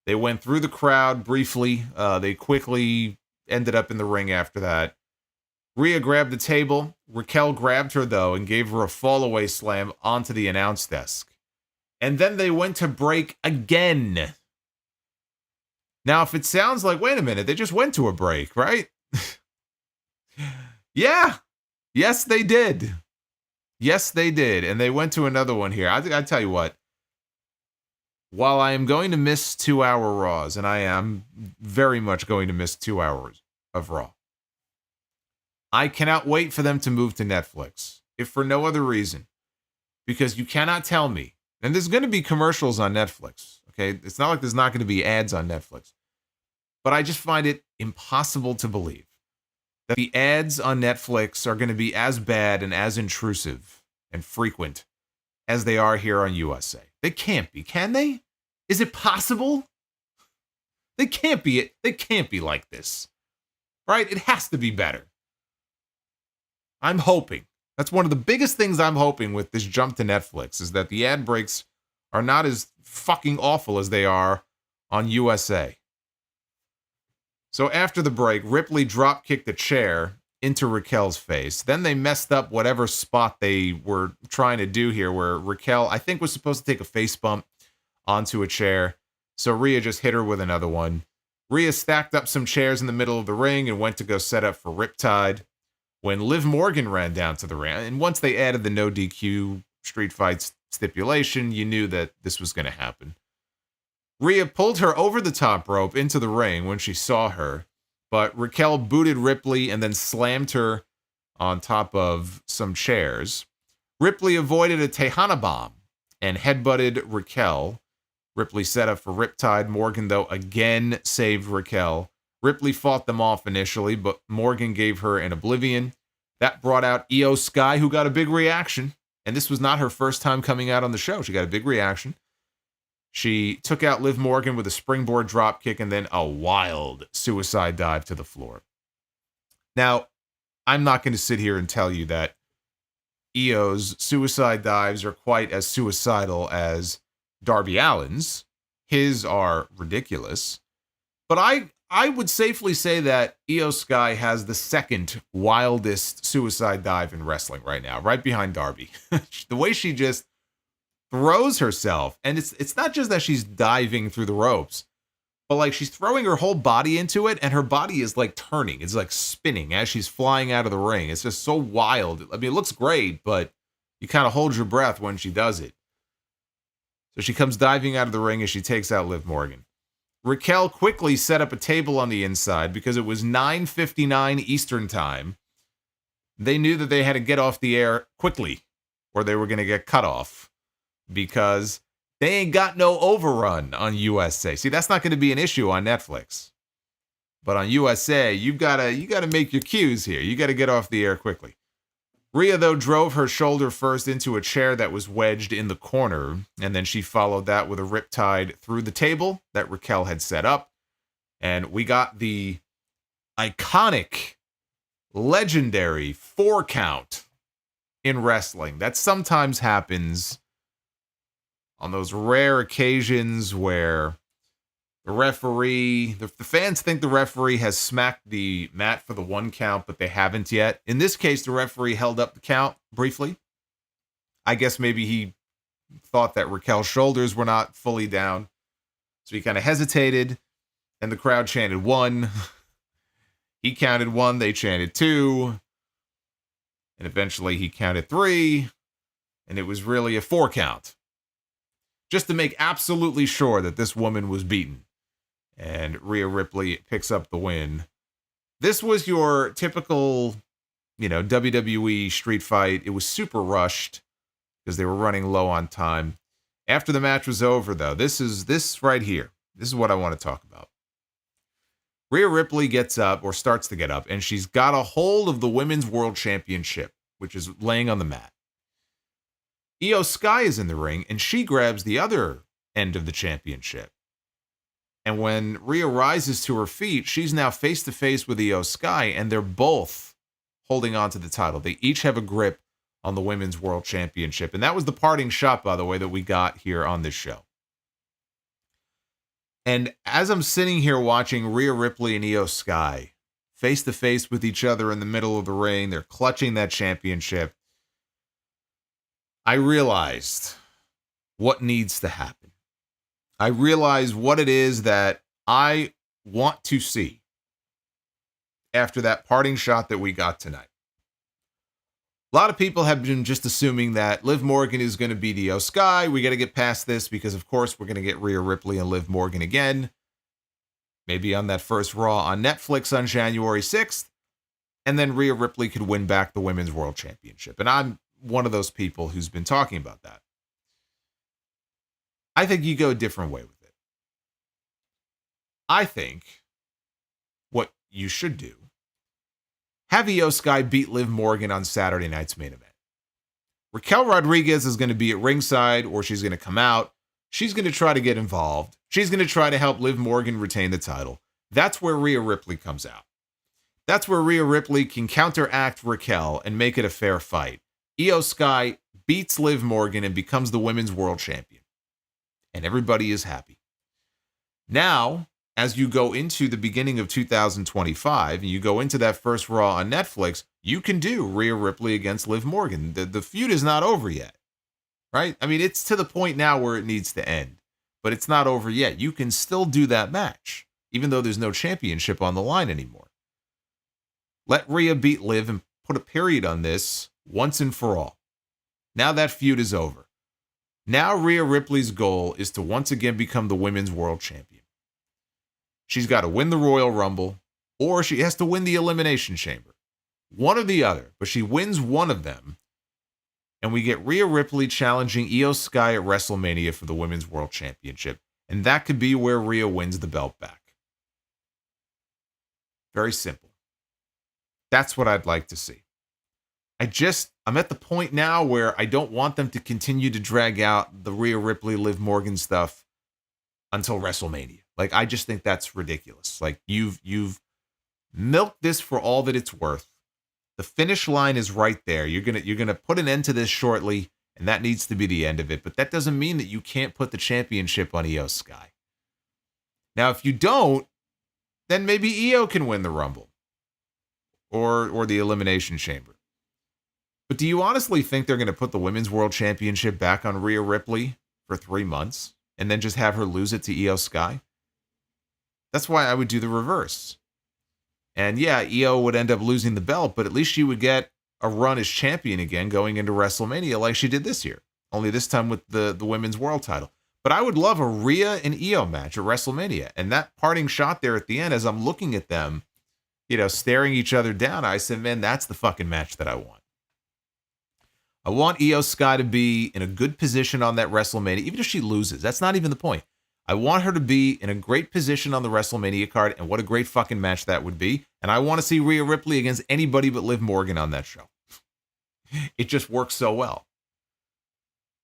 Speaker 1: They went through the crowd briefly. They quickly ended up in the ring after that. Rhea grabbed the table. Raquel grabbed her, though, and gave her a fallaway slam onto the announce desk. And then they went to break again. Now, if it sounds like, wait a minute, they just went to a break, right? Yeah. Yes, they did. Yes, they did. And they went to another one here. I tell you what. While I am going to miss 2-hour Raws, and I am very much going to miss 2 hours of Raw, I cannot wait for them to move to Netflix, if for no other reason. Because you cannot tell me, and there's going to be commercials on Netflix, okay? It's not like there's not going to be ads on Netflix. But I just find it impossible to believe that the ads on Netflix are going to be as bad and as intrusive and frequent as they are here on USA. They can't be, can they? Is it possible? They can't be. They can't be like this, right? It has to be better. I'm hoping. That's one of the biggest things I'm hoping with this jump to Netflix is that the ad breaks are not as fucking awful as they are on USA. So after the break, Ripley drop kicked a chair into Raquel's face. Then they messed up whatever spot they were trying to do here, where Raquel, I think, was supposed to take a face bump onto a chair. So Rhea just hit her with another one. Rhea stacked up some chairs in the middle of the ring and went to go set up for Riptide when Liv Morgan ran down to the ring. And once they added the no DQ street fights stipulation, you knew that this was going to happen. Rhea pulled her over the top rope into the ring when she saw her, but Raquel booted Ripley and then slammed her on top of some chairs. Ripley avoided a Tejana bomb and headbutted Raquel. Ripley set up for Riptide. Morgan, though, again saved Raquel. Ripley fought them off initially, but Morgan gave her an oblivion. That brought out Io Sky, who got a big reaction. And this was not her first time coming out on the show. She got a big reaction. She took out Liv Morgan with a springboard dropkick and then a wild suicide dive to the floor. Now, I'm not going to sit here and tell you that Io's suicide dives are quite as suicidal as Darby Allin's. His are ridiculous. But I would safely say that Io Sky has the second wildest suicide dive in wrestling right now, right behind Darby. The way she just throws herself, and it's not just that she's diving through the ropes, but like she's throwing her whole body into it, and her body is like turning. It's like spinning as she's flying out of the ring. It's just so wild. I mean, it looks great, but you kind of hold your breath when she does it. So she comes diving out of the ring as she takes out Liv Morgan. Raquel quickly set up a table on the inside because it was 9:59 Eastern time. They knew that they had to get off the air quickly or they were going to get cut off because they ain't got no overrun on USA. See, that's not going to be an issue on Netflix. But on USA, you gotta make your cues here. You got to get off the air quickly. Rhea, though, drove her shoulder first into a chair that was wedged in the corner, and then she followed that with a riptide through the table that Raquel had set up. And we got the iconic, legendary 4 count in wrestling. That sometimes happens on those rare occasions where the referee, the fans think the referee has smacked the mat for the 1 count, but they haven't yet. In this case, the referee held up the count briefly. I guess maybe he thought that Raquel's shoulders were not fully down. So he kind of hesitated, and the crowd chanted 1. He counted 1, they chanted 2. And eventually he counted 3. And it was really a 4 count. Just to make absolutely sure that this woman was beaten. And Rhea Ripley picks up the win. This was your typical, WWE street fight. It was super rushed because they were running low on time. After the match was over, though, this right here. This is what I want to talk about. Rhea Ripley gets up, or starts to get up, and she's got a hold of the Women's World Championship, which is laying on the mat. Io Sky is in the ring, and she grabs the other end of the championship. And when Rhea rises to her feet, she's now face-to-face with Io Sky, and they're both holding on to the title. They each have a grip on the Women's World Championship. And that was the parting shot, by the way, that we got here on this show. And as I'm sitting here watching Rhea Ripley and Io Sky face to face with each other in the middle of the ring. They're clutching that championship. I realized what needs to happen. I realized what it is that I want to see after that parting shot that we got tonight. A lot of people have been just assuming that Liv Morgan is going to be the Io Sky. We got to get past this because, of course, we're going to get Rhea Ripley and Liv Morgan again. Maybe on that first Raw on Netflix on January 6th. And then Rhea Ripley could win back the Women's World Championship. And I'm one of those people who's been talking about that. I think you go a different way with it. I think what you should do, have Io Sky beat Liv Morgan on Saturday night's main event. Raquel Rodriguez is going to be at ringside, or she's going to come out. She's going to try to get involved. She's going to try to help Liv Morgan retain the title. That's where Rhea Ripley comes out. That's where Rhea Ripley can counteract Raquel and make it a fair fight. Io Sky beats Liv Morgan and becomes the Women's World Champion. And everybody is happy. Now, as you go into the beginning of 2025 and you go into that first Raw on Netflix, you can do Rhea Ripley against Liv Morgan. The feud is not over yet, right? I mean, it's to the point now where it needs to end, but it's not over yet. You can still do that match, even though there's no championship on the line anymore. Let Rhea beat Liv and put a period on this once and for all. Now that feud is over. Now Rhea Ripley's goal is to once again become the Women's World Champion. She's got to win the Royal Rumble, or she has to win the Elimination Chamber. One or the other, but she wins one of them, and we get Rhea Ripley challenging Io Sky at WrestleMania for the Women's World Championship, and that could be where Rhea wins the belt back. Very simple. That's what I'd like to see. I'm at the point now where I don't want them to continue to drag out the Rhea Ripley, Liv Morgan stuff until WrestleMania. Like, I just think that's ridiculous. Like, you've milked this for all that it's worth. The finish line is right there. You're gonna put an end to this shortly, and that needs to be the end of it. But that doesn't mean that you can't put the championship on Io Sky. Now, if you don't, then maybe Io can win the Rumble or the Elimination Chamber. But do you honestly think they're going to put the Women's World Championship back on Rhea Ripley for 3 months and then just have her lose it to Io Sky? That's why I would do the reverse. And yeah, Io would end up losing the belt, but at least she would get a run as champion again going into WrestleMania like she did this year. Only this time with the Women's World title. But I would love a Rhea and Io match at WrestleMania. And that parting shot there at the end, as I'm looking at them, staring each other down, I said, man, that's the fucking match that I want. I want Io Sky to be in a good position on that WrestleMania, even if she loses. That's not even the point. I want her to be in a great position on the WrestleMania card, and what a great fucking match that would be. And I want to see Rhea Ripley against anybody but Liv Morgan on that show. It just works so well.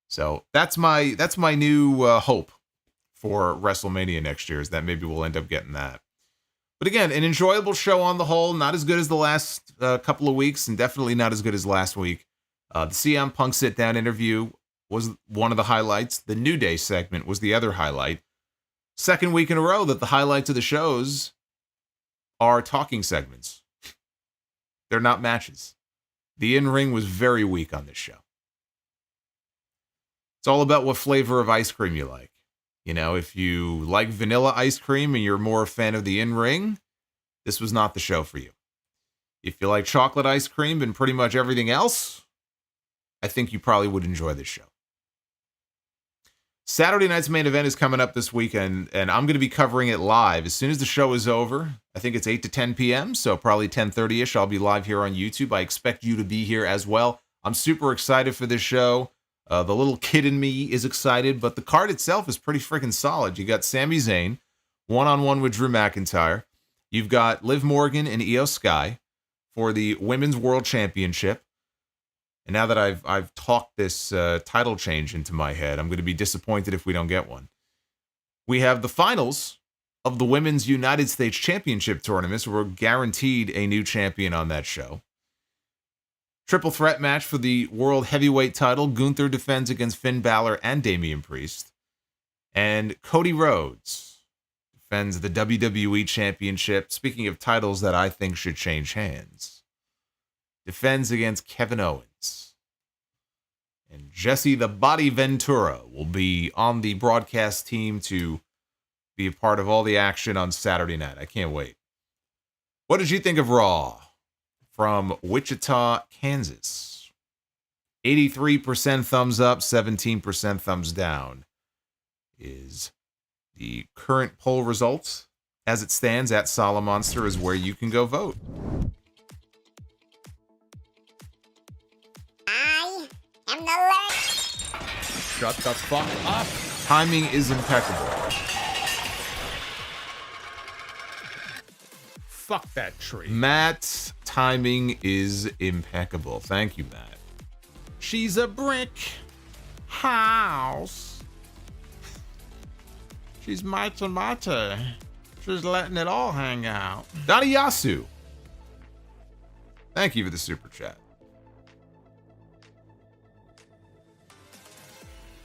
Speaker 1: So that's my new hope for WrestleMania next year, is that maybe we'll end up getting that. But again, an enjoyable show on the whole. Not as good as the last couple of weeks, and definitely not as good as last week. The CM Punk sit-down interview was one of the highlights. The New Day segment was the other highlight. Second week in a row that the highlights of the shows are talking segments. They're not matches. The in-ring was very weak on this show. It's all about what flavor of ice cream you like. If you like vanilla ice cream and you're more a fan of the in-ring, this was not the show for you. If you like chocolate ice cream and pretty much everything else, I think you probably would enjoy this show. Saturday night's main event is coming up this weekend, and I'm going to be covering it live. As soon as the show is over, I think it's 8 to 10 p.m., so probably 10:30-ish, I'll be live here on YouTube. I expect you to be here as well. I'm super excited for this show. The little kid in me is excited, but the card itself is pretty freaking solid. You got Sami Zayn, one-on-one with Drew McIntyre. You've got Liv Morgan and Io Sky for the Women's World Championship. And now that I've talked this title change into my head, I'm going to be disappointed if we don't get one. We have the finals of the Women's United States Championship Tournament, so we're guaranteed a new champion on that show. Triple threat match for the World Heavyweight title. Gunther defends against Finn Balor and Damian Priest. And Cody Rhodes defends the WWE Championship. Speaking of titles that I think should change hands, defends against Kevin Owens. And Jesse the Body Ventura will be on the broadcast team to be a part of all the action on Saturday night. I can't wait. What did you think of Raw from Wichita, Kansas? 83% thumbs up, 17% thumbs down is the current poll results. As it stands, at Solomonster is where you can go vote.
Speaker 5: I am the Lord.
Speaker 3: Shut the fuck up.
Speaker 1: Timing is impeccable.
Speaker 3: Fuck that tree.
Speaker 1: Matt's timing is impeccable. Thank you, Matt.
Speaker 3: She's a brick house. She's mata. She's letting it all hang out.
Speaker 1: Donnie Yasu. Thank you for the super chat.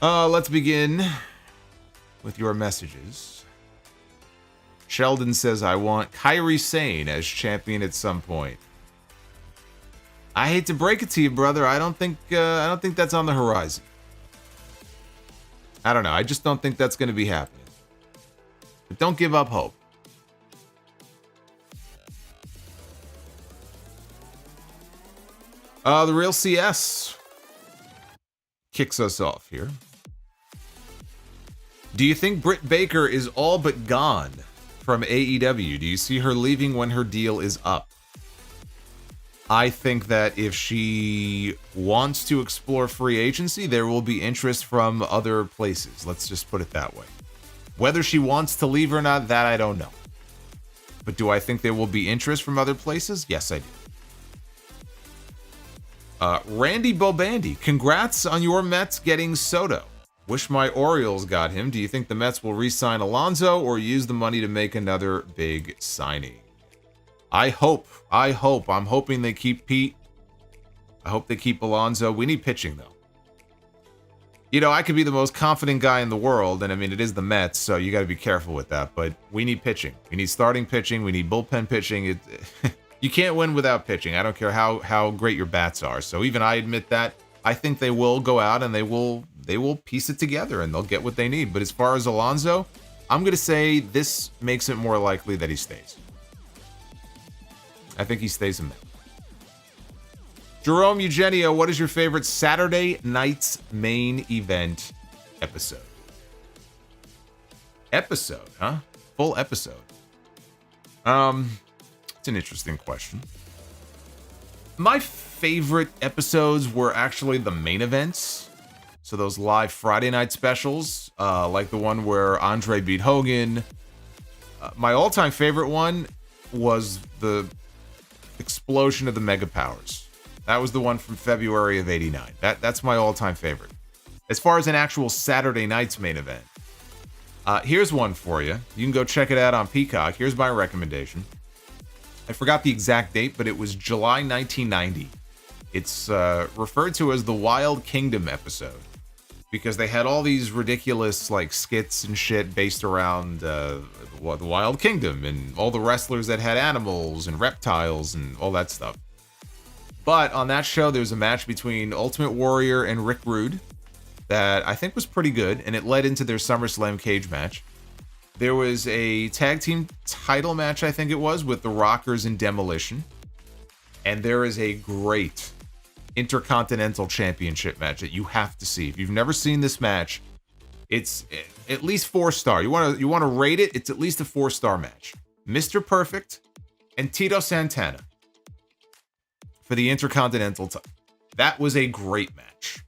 Speaker 1: Let's begin with your messages. Sheldon says, I want Kairi Sane as champion at some point. I hate to break it to you, brother. I don't think that's on the horizon. I don't know. I just don't think that's going to be happening. But don't give up hope. The Real CS kicks us off here. Do you think Britt Baker is all but gone from AEW? Do you see her leaving when her deal is up? I think that if she wants to explore free agency, there will be interest from other places. Let's just put it that way. Whether she wants to leave or not, that I don't know. But do I think there will be interest from other places? Yes, I do. Randy Bobandy, congrats on your Mets getting Soto. Wish my Orioles got him. Do you think the Mets will re-sign Alonso or use the money to make another big signing? I hope. I'm hoping they keep Pete. I hope they keep Alonso. We need pitching, though. You know, I could be the most confident guy in the world, and I mean, it is the Mets, so you got to be careful with that, but we need pitching. We need starting pitching. We need bullpen pitching. You can't win without pitching. I don't care how great your bats are. So even I admit that. I think they will go out and they will piece it together and they'll get what they need. But as far as Alonso, I'm going to say this makes it more likely that he stays. I think he stays in Met. Jerome Eugenio, what is your favorite Saturday night's main event episode? Episode, huh? Full episode. It's an interesting question. My favorite episodes were actually the main events. So those live Friday night specials, like the one where Andre beat Hogan. My all-time favorite one was the explosion of the Mega Powers. That was the one from February of '89. That's my all-time favorite. As far as an actual Saturday night's main event, here's one for you. You can go check it out on Peacock. Here's my recommendation. I forgot the exact date, but it was July 1990. It's referred to as the Wild Kingdom episode because they had all these ridiculous like skits and shit based around the Wild Kingdom and all the wrestlers that had animals and reptiles and all that stuff. But on that show, there was a match between Ultimate Warrior and Rick Rude that I think was pretty good, and it led into their SummerSlam cage match. There was a tag team title match, I think it was, with the Rockers and Demolition. And there is a great Intercontinental Championship match that you have to see. If you've never seen this match, it's at least 4-star. You want to rate it, it's at least a 4-star match. Mr. Perfect and Tito Santana for the Intercontinental title. That was a great match.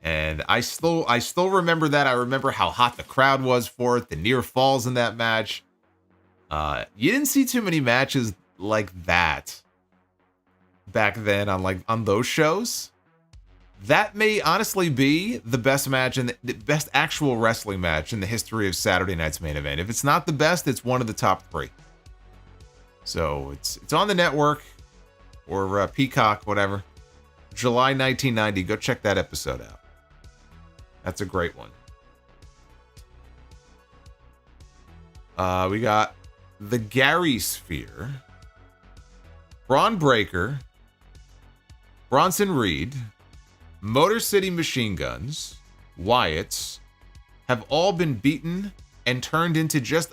Speaker 1: And I still remember that. I remember how hot the crowd was for it, the near falls in that match. You didn't see too many matches like that back then on those shows. That may honestly be the best match and the best actual wrestling match in the history of Saturday night's main event. If it's not the best, it's one of the top 3. So it's on the network or Peacock, whatever. July 1990. Go check that episode out. That's a great one. We got the Gary Sphere, Braun Breaker, Bronson Reed, Motor City Machine Guns, Wyatt, have all been beaten and turned into just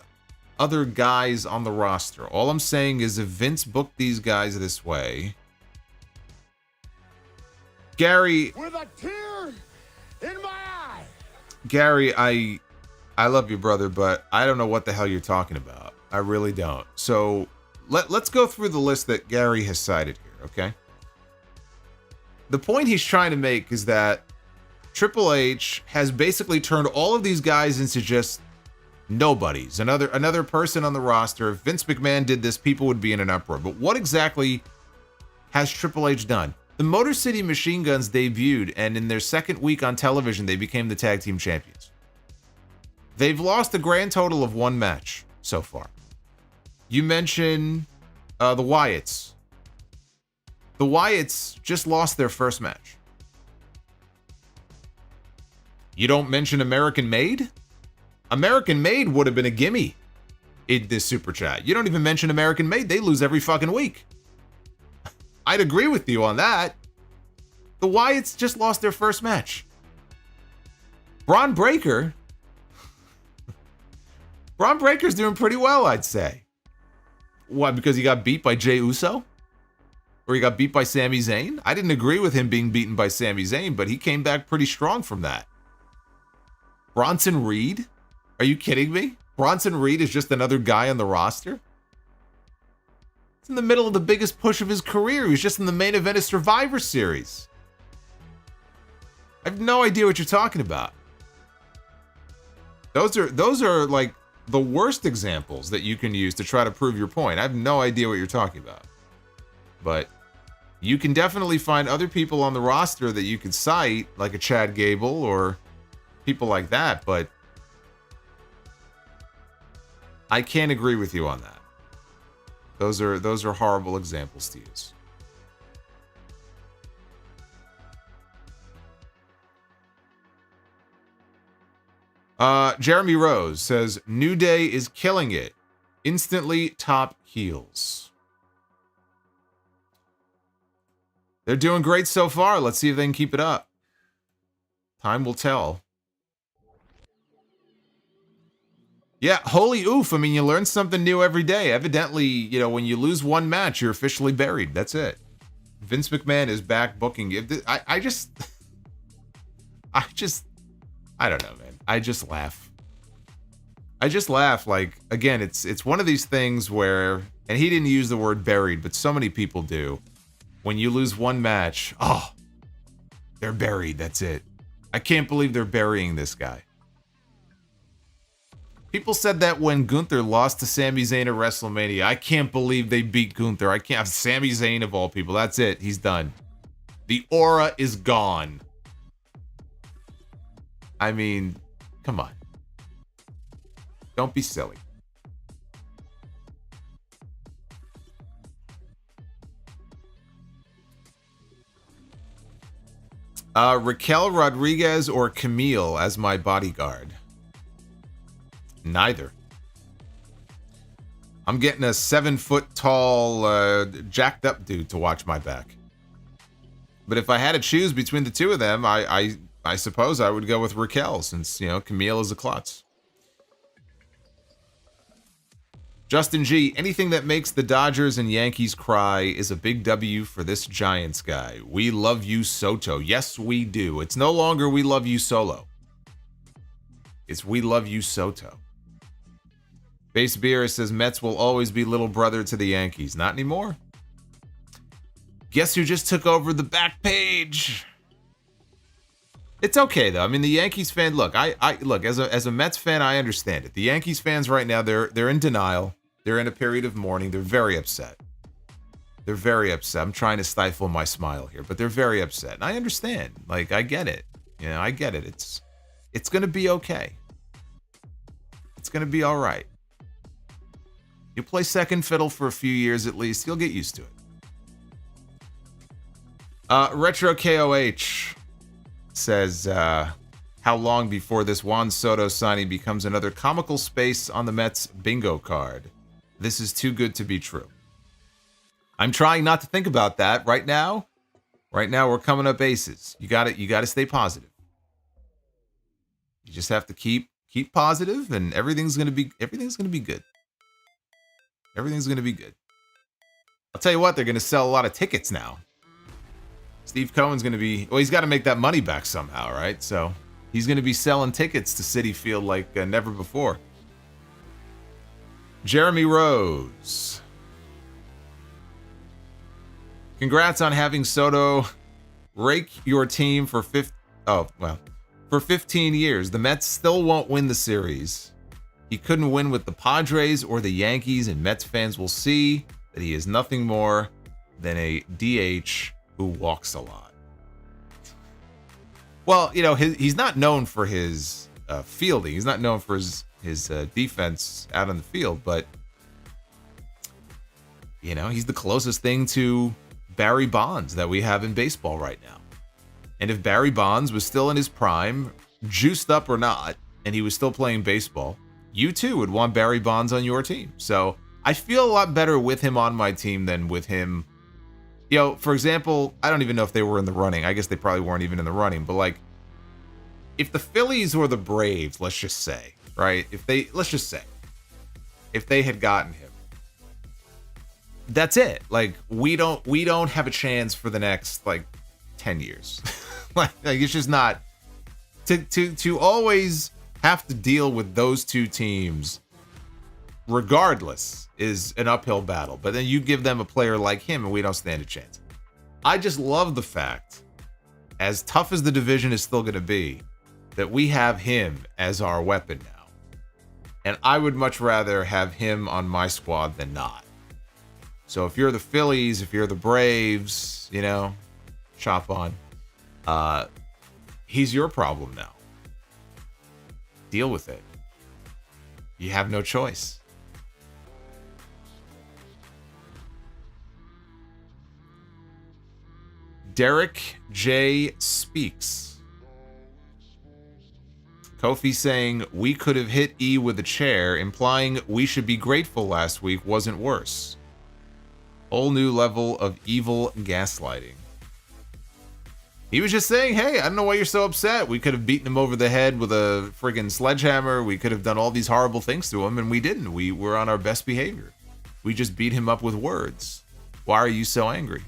Speaker 1: other guys on the roster. All I'm saying is if Vince booked these guys this way, Gary,
Speaker 2: With a tear in my eye.
Speaker 1: Gary, I love you, brother, but I don't know what the hell you're talking about. I really don't. So let's go through the list that Gary has cited here, okay? The point he's trying to make is that Triple H has basically turned all of these guys into just nobodies. Another person on the roster. If Vince McMahon did this, people would be in an uproar. But what exactly has Triple H done? The Motor City Machine Guns debuted, and in their second week on television, they became the tag team champions. They've lost a grand total of 1 match so far. You mentioned the Wyatts. The Wyatts just lost their first match. You don't mention American Made? American Made would have been a gimme in this super chat. You don't even mention American Made. They lose every fucking week. I'd agree with you on that. The Wyatts just lost their first match. Braun Breaker. Braun Breaker's doing pretty well, I'd say. Why? Because he got beat by Jey Uso? Or he got beat by Sami Zayn? I didn't agree with him being beaten by Sami Zayn, but he came back pretty strong from that. Bronson Reed? Are you kidding me? Bronson Reed is just another guy on the roster? It's in the middle of the biggest push of his career. He was just in the main event of Survivor Series. I have no idea what you're talking about. Those are like the worst examples that you can use to try to prove your point. I have no idea what you're talking about. But you can definitely find other people on the roster that you could cite, like a Chad Gable or people like that, but I can't agree with you on that. Those are horrible examples to use. Jeremy Rose says, New Day is killing it. Instantly top heels. They're doing great so far. Let's see if they can keep it up. Time will tell. Yeah, holy oof. I mean, you learn something new every day. Evidently, you know, when you lose 1 match, you're officially buried. That's it. Vince McMahon is back booking. I don't know, man. I just laugh. Like, again, it's one of these things where, and he didn't use the word buried, but so many people do. When you lose 1 match, oh, they're buried. That's it. I can't believe they're burying this guy. People said that when Gunther lost to Sami Zayn at WrestleMania. I can't believe they beat Gunther. I can't have Sami Zayn of all people. That's it. He's done. The aura is gone. I mean, come on. Don't be silly. Raquel Rodriguez or Camille as my bodyguard? Neither. I'm getting a 7-foot-tall, jacked up dude to watch my back. But if I had to choose between the two of them, I suppose I would go with Raquel, since, you know, Camille is a klutz. Justin G, anything that makes the Dodgers and Yankees cry is a big W for this Giants guy. We love you, Soto. Yes, we do. It's no longer we love you, Solo. It's we love you, Soto. Base Beer says Mets will always be little brother to the Yankees. Not anymore. Guess who just took over the back page? It's okay though. I mean, the Yankees fan. Look, I look as a Mets fan. I understand it. The Yankees fans right now, they're in denial. They're in a period of mourning. They're very upset. They're very upset. I'm trying to stifle my smile here, but they're very upset, and I understand. Like, I get it. You know, I get it. It's gonna be okay. It's gonna be all right. You play second fiddle for a few years at least. You'll get used to it. Retro KOH says, How long before this Juan Soto signing becomes another comical space on the Mets bingo card? This is too good to be true. I'm trying not to think about that right now. Right now, we're coming up aces. You got to stay positive. You just have to keep positive, and everything's gonna be good. Everything's gonna be good. I'll tell you what, they're gonna sell a lot of tickets now. Steve Cohen's gonna be, well, he's got to make that money back somehow, right? So he's gonna be selling tickets to Citi Field like never before. Jeremy Rose. Congrats on having Soto rake your team for 15 years. The Mets still won't win the series. He couldn't win with the Padres or the Yankees, and Mets fans will see that he is nothing more than a DH who walks a lot. Well, you know, he's not known for his fielding. He's not known for his defense out on the field, but, you know, he's the closest thing to Barry Bonds that we have in baseball right now. And if Barry Bonds was still in his prime, juiced up or not, and he was still playing baseball, you too would want Barry Bonds on your team. So I feel a lot better with him on my team than with him. You know, for example, I don't even know if they were in the running. I guess they probably weren't even in the running. But like, if the Phillies or the Braves, let's just say, right? If they had gotten him, that's it. Like, we don't have a chance for the next like 10 years. like it's just not to always have to deal with those two teams regardless is an uphill battle. But then you give them a player like him and we don't stand a chance. I just love the fact, as tough as the division is still going to be, that we have him as our weapon now. And I would much rather have him on my squad than not. So if you're the Phillies, if you're the Braves, you know, chop on. He's your problem now. Deal with it. You have no choice. Derek J. Speaks. Kofi saying, we could have hit E with a chair, implying we should be grateful last week wasn't worse. Whole new level of evil gaslighting. He was just saying, hey, I don't know why you're so upset. We could have beaten him over the head with a friggin' sledgehammer. We could have done all these horrible things to him, and we didn't. We were on our best behavior. We just beat him up with words. Why are you so angry?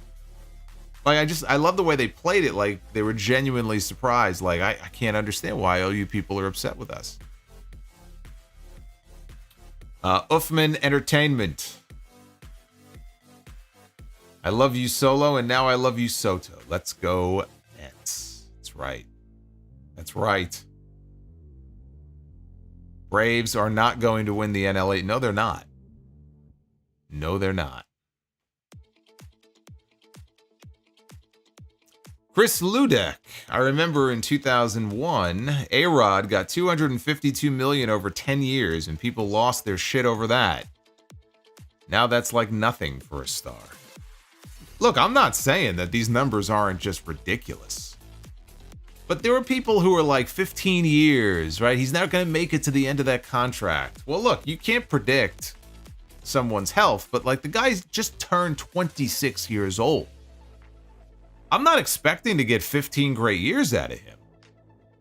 Speaker 1: Like, I love the way they played it. Like, they were genuinely surprised. Like, I can't understand why all you people are upset with us. Uffman Entertainment. I love you, Solo, and now I love you, Soto. Let's go, Mets. That's right. That's right. Braves are not going to win the NL8. No, they're not. No, they're not. Chris Ludek. I remember in 2001, A-Rod got $252 million over 10 years, and people lost their shit over that. Now that's like nothing for a star. Look, I'm not saying that these numbers aren't just ridiculous. But there were people who were like 15 years, right? He's not going to make it to the end of that contract. Well, look, you can't predict someone's health, but like the guy's just turned 26 years old. I'm not expecting to get 15 great years out of him.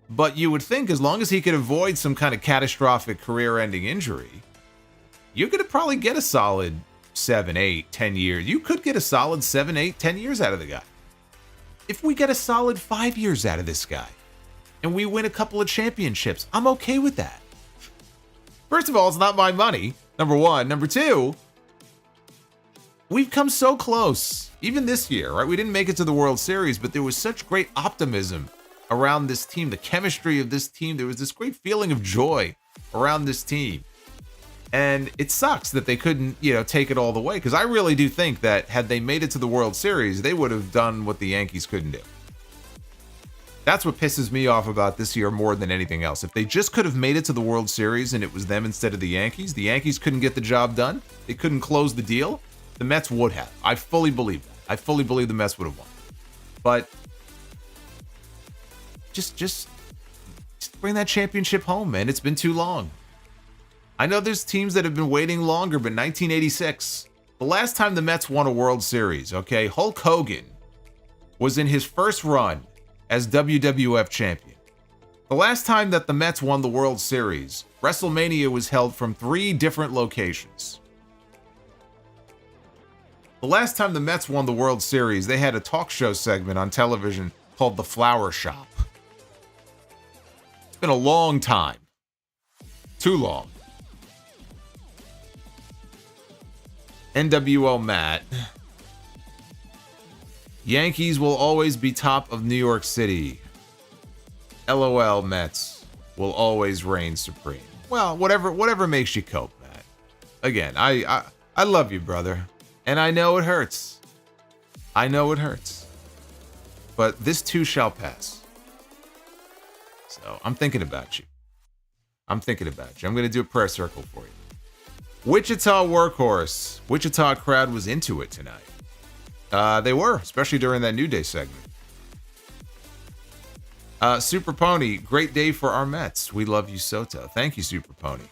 Speaker 1: But you would think as long as he could avoid some kind of catastrophic career-ending injury, you're going to probably get a solid 7, 8, 10 years. You could get a solid 7, 8, 10 years out of the guy. If we get a solid 5 years out of this guy and we win a couple of championships, I'm okay with that. First of all, it's not my money, number one. Number two, we've come so close, even this year, right? We didn't make it to the World Series, but there was such great optimism around this team, the chemistry of this team. There was this great feeling of joy around this team. And it sucks that they couldn't, take it all the way, because I really do think that had they made it to the World Series, they would have done what the Yankees couldn't do. That's what pisses me off about this year more than anything else. If they just could have made it to the World Series and it was them instead of the Yankees couldn't get the job done, they couldn't close the deal, the Mets would have. I fully believe that. I fully believe the Mets would have won. But just bring that championship home, man. It's been too long. I know there's teams that have been waiting longer, but 1986, the last time the Mets won a World Series, okay, Hulk Hogan was in his first run as WWF champion. The last time that the Mets won the World Series, WrestleMania was held from 3 different locations. The last time the Mets won the World Series, they had a talk show segment on television called The Flower Shop. It's been a long time. Too long. NWO Matt. Yankees will always be top of New York City. LOL Mets will always reign supreme. Well, whatever makes you cope, Matt. Again, I love you, brother. And I know it hurts. I know it hurts. But this too shall pass. So I'm thinking about you. I'm thinking about you. I'm going to do a prayer circle for you. Wichita Workhorse. Wichita crowd was into it tonight. They were, especially during that New Day segment. Super Pony, great day for our Mets. We love you, Soto. Thank you, Super Pony.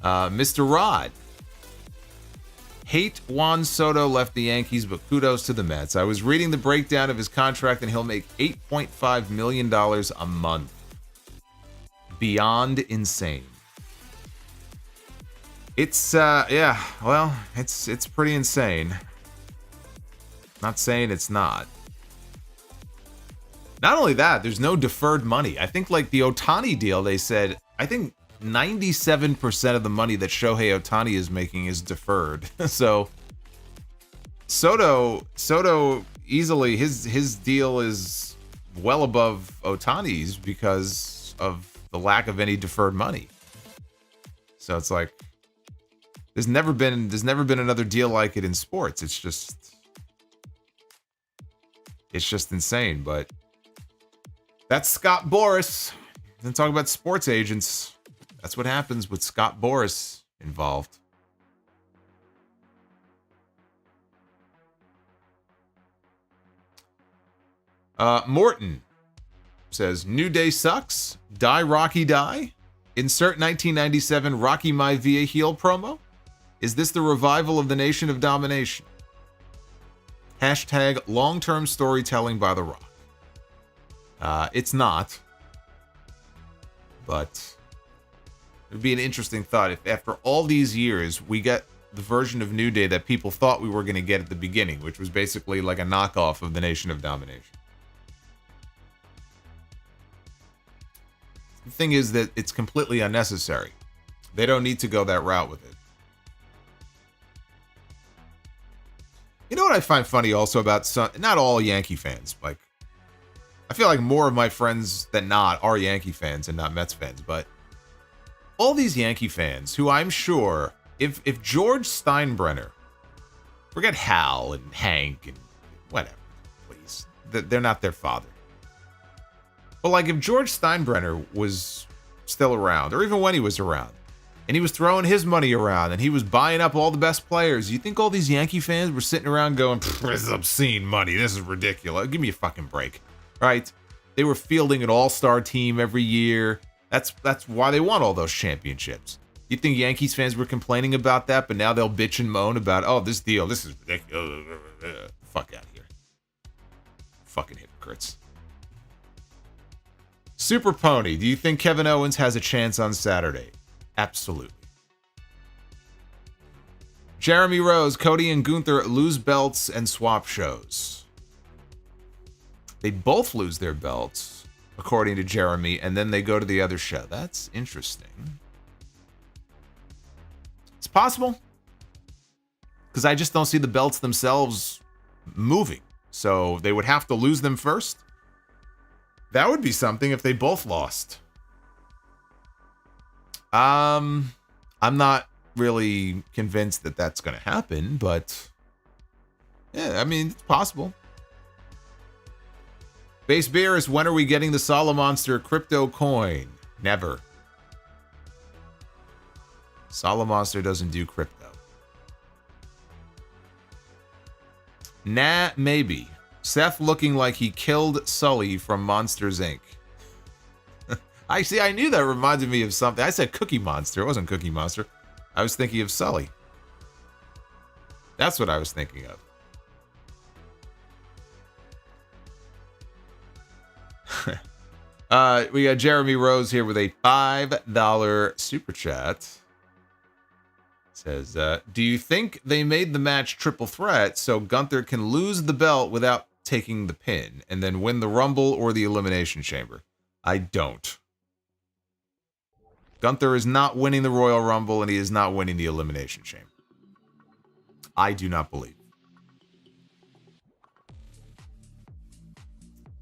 Speaker 1: Mr. Rod. Hate Juan Soto left the Yankees, but kudos to the Mets. I was reading the breakdown of his contract, and he'll make $8.5 million a month. Beyond insane. It's, yeah, well, it's pretty insane. Not saying it's not. Not only that, there's no deferred money. I think like the Ohtani deal, they said, I think 97% of the money that Shohei Ohtani is making is deferred. So Soto easily, his deal is well above Ohtani's because of the lack of any deferred money. So it's like there's never been another deal like it in sports. It's just insane. But that's Scott Boras. Then talk about sports agents. That's what happens with Scott Boras involved. Morton says, New Day sucks. Die Rocky die. Insert 1997 Rocky Maivia heel promo. Is this the revival of the Nation of Domination? Hashtag long-term storytelling by The Rock. It's not. But it would be an interesting thought if after all these years we get the version of New Day that people thought we were going to get at the beginning, which was basically like a knockoff of the Nation of Domination. The thing is that it's completely unnecessary. They don't need to go that route with it. You know what I find funny also about some, not all Yankee fans, like I feel like more of my friends than not are Yankee fans and not Mets fans, but all these Yankee fans who I'm sure if George Steinbrenner, forget Hal and Hank and whatever, please, they're not their father. But like if George Steinbrenner was still around, or even when he was around, and he was throwing his money around and he was buying up all the best players, you think all these Yankee fans were sitting around going, this is obscene money, this is ridiculous, give me a fucking break, right? They were fielding an all-star team every year. That's why they won all those championships. You think Yankees fans were complaining about that, but now they'll bitch and moan about, oh, this deal, this is ridiculous. Fuck out of here. Fucking hypocrites. Super Pony, do you think Kevin Owens has a chance on Saturday? Absolutely. Jeremy Rose, Cody and Gunther lose belts and swap shows. They both lose their belts, according to Jeremy, and then they go to the other show. That's interesting. It's possible. Because I just don't see the belts themselves moving. So they would have to lose them first. That would be something if they both lost. I'm not really convinced that that's going to happen, but yeah, I mean, it's possible. Base Beer is, when are we getting the Solomonster crypto coin? Never. Solomonster doesn't do crypto. Nah, maybe. Seth looking like he killed Sully from Monsters, Inc. I see. I knew that reminded me of something. I said Cookie Monster. It wasn't Cookie Monster. I was thinking of Sully. That's what I was thinking of. We got Jeremy Rose here with a $5 super chat. Says, do you think they made the match triple threat so Gunther can lose the belt without taking the pin and then win the Rumble or the Elimination Chamber? I don't. Gunther is not winning the Royal Rumble and he is not winning the Elimination Chamber. I do not believe.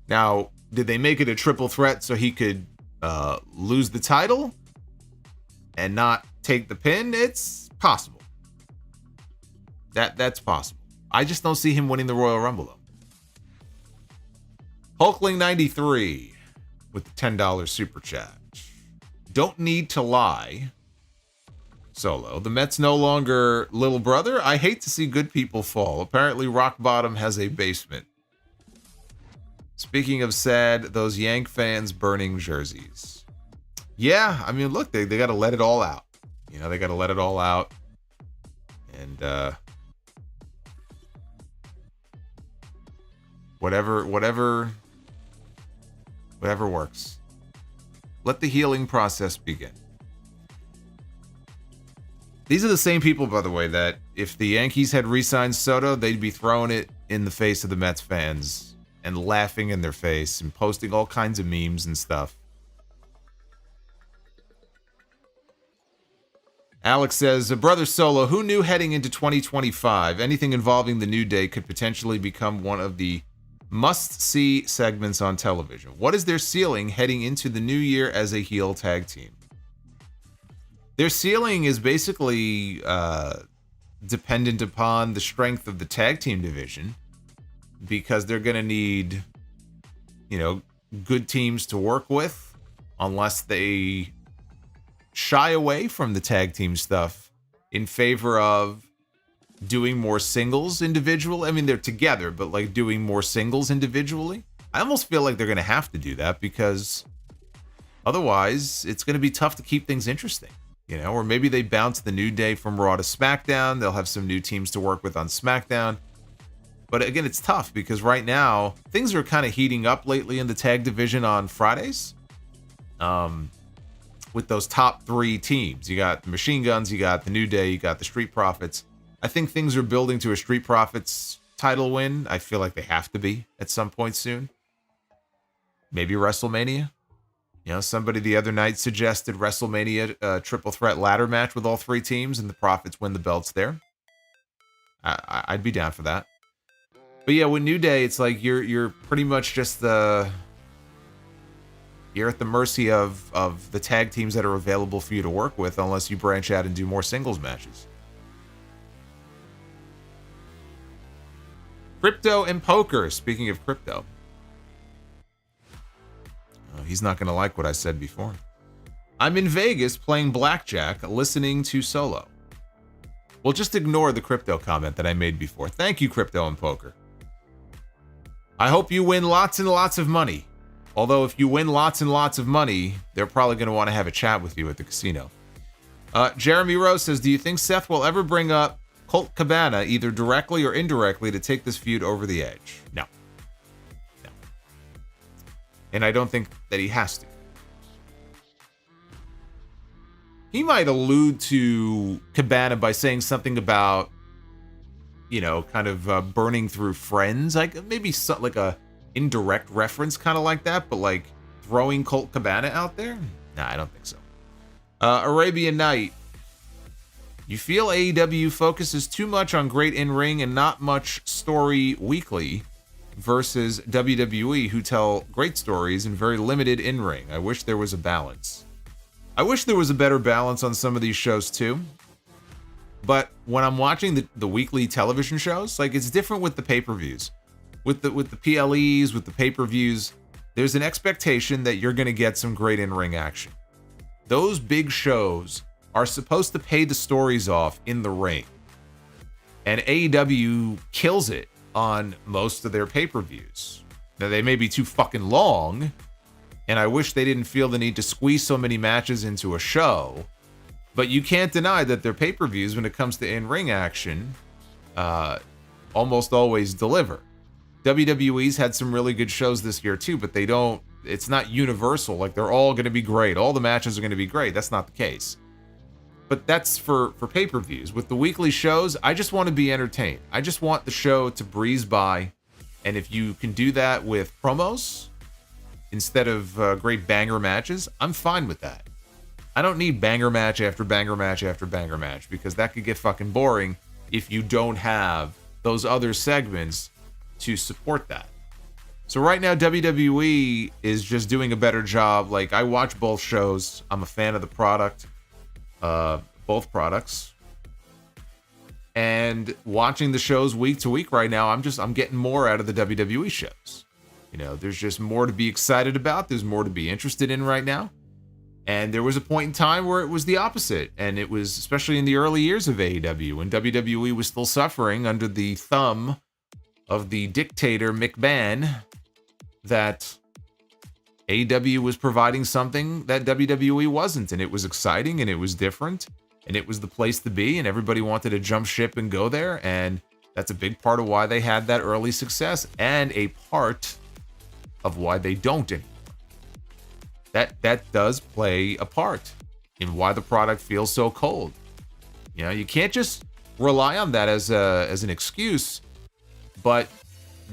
Speaker 1: Now, did they make it a triple threat so he could lose the title and not take the pin? It's possible. That's possible. I just don't see him winning the Royal Rumble, though. Hulkling93 with the $10 super chat. Don't need to lie. Solo. The Mets no longer little brother? I hate to see good people fall. Apparently Rock Bottom has a basement. Speaking of sad, those Yank fans burning jerseys. Yeah, I mean, look, they got to let it all out. You know, they got to let it all out. And whatever works. Let the healing process begin. These are the same people, by the way, that if the Yankees had re-signed Soto, they'd be throwing it in the face of the Mets fans and laughing in their face and posting all kinds of memes and stuff. Alex says, Brother Solo, who knew heading into 2025, anything involving the New Day could potentially become one of the must-see segments on television? What is their ceiling heading into the new year as a heel tag team? Their ceiling is basically dependent upon the strength of the tag team division, because they're going to need, you know, good teams to work with, unless they shy away from the tag team stuff in favor of doing more singles individual. I mean, they're together, but like doing more singles individually. I almost feel like they're going to have to do that, because otherwise it's going to be tough to keep things interesting, you know. Or maybe they bounce the New Day from Raw to SmackDown. They'll have some new teams to work with on SmackDown. But again, it's tough because right now things are kind of heating up lately in the tag division on Fridays. With those top three teams, you got the Machine Guns, you got the New Day, you got the Street Profits. I think things are building to a Street Profits title win. I feel like they have to be at some point soon. Maybe WrestleMania. You know, somebody the other night suggested WrestleMania triple threat ladder match with all three teams, and the Profits win the belts there. I'd be down for that. But yeah, with New Day, it's like you're pretty much just you're at the mercy of the tag teams that are available for you to work with, unless you branch out and do more singles matches. Crypto and poker. Speaking of crypto. Oh, he's not going to like what I said before. I'm in Vegas playing blackjack, listening to Solo. Well, just ignore the crypto comment that I made before. Thank you, Crypto and Poker. I hope you win lots and lots of money. Although if you win lots and lots of money, they're probably going to want to have a chat with you at the casino. Jeremy Rose says, do you think Seth will ever bring up Colt Cabana either directly or indirectly to take this feud over the edge? No. And I don't think that he has to. He might allude to Cabana by saying something about, you know, kind of burning through friends. Like maybe like a indirect reference kind of like that, but like throwing Colt Cabana out there? Nah, I don't think so. Arabian Night. You feel AEW focuses too much on great in-ring and not much story weekly versus WWE, who tell great stories and very limited in-ring. I wish there was a balance. I wish there was a better balance on some of these shows too. But when I'm watching the weekly television shows, like it's different with the pay-per-views. With the PLEs, with the pay-per-views, there's an expectation that you're going to get some great in-ring action. Those big shows are supposed to pay the stories off in the ring. And AEW kills it on most of their pay-per-views. Now, they may be too fucking long, And I wish they didn't feel the need to squeeze so many matches into a show. But you can't deny that their pay-per-views, when it comes to in-ring action, almost always deliver. WWE's had some really good shows this year too, but it's not universal. Like, they're all going to be great. All the matches are going to be great. That's not the case. But that's for pay-per-views. With the weekly shows, I just want to be entertained. I just want the show to breeze by. And if you can do that with promos instead of great banger matches, I'm fine with that. I don't need banger match after banger match after banger match, because that could get fucking boring if you don't have those other segments to support that. So right now, WWE is just doing a better job. Like, I watch both shows. I'm a fan of the product, both products. And watching the shows week to week right now, I'm getting more out of the WWE shows. You know, there's just more to be excited about. There's more to be interested in right now. And there was a point in time where it was the opposite. And it was, especially in the early years of AEW, when WWE was still suffering under the thumb of the dictator McMahon, that AEW was providing something that WWE wasn't. And it was exciting and it was different. And it was the place to be, and everybody wanted to jump ship and go there. And that's a big part of why they had that early success, and a part of why they don't anymore. That does play a part in why the product feels so cold. You know, you can't just rely on that as an excuse, but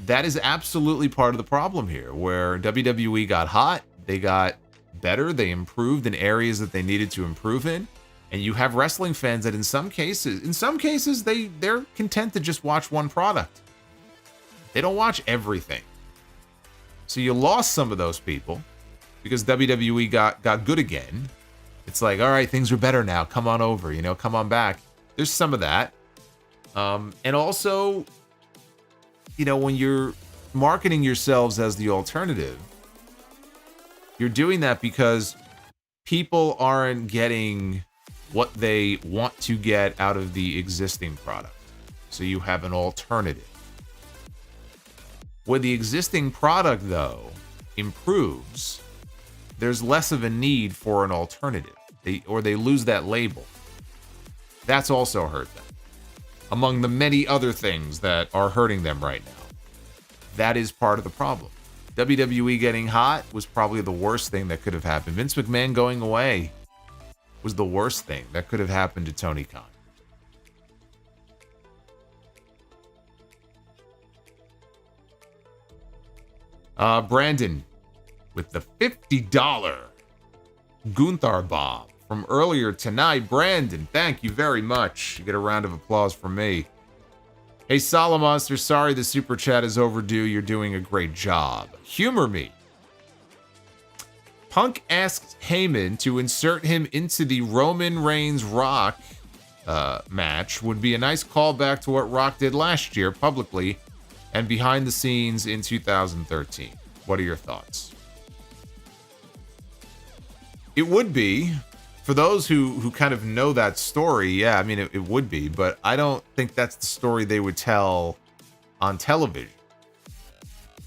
Speaker 1: that is absolutely part of the problem here, where WWE got hot, they got better, they improved in areas that they needed to improve in. And you have wrestling fans that in some cases, they're content to just watch one product. They don't watch everything. So you lost some of those people because WWE got good again. It's like, all right, things are better now. Come on over, you know, come on back. There's some of that. And also, you know, when you're marketing yourselves as the alternative, you're doing that because people aren't getting what they want to get out of the existing product. So you have an alternative. When the existing product, though, improves, there's less of a need for an alternative. They lose that label. That's also hurt them. Among the many other things that are hurting them right now. That is part of the problem. WWE getting hot was probably the worst thing that could have happened. Vince McMahon going away was the worst thing that could have happened to Tony Khan. Brandon with the $50 Gunther bomb from earlier tonight. Brandon, thank you very much. You get a round of applause from me. Hey, Solomonster, sorry the super chat is overdue. You're doing a great job. Humor me. Punk asked Heyman to insert him into the Roman Reigns Rock match. Would be a nice callback to what Rock did last year publicly and behind the scenes in 2013. What are your thoughts? It would be. For those who kind of know that story, yeah, I mean, it would be. But I don't think that's the story they would tell on television.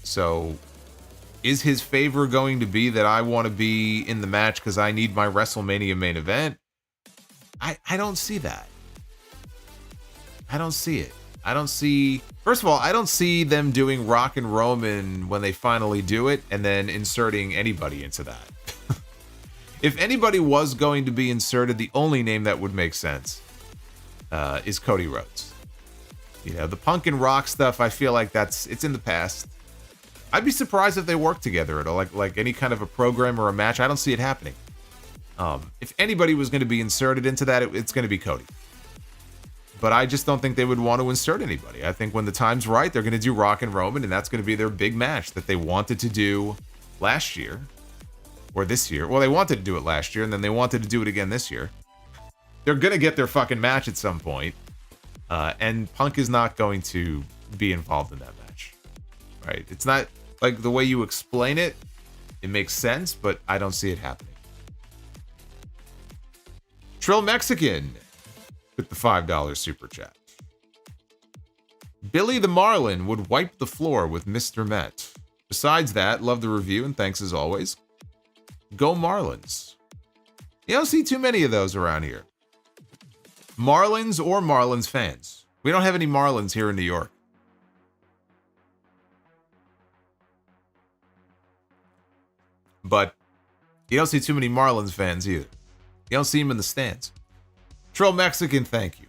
Speaker 1: So is his favor going to be that I want to be in the match because I need my WrestleMania main event? I don't see that. I don't see it. I don't see... First of all, I don't see them doing Rock and Roman when they finally do it and then inserting anybody into that. If anybody was going to be inserted, the only name that would make sense is Cody Rhodes. You know, the Punk and Rock stuff, I feel like it's in the past. I'd be surprised if they work together at all, like any kind of a program or a match. I don't see it happening. If anybody was going to be inserted into that, it's going to be Cody. But I just don't think they would want to insert anybody. I think when the time's right, they're going to do Rock and Roman, and that's going to be their big match that they wanted to do last year. Or this year. Well, they wanted to do it last year, and then they wanted to do it again this year. They're going to get their fucking match at some point. And Punk is not going to be involved in that match. Right? It's not like the way you explain it. It makes sense, but I don't see it happening. Trill Mexican with the $5 super chat. Billy the Marlin would wipe the floor with Mr. Met. Besides that, love the review and thanks as always. Go Marlins. You don't see too many of those around here. Marlins or Marlins fans. We don't have any Marlins here in New York. But you don't see too many Marlins fans either. You don't see them in the stands. Troll Mexican, thank you.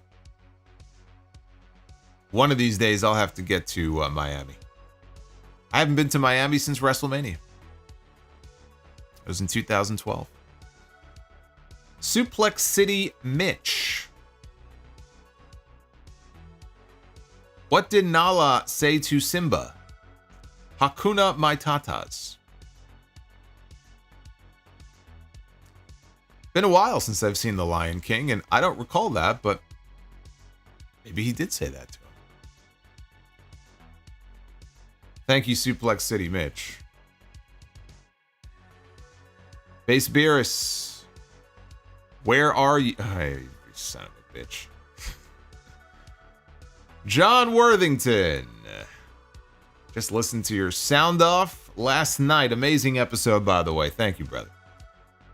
Speaker 1: One of these days, I'll have to get to Miami. I haven't been to Miami since WrestleMania. It was in 2012. Suplex City Mitch. What did Nala say to Simba? Hakuna Maitatas. Been a while since I've seen The Lion King, and I don't recall that, but maybe he did say that to him. Thank you, Suplex City Mitch. Base Beerus. Where are you? Hey, you son of a bitch. John Worthington. Just listened to your sound off last night. Amazing episode, by the way. Thank you, brother.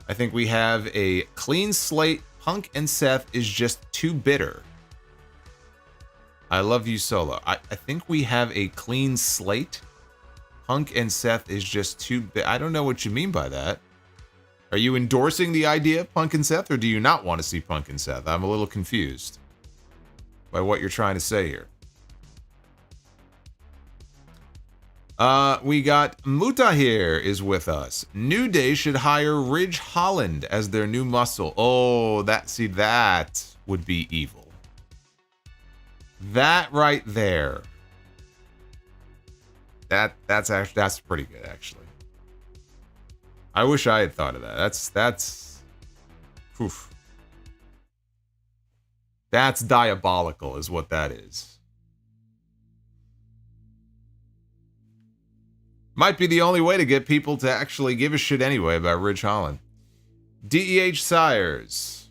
Speaker 1: I think we have a clean slate. Punk and Seth is just too bitter. I love you, Solo. I think we have a clean slate. Punk and Seth is just too bitter. I don't know what you mean by that. Are you endorsing the idea of Punk and Seth, or do you not want to see Punk and Seth? I'm a little confused by what you're trying to say here. We got Mutahir is with us. New Day should hire Ridge Holland as their new muscle. Oh, that would be evil. That right there. That's pretty good, actually. I wish I had thought of that. That's oof. That's diabolical is what that is. Might be the only way to get people to actually give a shit anyway about Ridge Holland. DEH Sires.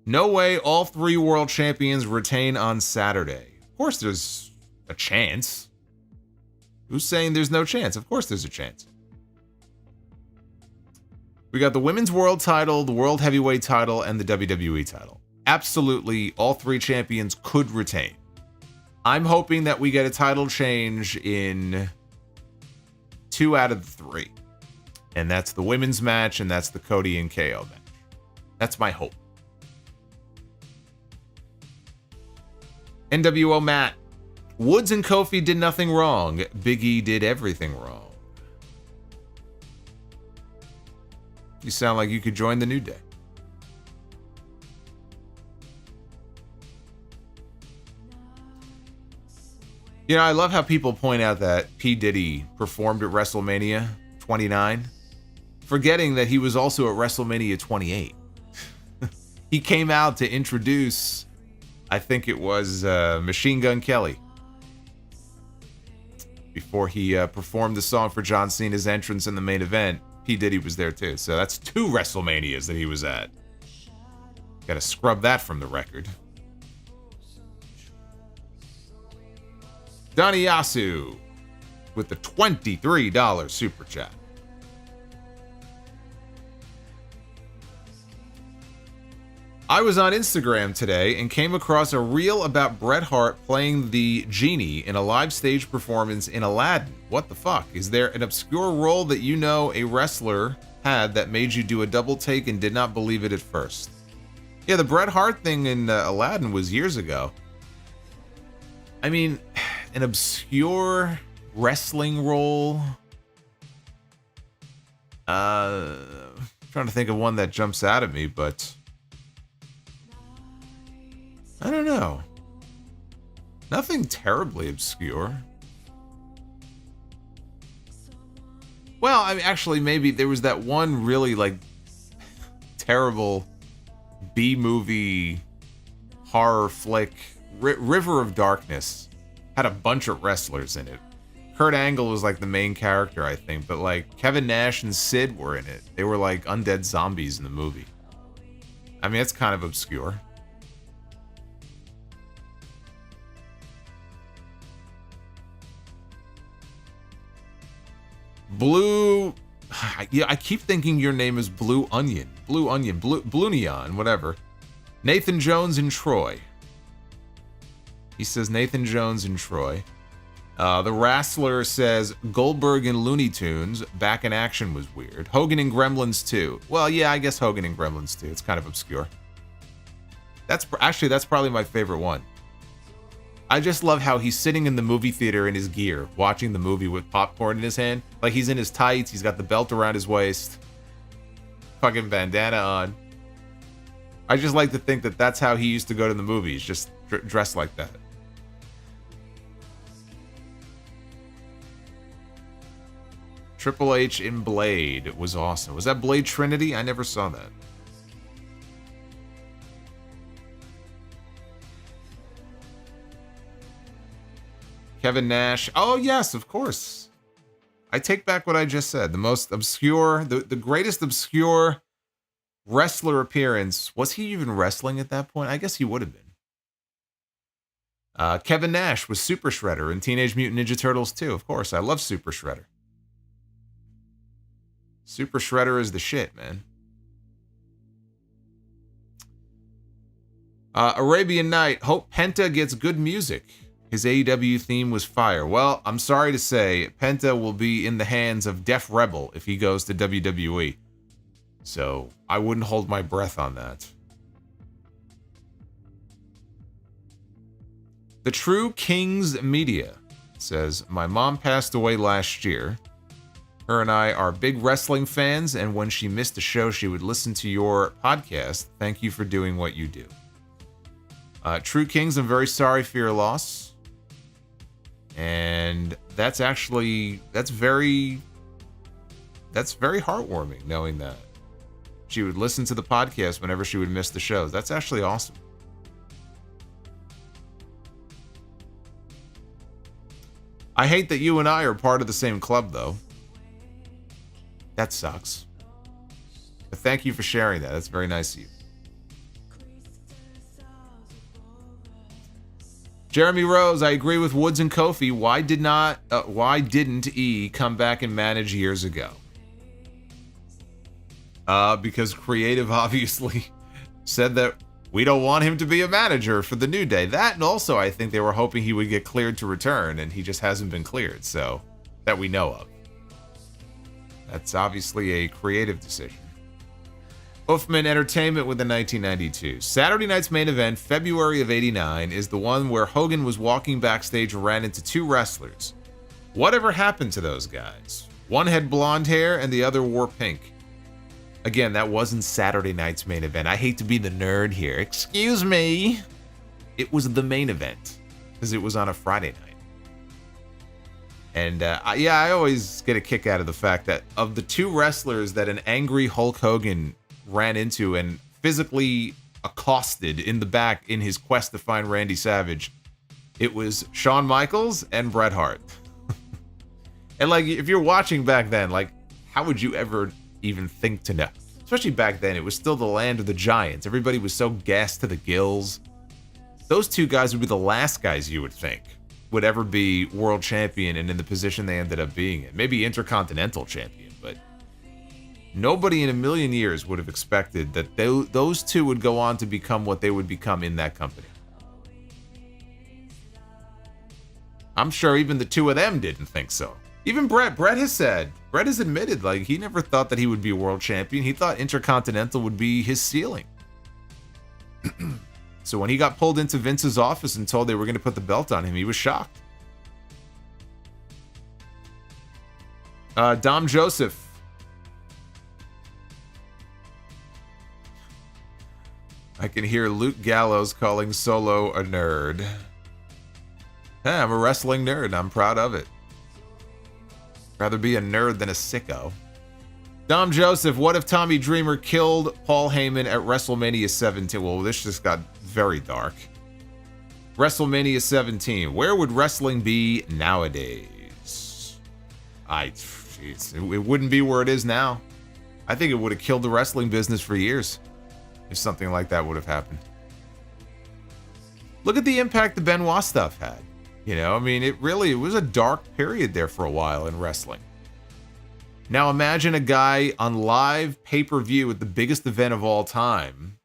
Speaker 1: No way all 3 world champions retain on Saturday. Of course there's a chance. Who's saying there's no chance? Of course there's a chance. We got the Women's World title, the World Heavyweight title, and the WWE title. Absolutely, all 3 champions could retain. I'm hoping that we get a title change in 2 out of the 3. And that's the women's match, and that's the Cody and KO match. That's my hope. NWO Matt. Woods and Kofi did nothing wrong. Big E did everything wrong. You sound like you could join the New Day. You know, I love how people point out that P. Diddy performed at WrestleMania 29, forgetting that he was also at WrestleMania 28. He came out to introduce, I think it was Machine Gun Kelly, before he performed the song for John Cena's entrance in the main event. P. Diddy was there too, so that's 2 WrestleManias that he was at. Gotta scrub that from the record. Donnie Yasu with the $23 super chat. I was on Instagram today and came across a reel about Bret Hart playing the genie in a live stage performance in Aladdin. What the fuck? Is there an obscure role that you know a wrestler had that made you do a double take and did not believe it at first? Yeah, the Bret Hart thing in Aladdin was years ago. I mean, an obscure wrestling role. I'm trying to think of one that jumps out at me, but I don't know. Nothing terribly obscure. Well, I mean, actually, maybe there was that one really like terrible B-movie horror flick, River of Darkness. Had a bunch of wrestlers in it. Kurt Angle was like the main character, I think, but like Kevin Nash and Sid were in it. They were like undead zombies in the movie. I mean, it's kind of obscure. Blue Yeah, I keep thinking your name is Blue Onion. Blue Neon, whatever. Nathan Jones in Troy. He says Nathan Jones in Troy. The Wrestler says Goldberg and Looney Tunes back in action was weird. Hogan and Gremlins 2. Well, yeah, I guess Hogan and Gremlins 2. It's kind of obscure. That's probably my favorite one. I just love how he's sitting in the movie theater in his gear, watching the movie with popcorn in his hand. Like he's in his tights, he's got the belt around his waist, fucking bandana on. I just like to think that that's how he used to go to the movies, just dressed like that. Triple H in Blade was awesome. Was that Blade Trinity? I never saw that. Kevin Nash. Oh, yes, of course. I take back what I just said. The most obscure, the greatest obscure wrestler appearance. Was he even wrestling at that point? I guess he would have been. Kevin Nash was Super Shredder in Teenage Mutant Ninja Turtles 2. Of course, I love Super Shredder. Super Shredder is the shit, man. Arabian Night. Hope Penta gets good music. His AEW theme was fire. Well, I'm sorry to say, Penta will be in the hands of Def Rebel if he goes to WWE. So, I wouldn't hold my breath on that. The True Kings Media says, my mom passed away last year. Her and I are big wrestling fans, and when she missed a show, she would listen to your podcast. Thank you for doing what you do. True Kings, I'm very sorry for your loss. And that's very heartwarming knowing that she would listen to the podcast whenever she would miss the shows. That's actually awesome. I hate that you and I are part of the same club, though. That sucks. But thank you for sharing that. That's very nice of you. Jeremy Rose, I agree with Woods and Kofi. Why didn't E come back and manage years ago? Because creative obviously said that we don't want him to be a manager for the New Day. That, and also I think they were hoping he would get cleared to return, and he just hasn't been cleared, so that we know of. That's obviously a creative decision. Uffman Entertainment with the 1992. Saturday night's main event, February of 89, is the one where Hogan was walking backstage and ran into two wrestlers. Whatever happened to those guys? One had blonde hair and the other wore pink. Again, that wasn't Saturday night's main event. I hate to be the nerd here. Excuse me. It was the main event because it was on a Friday night. And I always get a kick out of the fact that of the two wrestlers that an angry Hulk Hogan ran into and physically accosted in the back in his quest to find Randy Savage, it was Shawn Michaels and Bret Hart. And like, if you're watching back then, like, how would you ever even think to know? Especially back then, it was still the land of the giants. Everybody was so gassed to the gills. Those two guys would be the last guys you would think would ever be world champion and in the position they ended up being in. Maybe Intercontinental champion, but nobody in a million years would have expected that those two would go on to become what they would become in that company. I'm sure even the two of them didn't think so. Even Bret has admitted, like, he never thought that he would be a world champion. He thought Intercontinental would be his ceiling. So when he got pulled into Vince's office and told they were going to put the belt on him, he was shocked. Dom Joseph. I can hear Luke Gallows calling Solo a nerd. Hey, I'm a wrestling nerd and I'm proud of it. Rather be a nerd than a sicko. Dom Joseph, what if Tommy Dreamer killed Paul Heyman at WrestleMania 17? Well, this just got very dark. WrestleMania 17. Where would wrestling be nowadays? It wouldn't be where it is now. I think it would have killed the wrestling business for years if something like that would have happened. Look at the impact the Benoit stuff had. You know, I mean, it was a dark period there for a while in wrestling. Now imagine a guy on live pay-per-view at the biggest event of all time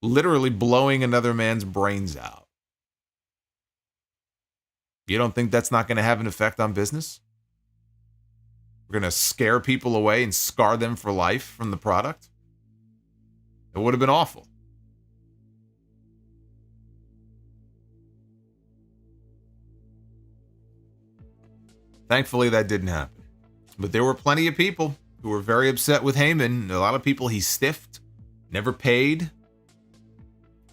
Speaker 1: literally blowing another man's brains out. You don't think that's not going to have an effect on business? We're going to scare people away and scar them for life from the product? It would have been awful. Thankfully, that didn't happen. But there were plenty of people who were very upset with Heyman. A lot of people he stiffed, never paid.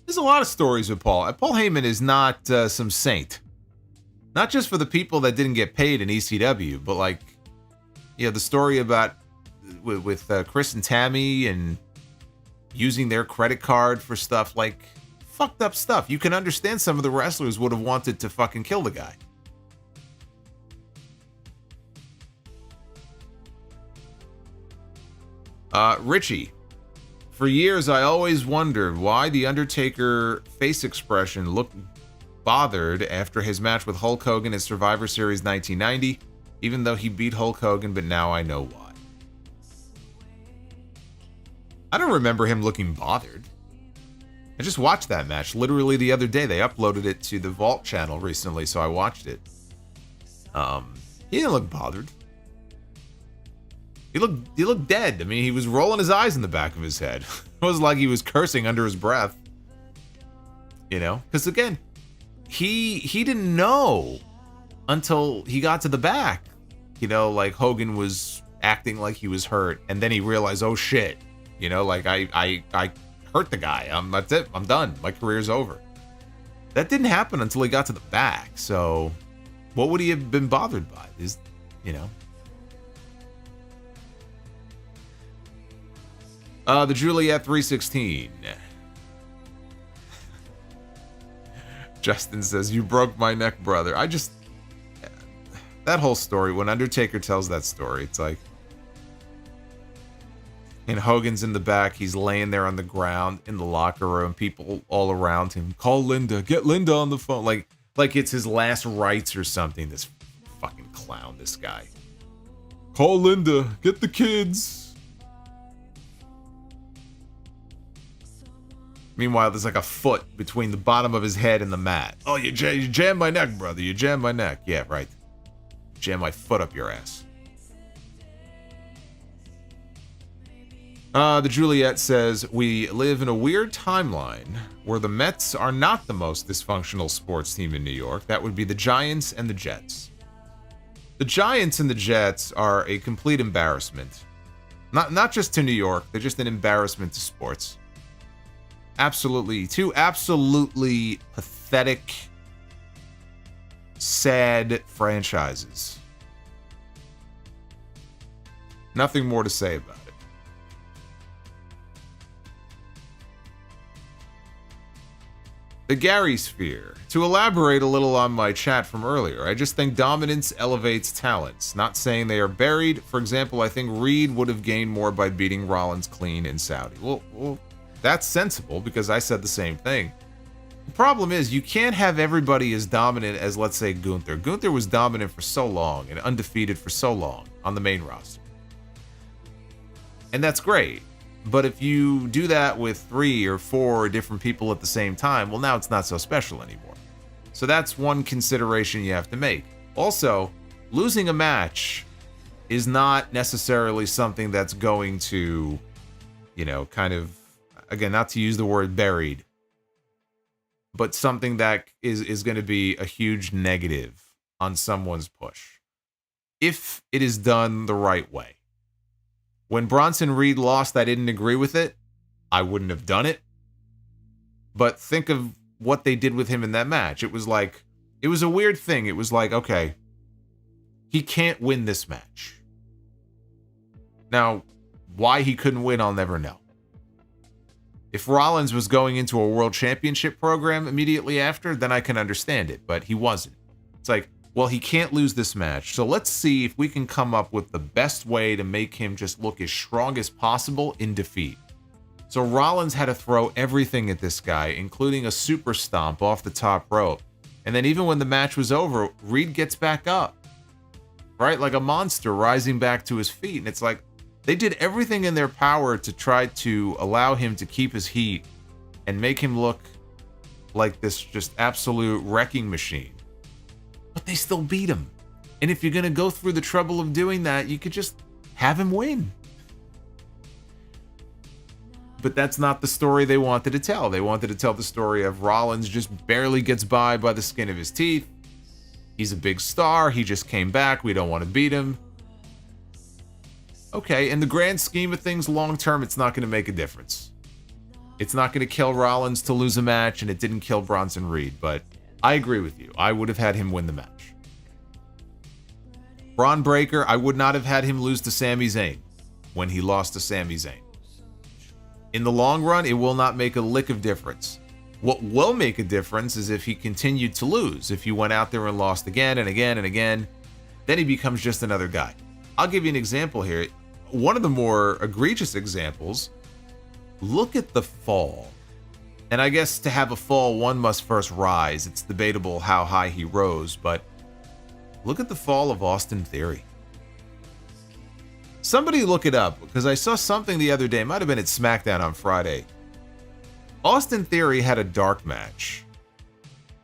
Speaker 1: There's a lot of stories with Paul. Paul Heyman is not some saint. Not just for the people that didn't get paid in ECW, but like, the story about with Chris and Tammy and using their credit card for stuff, like fucked up stuff. You can understand some of the wrestlers would have wanted to fucking kill the guy. Richie, for years I always wondered why the Undertaker face expression looked bothered after his match with Hulk Hogan at Survivor Series 1990, even though he beat Hulk Hogan, but now I know why. I don't remember him looking bothered. I just watched that match literally the other day. They uploaded it to the Vault channel recently, so I watched it. He didn't look bothered. He looked dead. I mean, he was rolling his eyes in the back of his head. It was like he was cursing under his breath. Because again, he didn't know until he got to the back. Like Hogan was acting like he was hurt, and then he realized, oh shit. Like I hurt the guy. That's it. I'm done. My career's over. That didn't happen until he got to the back. So what would he have been bothered by? The Juliet 316. Justin says, you broke my neck, brother. That whole story, when Undertaker tells that story, it's like, and Hogan's in the back, he's laying there on the ground in the locker room, people all around him, call Linda, get Linda on the phone, like it's his last rites or something. This fucking clown, this guy. Call Linda, get the kids. Meanwhile, there's like a foot between the bottom of his head and the mat. Oh, you jammed my neck, brother. You jammed my neck. Yeah, right. Jam my foot up your ass. The Juliet says, we live in a weird timeline where the Mets are not the most dysfunctional sports team in New York. That would be the Giants and the Jets. The Giants and the Jets are a complete embarrassment. Not just to New York. They're just an embarrassment to sports. Two absolutely pathetic, sad franchises. Nothing more to say about it. The Gary Sphere. To elaborate a little on my chat from earlier, I just think dominance elevates talents. Not saying they are buried. For example, I think Reed would have gained more by beating Rollins clean in Saudi. Well, that's sensible because I said the same thing. The problem is you can't have everybody as dominant as, let's say, Gunther. Gunther was dominant for so long and undefeated for so long on the main roster. And that's great. But if you do that with 3 or 4 different people at the same time, well, now it's not so special anymore. So that's one consideration you have to make. Also, losing a match is not necessarily something that's going to, kind of, again, not to use the word buried, but something that is going to be a huge negative on someone's push. If it is done the right way. When Bronson Reed lost, I didn't agree with it. I wouldn't have done it. But think of what they did with him in that match. It was a weird thing. It was like, okay, he can't win this match. Now, why he couldn't win, I'll never know. If Rollins was going into a world championship program immediately after, then I can understand it, but he wasn't. It's like, well, he can't lose this match, so let's see if we can come up with the best way to make him just look as strong as possible in defeat. So Rollins had to throw everything at this guy, including a super stomp off the top rope. And then even when the match was over, Reed gets back up. right? Like a monster rising back to his feet. And it's like they did everything in their power to try to allow him to keep his heat and make him look like this just absolute wrecking machine. But they still beat him. And if you're going to go through the trouble of doing that, you could just have him win. But that's not the story they wanted to tell. They wanted to tell the story of Rollins just barely gets by the skin of his teeth. He's a big star. He just came back. We don't want to beat him. Okay, in the grand scheme of things, long term, it's not going to make a difference. It's not going to kill Rollins to lose a match, and it didn't kill Bronson Reed. But I agree with you. I would have had him win the match. Braun Breaker, I would not have had him lose to Sami Zayn when he lost to Sami Zayn. In the long run, it will not make a lick of difference. What will make a difference is if he continued to lose. If he went out there and lost again and again and again, then he becomes just another guy. I'll give you an example here. One of the more egregious examples, look at the fall. And I guess to have a fall, one must first rise. It's debatable how high he rose, but look at the fall of Austin Theory. Somebody look it up, because I saw something the other day, it might have been at SmackDown on Friday. Austin Theory had a dark match.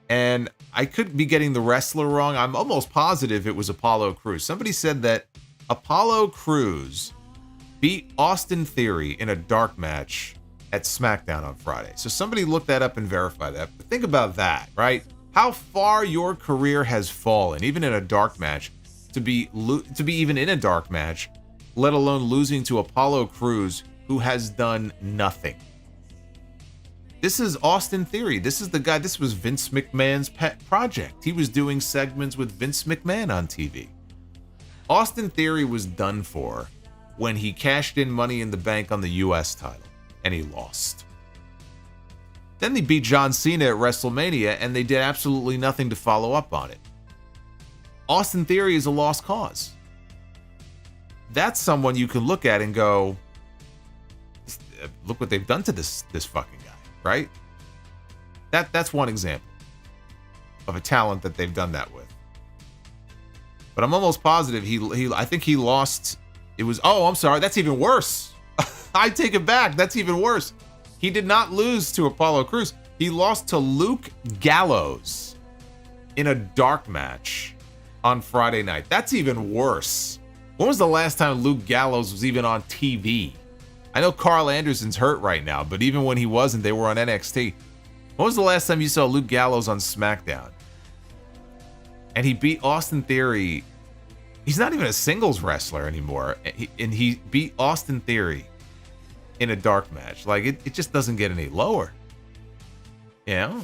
Speaker 1: And I could be getting the wrestler wrong. I'm almost positive it was Apollo Crews. Somebody said that Apollo Crews beat Austin Theory in a dark match at SmackDown on Friday. So somebody look that up and verify that. But think about that, right? How far your career has fallen, even in a dark match, to be even in a dark match, let alone losing to Apollo Crews, who has done nothing. This is Austin Theory. This is the guy, this was Vince McMahon's pet project. He was doing segments with Vince McMahon on TV. Austin Theory was done for when he cashed in Money in the Bank on the US title, and he lost. Then they beat John Cena at WrestleMania, and they did absolutely nothing to follow up on it. Austin Theory is a lost cause. That's someone you can look at and go, look what they've done to this fucking guy, right? That's one example of a talent that they've done that with. But I'm almost positive I think he lost. It was, oh, I'm sorry, that's even worse. I take it back. That's even worse. He did not lose to Apollo Crews. He lost to Luke Gallows in a dark match on Friday night. That's even worse. When was the last time Luke Gallows was even on TV? I know Carl Anderson's hurt right now, but even when he wasn't, they were on NXT. When was the last time you saw Luke Gallows on SmackDown? And he beat Austin Theory. He's not even a singles wrestler anymore. And he beat Austin Theory in a dark match. Like, it just doesn't get any lower. You know,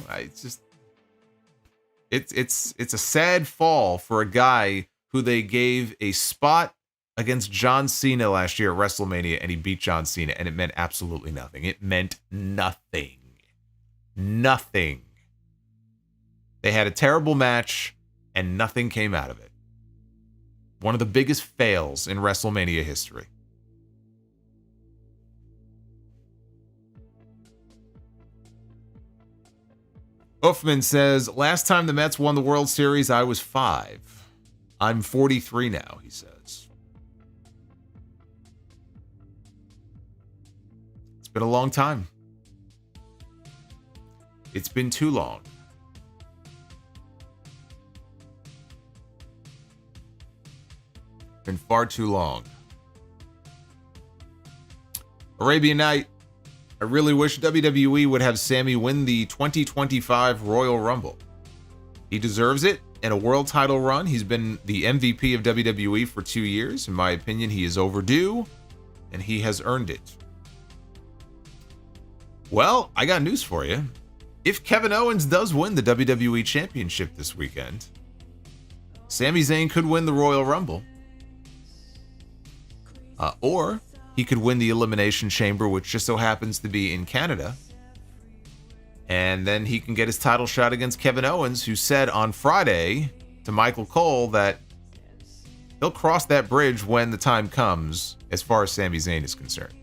Speaker 1: it's a sad fall for a guy who they gave a spot against John Cena last year at WrestleMania, and he beat John Cena, and it meant absolutely nothing. It meant nothing. Nothing. They had a terrible match, and nothing came out of it. One of the biggest fails in WrestleMania history. Uffman says, last time the Mets won the World Series, I was 5. I'm 43 now, he says. It's been a long time. It's been too long. Been far too long. Arabian Night. I really wish WWE would have Sami win the 2025 Royal Rumble. He deserves it. In a world title run, he's been the MVP of WWE for 2 years. In my opinion, he is overdue, and he has earned it. Well, I got news for you. If Kevin Owens does win the WWE Championship this weekend, Sami Zayn could win the Royal Rumble. Or he could win the Elimination Chamber, which just so happens to be in Canada. And then he can get his title shot against Kevin Owens, who said on Friday to Michael Cole that he'll cross that bridge when the time comes, as far as Sami Zayn is concerned.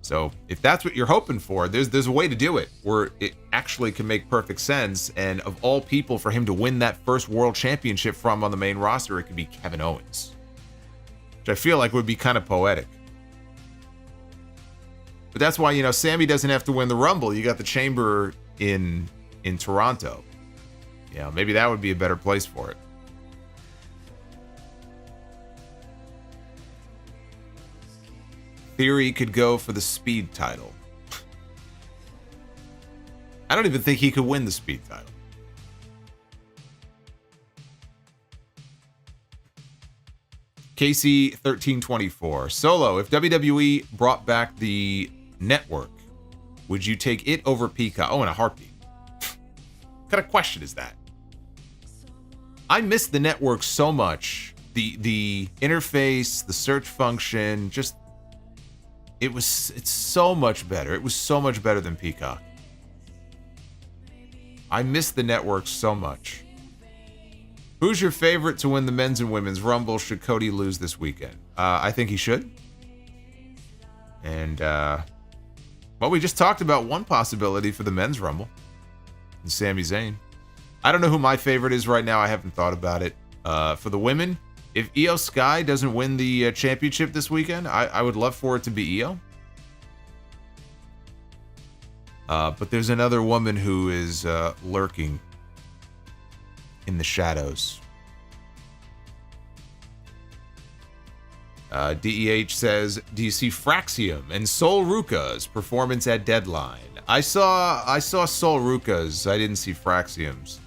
Speaker 1: So if that's what you're hoping for, there's a way to do it where it actually can make perfect sense. And of all people, for him to win that first world championship from on the main roster, it could be Kevin Owens, which I feel like would be kind of poetic. But that's why, you know, Sammy doesn't have to win the Rumble. You got the Chamber in Toronto. You know, maybe that would be a better place for it. Theory could go for the Speed title. I don't even think he could win the Speed title. KC1324. Solo, if WWE brought back the network, would you take it over Peacock? Oh, in a heartbeat. What kind of question is that? I miss the network so much. The interface, the search function, just it's so much better. It was so much better than Peacock. I miss the network so much. Who's your favorite to win the men's and women's Rumble should Cody lose this weekend? I think he should. And, well, we just talked about one possibility for the men's Rumble. And Sami Zayn. I don't know who my favorite is right now. I haven't thought about it. For the women, if Io Sky doesn't win the championship this weekend, I would love for it to be Io. But there's another woman who is lurking in the shadows. DEH says, do you see Fraxium and Sol Ruka's performance at Deadline? I saw Sol Ruka's. I didn't see Fraxium's.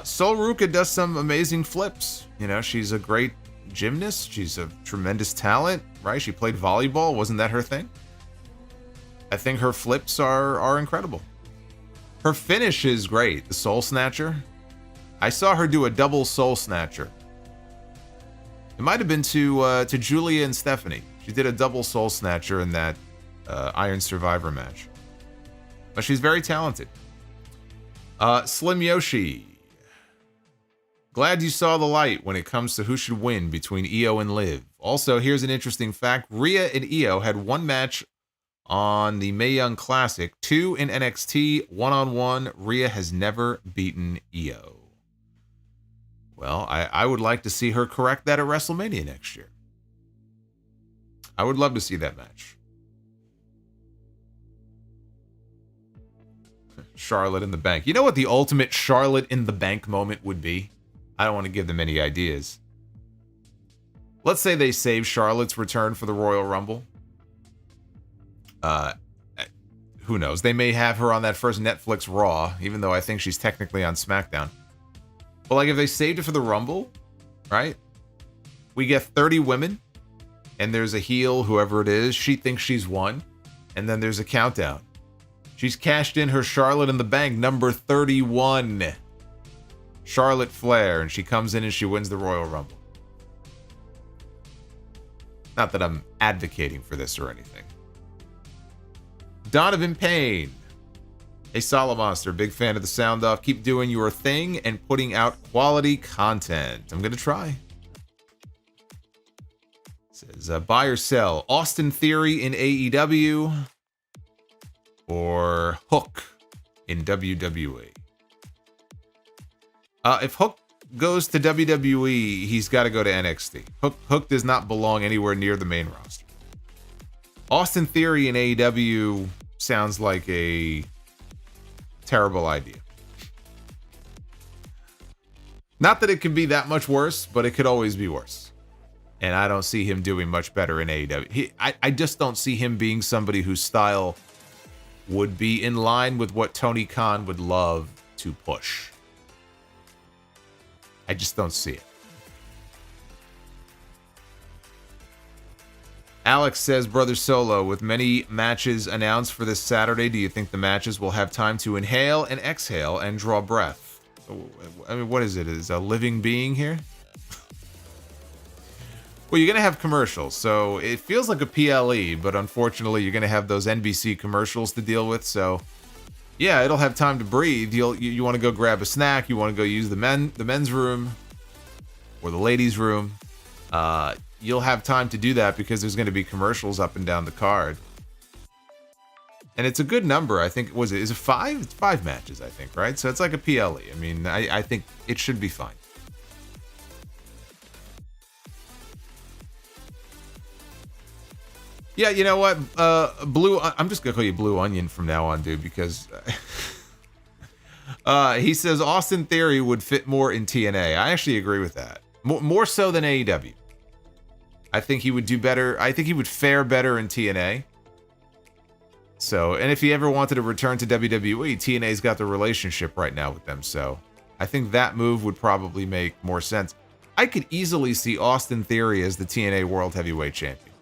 Speaker 1: Sol Ruka does some amazing flips. You know, she's a great gymnast. She's a tremendous talent, right? She played volleyball. Wasn't that her thing? I think her flips are incredible. Her finish is great. The Soul Snatcher. I saw her do a double Soul Snatcher. It might have been to Julia and Stephanie. She did a double Soul Snatcher in that Iron Survivor match. But she's very talented. Slim Yoshi. Glad you saw the light when it comes to who should win between Io and Liv. Also, here's an interesting fact. Rhea and Io had one match on the Mae Young Classic, 2 in NXT, 1-on-1. Rhea has never beaten Io. Well, I would like to see her correct that at WrestleMania next year. I would love to see that match. Charlotte in the Bank. You know what the ultimate Charlotte in the Bank moment would be? I don't want to give them any ideas. Let's say they save Charlotte's return for the Royal Rumble. Who knows? They may have her on that first Netflix Raw, even though I think she's technically on SmackDown. But like if they saved it for the Rumble, right? We get 30 women, and there's a heel, whoever it is, she thinks she's won, and then there's a countdown. She's cashed in her Charlotte in the Bank, number 31. Charlotte Flair, and she comes in and she wins the Royal Rumble. Not that I'm advocating for this or anything. Donovan Payne. Hey, Solomonster, big fan of the sound off. Keep doing your thing and putting out quality content. I'm going to try. It says, buy or sell Austin Theory in AEW or Hook in WWE. If Hook goes to WWE, he's got to go to NXT. Hook does not belong anywhere near the main roster. Austin Theory in AEW sounds like a terrible idea. Not that it could be that much worse, but it could always be worse. And I don't see him doing much better in AEW. I just don't see him being somebody whose style would be in line with what Tony Khan would love to push. I just don't see it. Alex says, Brother Solo, with many matches announced for this Saturday, do you think the matches will have time to inhale and exhale and draw breath? I mean, what is it? Is a living being here? Well, you're going to have commercials, so it feels like a PLE, but unfortunately, you're going to have those NBC commercials to deal with, so yeah, it'll have time to breathe. You want to go grab a snack, you want to go use the men's room or the ladies' room. You'll have time to do that because there's going to be commercials up and down the card. And it's a good number. I think, is it 5? It's 5 matches, I think, right? So it's like a PLE. I mean, I think it should be fine. Yeah, you know what? I'm just going to call you Blue Onion from now on, dude, because he says Austin Theory would fit more in TNA. I actually agree with that. More so than AEW. I think he would do better. I think he would fare better in TNA. So, and if he ever wanted to return to WWE, TNA's got the relationship right now with them. So, I think that move would probably make more sense. I could easily see Austin Theory as the TNA World Heavyweight Champion.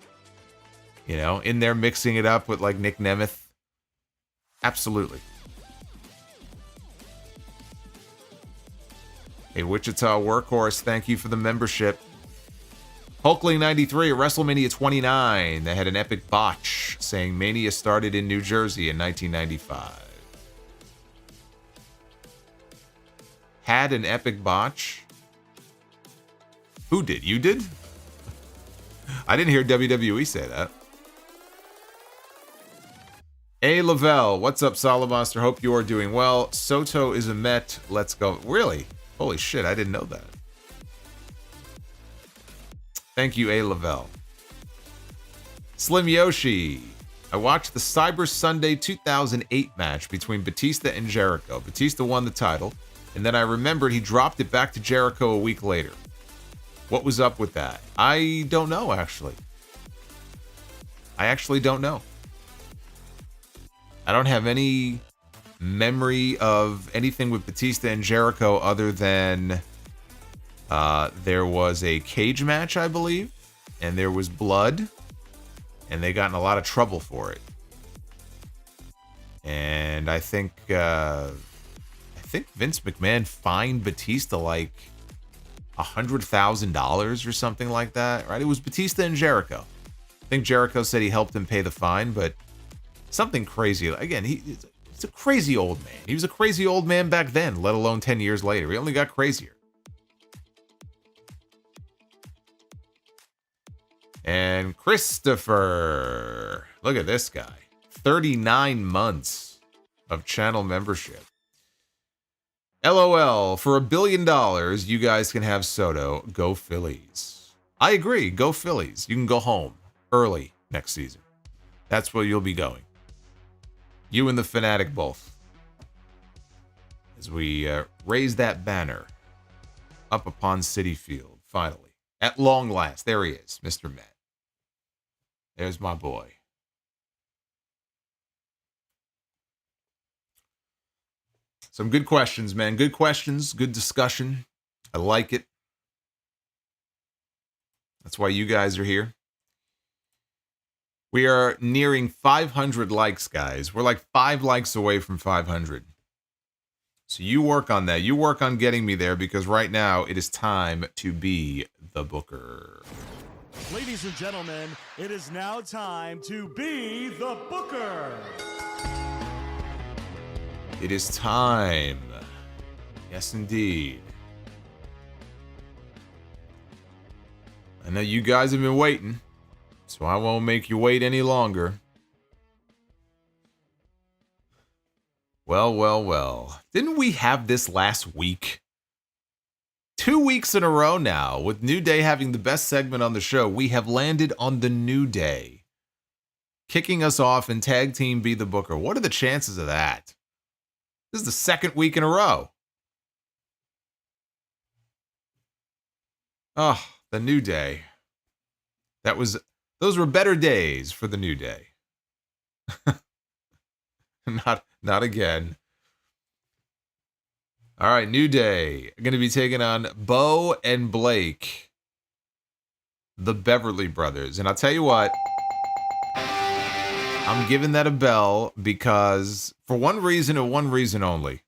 Speaker 1: You know, in there mixing it up with like Nick Nemeth. Absolutely. Hey, Wichita Workhorse, thank you for the membership. Hulkling93 at WrestleMania 29. They had an epic botch saying Mania started in New Jersey in 1995. Had an epic botch? Who did? You did? I didn't hear WWE say that. A. Lavelle, what's up, Solomonster? Hope you are doing well. Soto is a Met. Let's go. Really? Holy shit, I didn't know that. Thank you, A. Lavelle. Slim Yoshi. I watched the Cyber Sunday 2008 match between Batista and Jericho. Batista won the title, and then I remembered he dropped it back to Jericho a week later. What was up with that? I don't know, actually. I actually don't know. I don't have any memory of anything with Batista and Jericho other than there was a cage match, I believe, and there was blood, and they got in a lot of trouble for it. And I think Vince McMahon fined Batista like $100,000 or something like that, right? It was Batista and Jericho. I think Jericho said he helped him pay the fine, but something crazy. Again, he's a crazy old man. He was a crazy old man back then, let alone 10 years later. He only got crazier. And Christopher, look at this guy. 39 months of channel membership. LOL, for $1 billion, you guys can have Soto. Go Phillies. I agree. Go Phillies. You can go home early next season. That's where you'll be going. You and the Fanatic both. As we raise that banner up upon Citi Field, finally. At long last. There he is, Mr. Matt. There's my boy. Some good questions, man. Good questions. Good discussion. I like it. That's why you guys are here. We are nearing 500 likes, guys. We're like 5 likes away from 500. So you work on that. You work on getting me there, because right now it is time to be the booker.
Speaker 6: Ladies and gentlemen, it is now time to be the booker.
Speaker 1: It is time. Yes, indeed. I know you guys have been waiting, so I won't make you wait any longer. Well, well, well. Didn't we have this last week? 2 weeks in a row now, with New Day having the best segment on the show. We have landed on the New Day, kicking us off in Tag Team Be the Booker. What are the chances of that? This is the second week in a row. Oh, the New Day. Those were better days for the New Day. Not again. All right, New Day going to be taking on Bo and Blake, the Beverly Brothers. And I'll tell you what, I'm giving that a bell because for one reason and one reason only.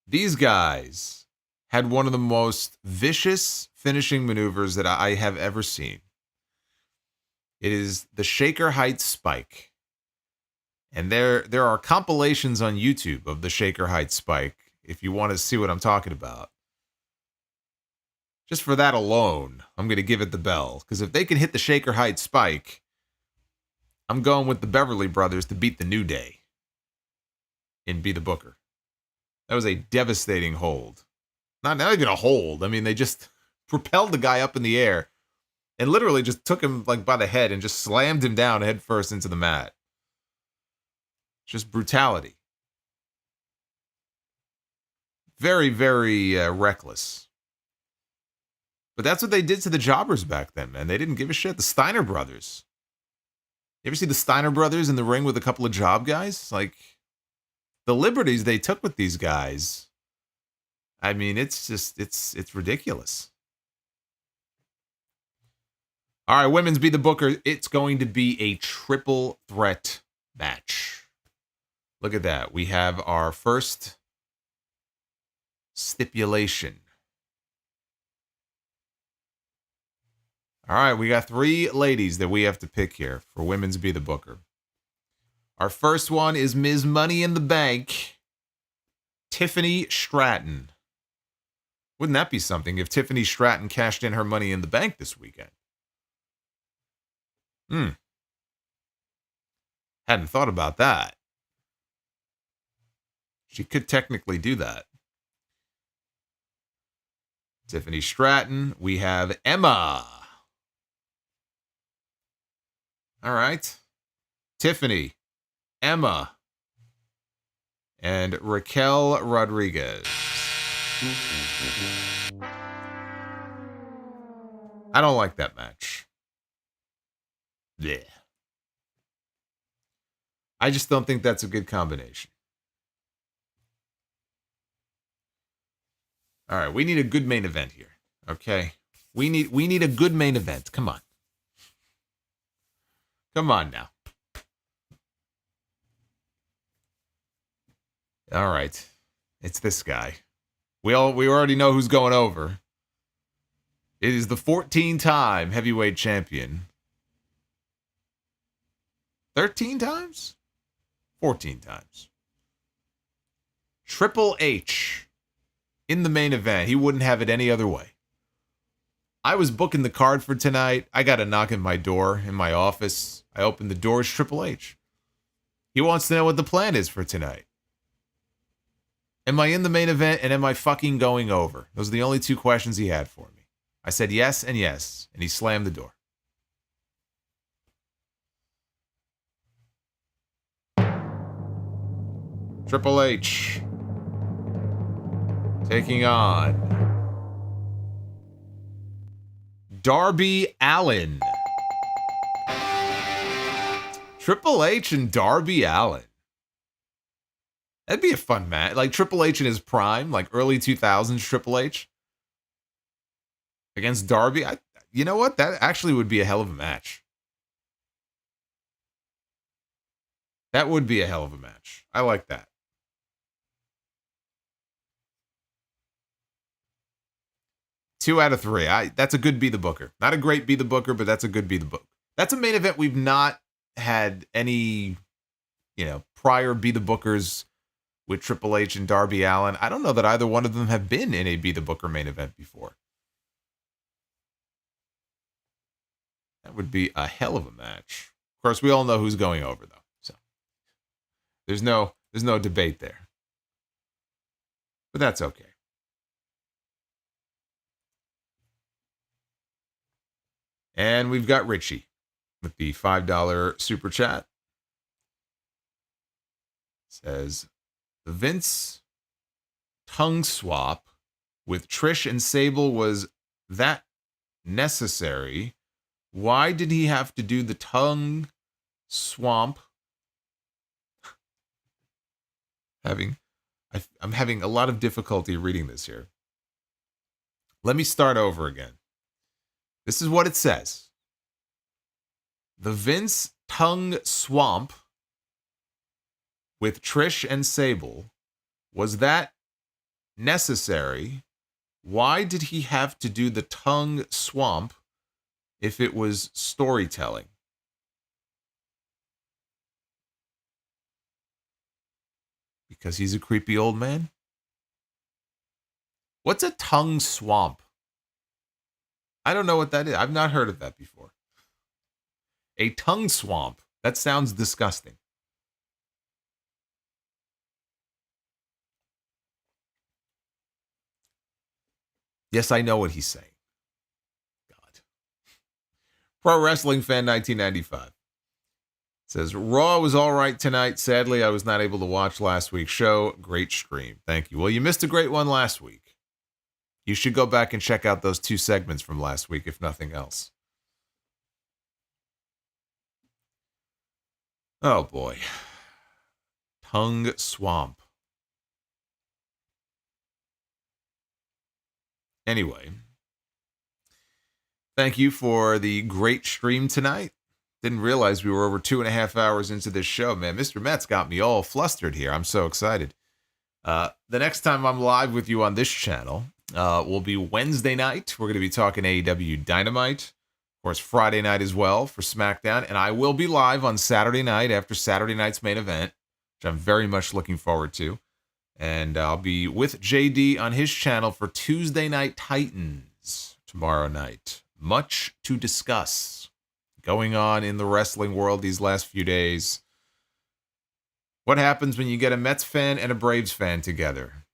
Speaker 1: These guys had one of the most vicious finishing maneuvers that I have ever seen. It is the Shaker Heights Spike. And there are compilations on YouTube of the Shaker Heights Spike, if you want to see what I'm talking about. Just for that alone, I'm going to give it the bell. Because if they can hit the Shaker Heights Spike, I'm going with the Beverly Brothers to beat the New Day and be the Booker. That was a devastating hold. Not even a hold. I mean, they just propelled the guy up in the air and literally just took him like by the head and just slammed him down head first into the mat. Just brutality. Very, very reckless. But that's what they did to the jobbers back then, man. They didn't give a shit. The Steiner brothers. You ever see the Steiner brothers in the ring with a couple of job guys? Like, the liberties they took with these guys. I mean, it's just, it's ridiculous. All right, women's Be the Booker. It's going to be a triple threat match. Look at that. We have our first stipulation. All right, we got 3 ladies that we have to pick here for women's Be the Booker. Our first one is Ms. Money in the Bank, Tiffany Stratton. Wouldn't that be something if Tiffany Stratton cashed in her Money in the Bank this weekend? Hadn't thought about that. She could technically do that. Tiffany Stratton. We have Emma. All right. Tiffany, Emma, and Raquel Rodriguez. I don't like that match. Yeah. I just don't think that's a good combination. All right, we need a good main event here. Okay? We need a good main event. Come on. Come on now. All right. It's this guy. We already know who's going over. It is the 14-time heavyweight champion. 13 times? 14 times. Triple H in the main event. He wouldn't have it any other way. I was booking the card for tonight. I got a knock at my door in my office. I opened the door. It's Triple H. He wants to know what the plan is for tonight. Am I in the main event and am I fucking going over? Those are the only 2 questions he had for me. I said yes and yes, and he slammed the door. Triple H taking on Darby Allin. Triple H and Darby Allin. That'd be a fun match. Like Triple H in his prime, like early 2000s Triple H against Darby. You know what? That actually would be a hell of a match. That would be a hell of a match. I like that. Two out of 3. That's a good Be the Booker. Not a great Be the Booker, but that's a good Be the Booker. That's a main event we've not had any, prior Be the Bookers with Triple H and Darby Allin. I don't know that either one of them have been in a Be the Booker main event before. That would be a hell of a match. Of course, we all know who's going over, though. So there's no debate there. But that's okay. And we've got Richie with the $5 super chat. Says, the Vince tongue swap with Trish and Sable, was that necessary? Why did he have to do the tongue swamp? I'm having a lot of difficulty reading this here. Let me start over again. This is what it says. The Vince tongue swamp with Trish and Sable, was that necessary? Why did he have to do the tongue swamp if it was storytelling? Because he's a creepy old man? What's a tongue swamp? I don't know what that is. I've not heard of that before. A tongue swamp. That sounds disgusting. Yes, I know what he's saying. God. Pro Wrestling Fan 1995 says, Raw was all right tonight. Sadly, I was not able to watch last week's show. Great stream. Thank you. Well, you missed a great one last week. You should go back and check out those 2 segments from last week, if nothing else. Oh, boy. Tongue Swamp. Anyway, thank you for the great stream tonight. Didn't realize we were over 2.5 hours into this show, man. Mr. Met's got me all flustered here. I'm so excited. The next time I'm live with you on this channel will be Wednesday night. We're going to be talking AEW Dynamite. Of course, Friday night as well for SmackDown. And I will be live on Saturday night after Saturday night's main event, which I'm very much looking forward to. And I'll be with JD on his channel for Tuesday Night Titans tomorrow night. Much to discuss going on in the wrestling world these last few days. What happens when you get a Mets fan and a Braves fan together?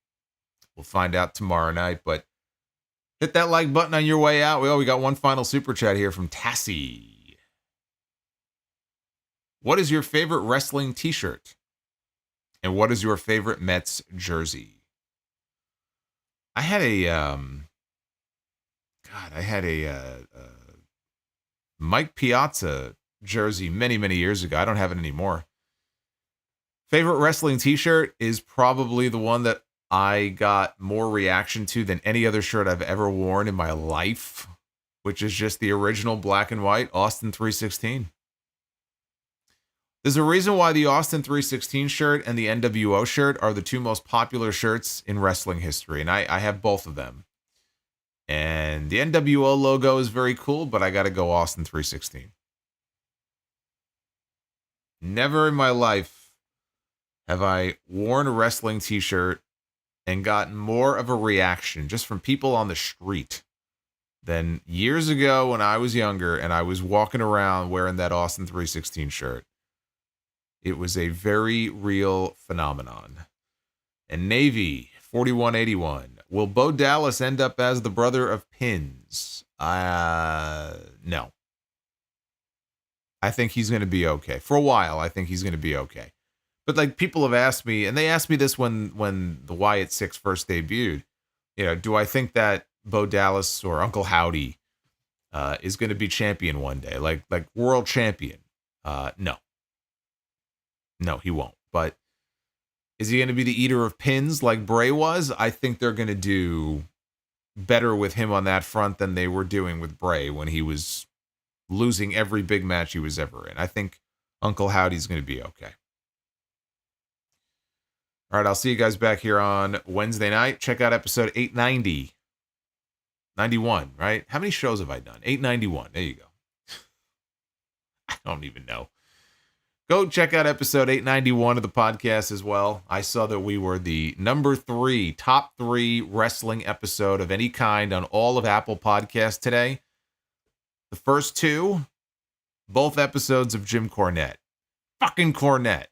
Speaker 1: We'll find out tomorrow night, but hit that like button on your way out. We got one final super chat here from Tassie. What is your favorite wrestling t-shirt? And what is your favorite Mets jersey? I had a Mike Piazza jersey many years ago. I don't have it anymore. Favorite wrestling t-shirt is probably the one that I got more reaction to than any other shirt I've ever worn in my life, which is just the original black and white Austin 316. There's a reason why the Austin 316 shirt and the NWO shirt are the 2 most popular shirts in wrestling history, and I have both of them. And the NWO logo is very cool, but I got to go Austin 316. Never in my life have I worn a wrestling t-shirt and gotten more of a reaction just from people on the street than years ago when I was younger and I was walking around wearing that Austin 316 shirt. It was a very real phenomenon. And Navy 4181. Will Bo Dallas end up as the brother of Pins? No. I think he's going to be okay. For a while, I think he's going to be okay. But like people have asked me, and they asked me this when the Wyatt 6 first debuted, do I think that Bo Dallas or Uncle Howdy is going to be champion one day? Like world champion? No. No, he won't. But is he going to be the eater of pins like Bray was? I think they're going to do better with him on that front than they were doing with Bray when he was losing every big match he was ever in. I think Uncle Howdy's going to be okay. All right, I'll see you guys back here on Wednesday night. Check out episode 890. 91, right? How many shows have I done? 891. There you go. I don't even know. Go check out episode 891 of the podcast as well. I saw that we were the top 3 wrestling episode of any kind on all of Apple Podcasts today. The first 2, both episodes of Jim Cornette. Fucking Cornette.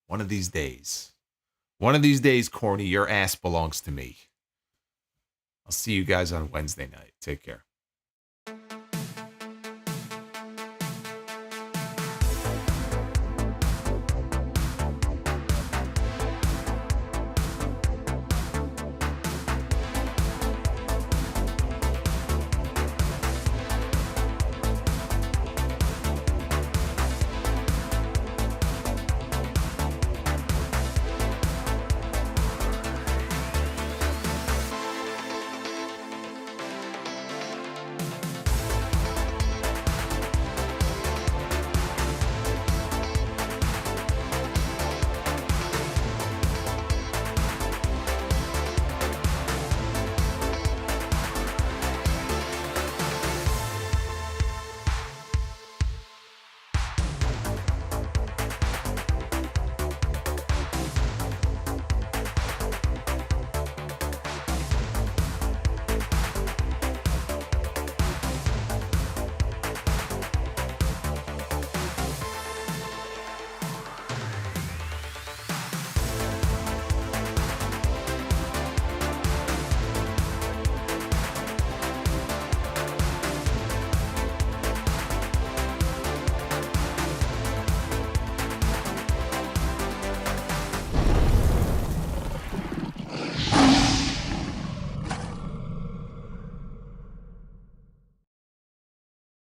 Speaker 1: One of these days, Corny, your ass belongs to me. I'll see you guys on Wednesday night. Take care.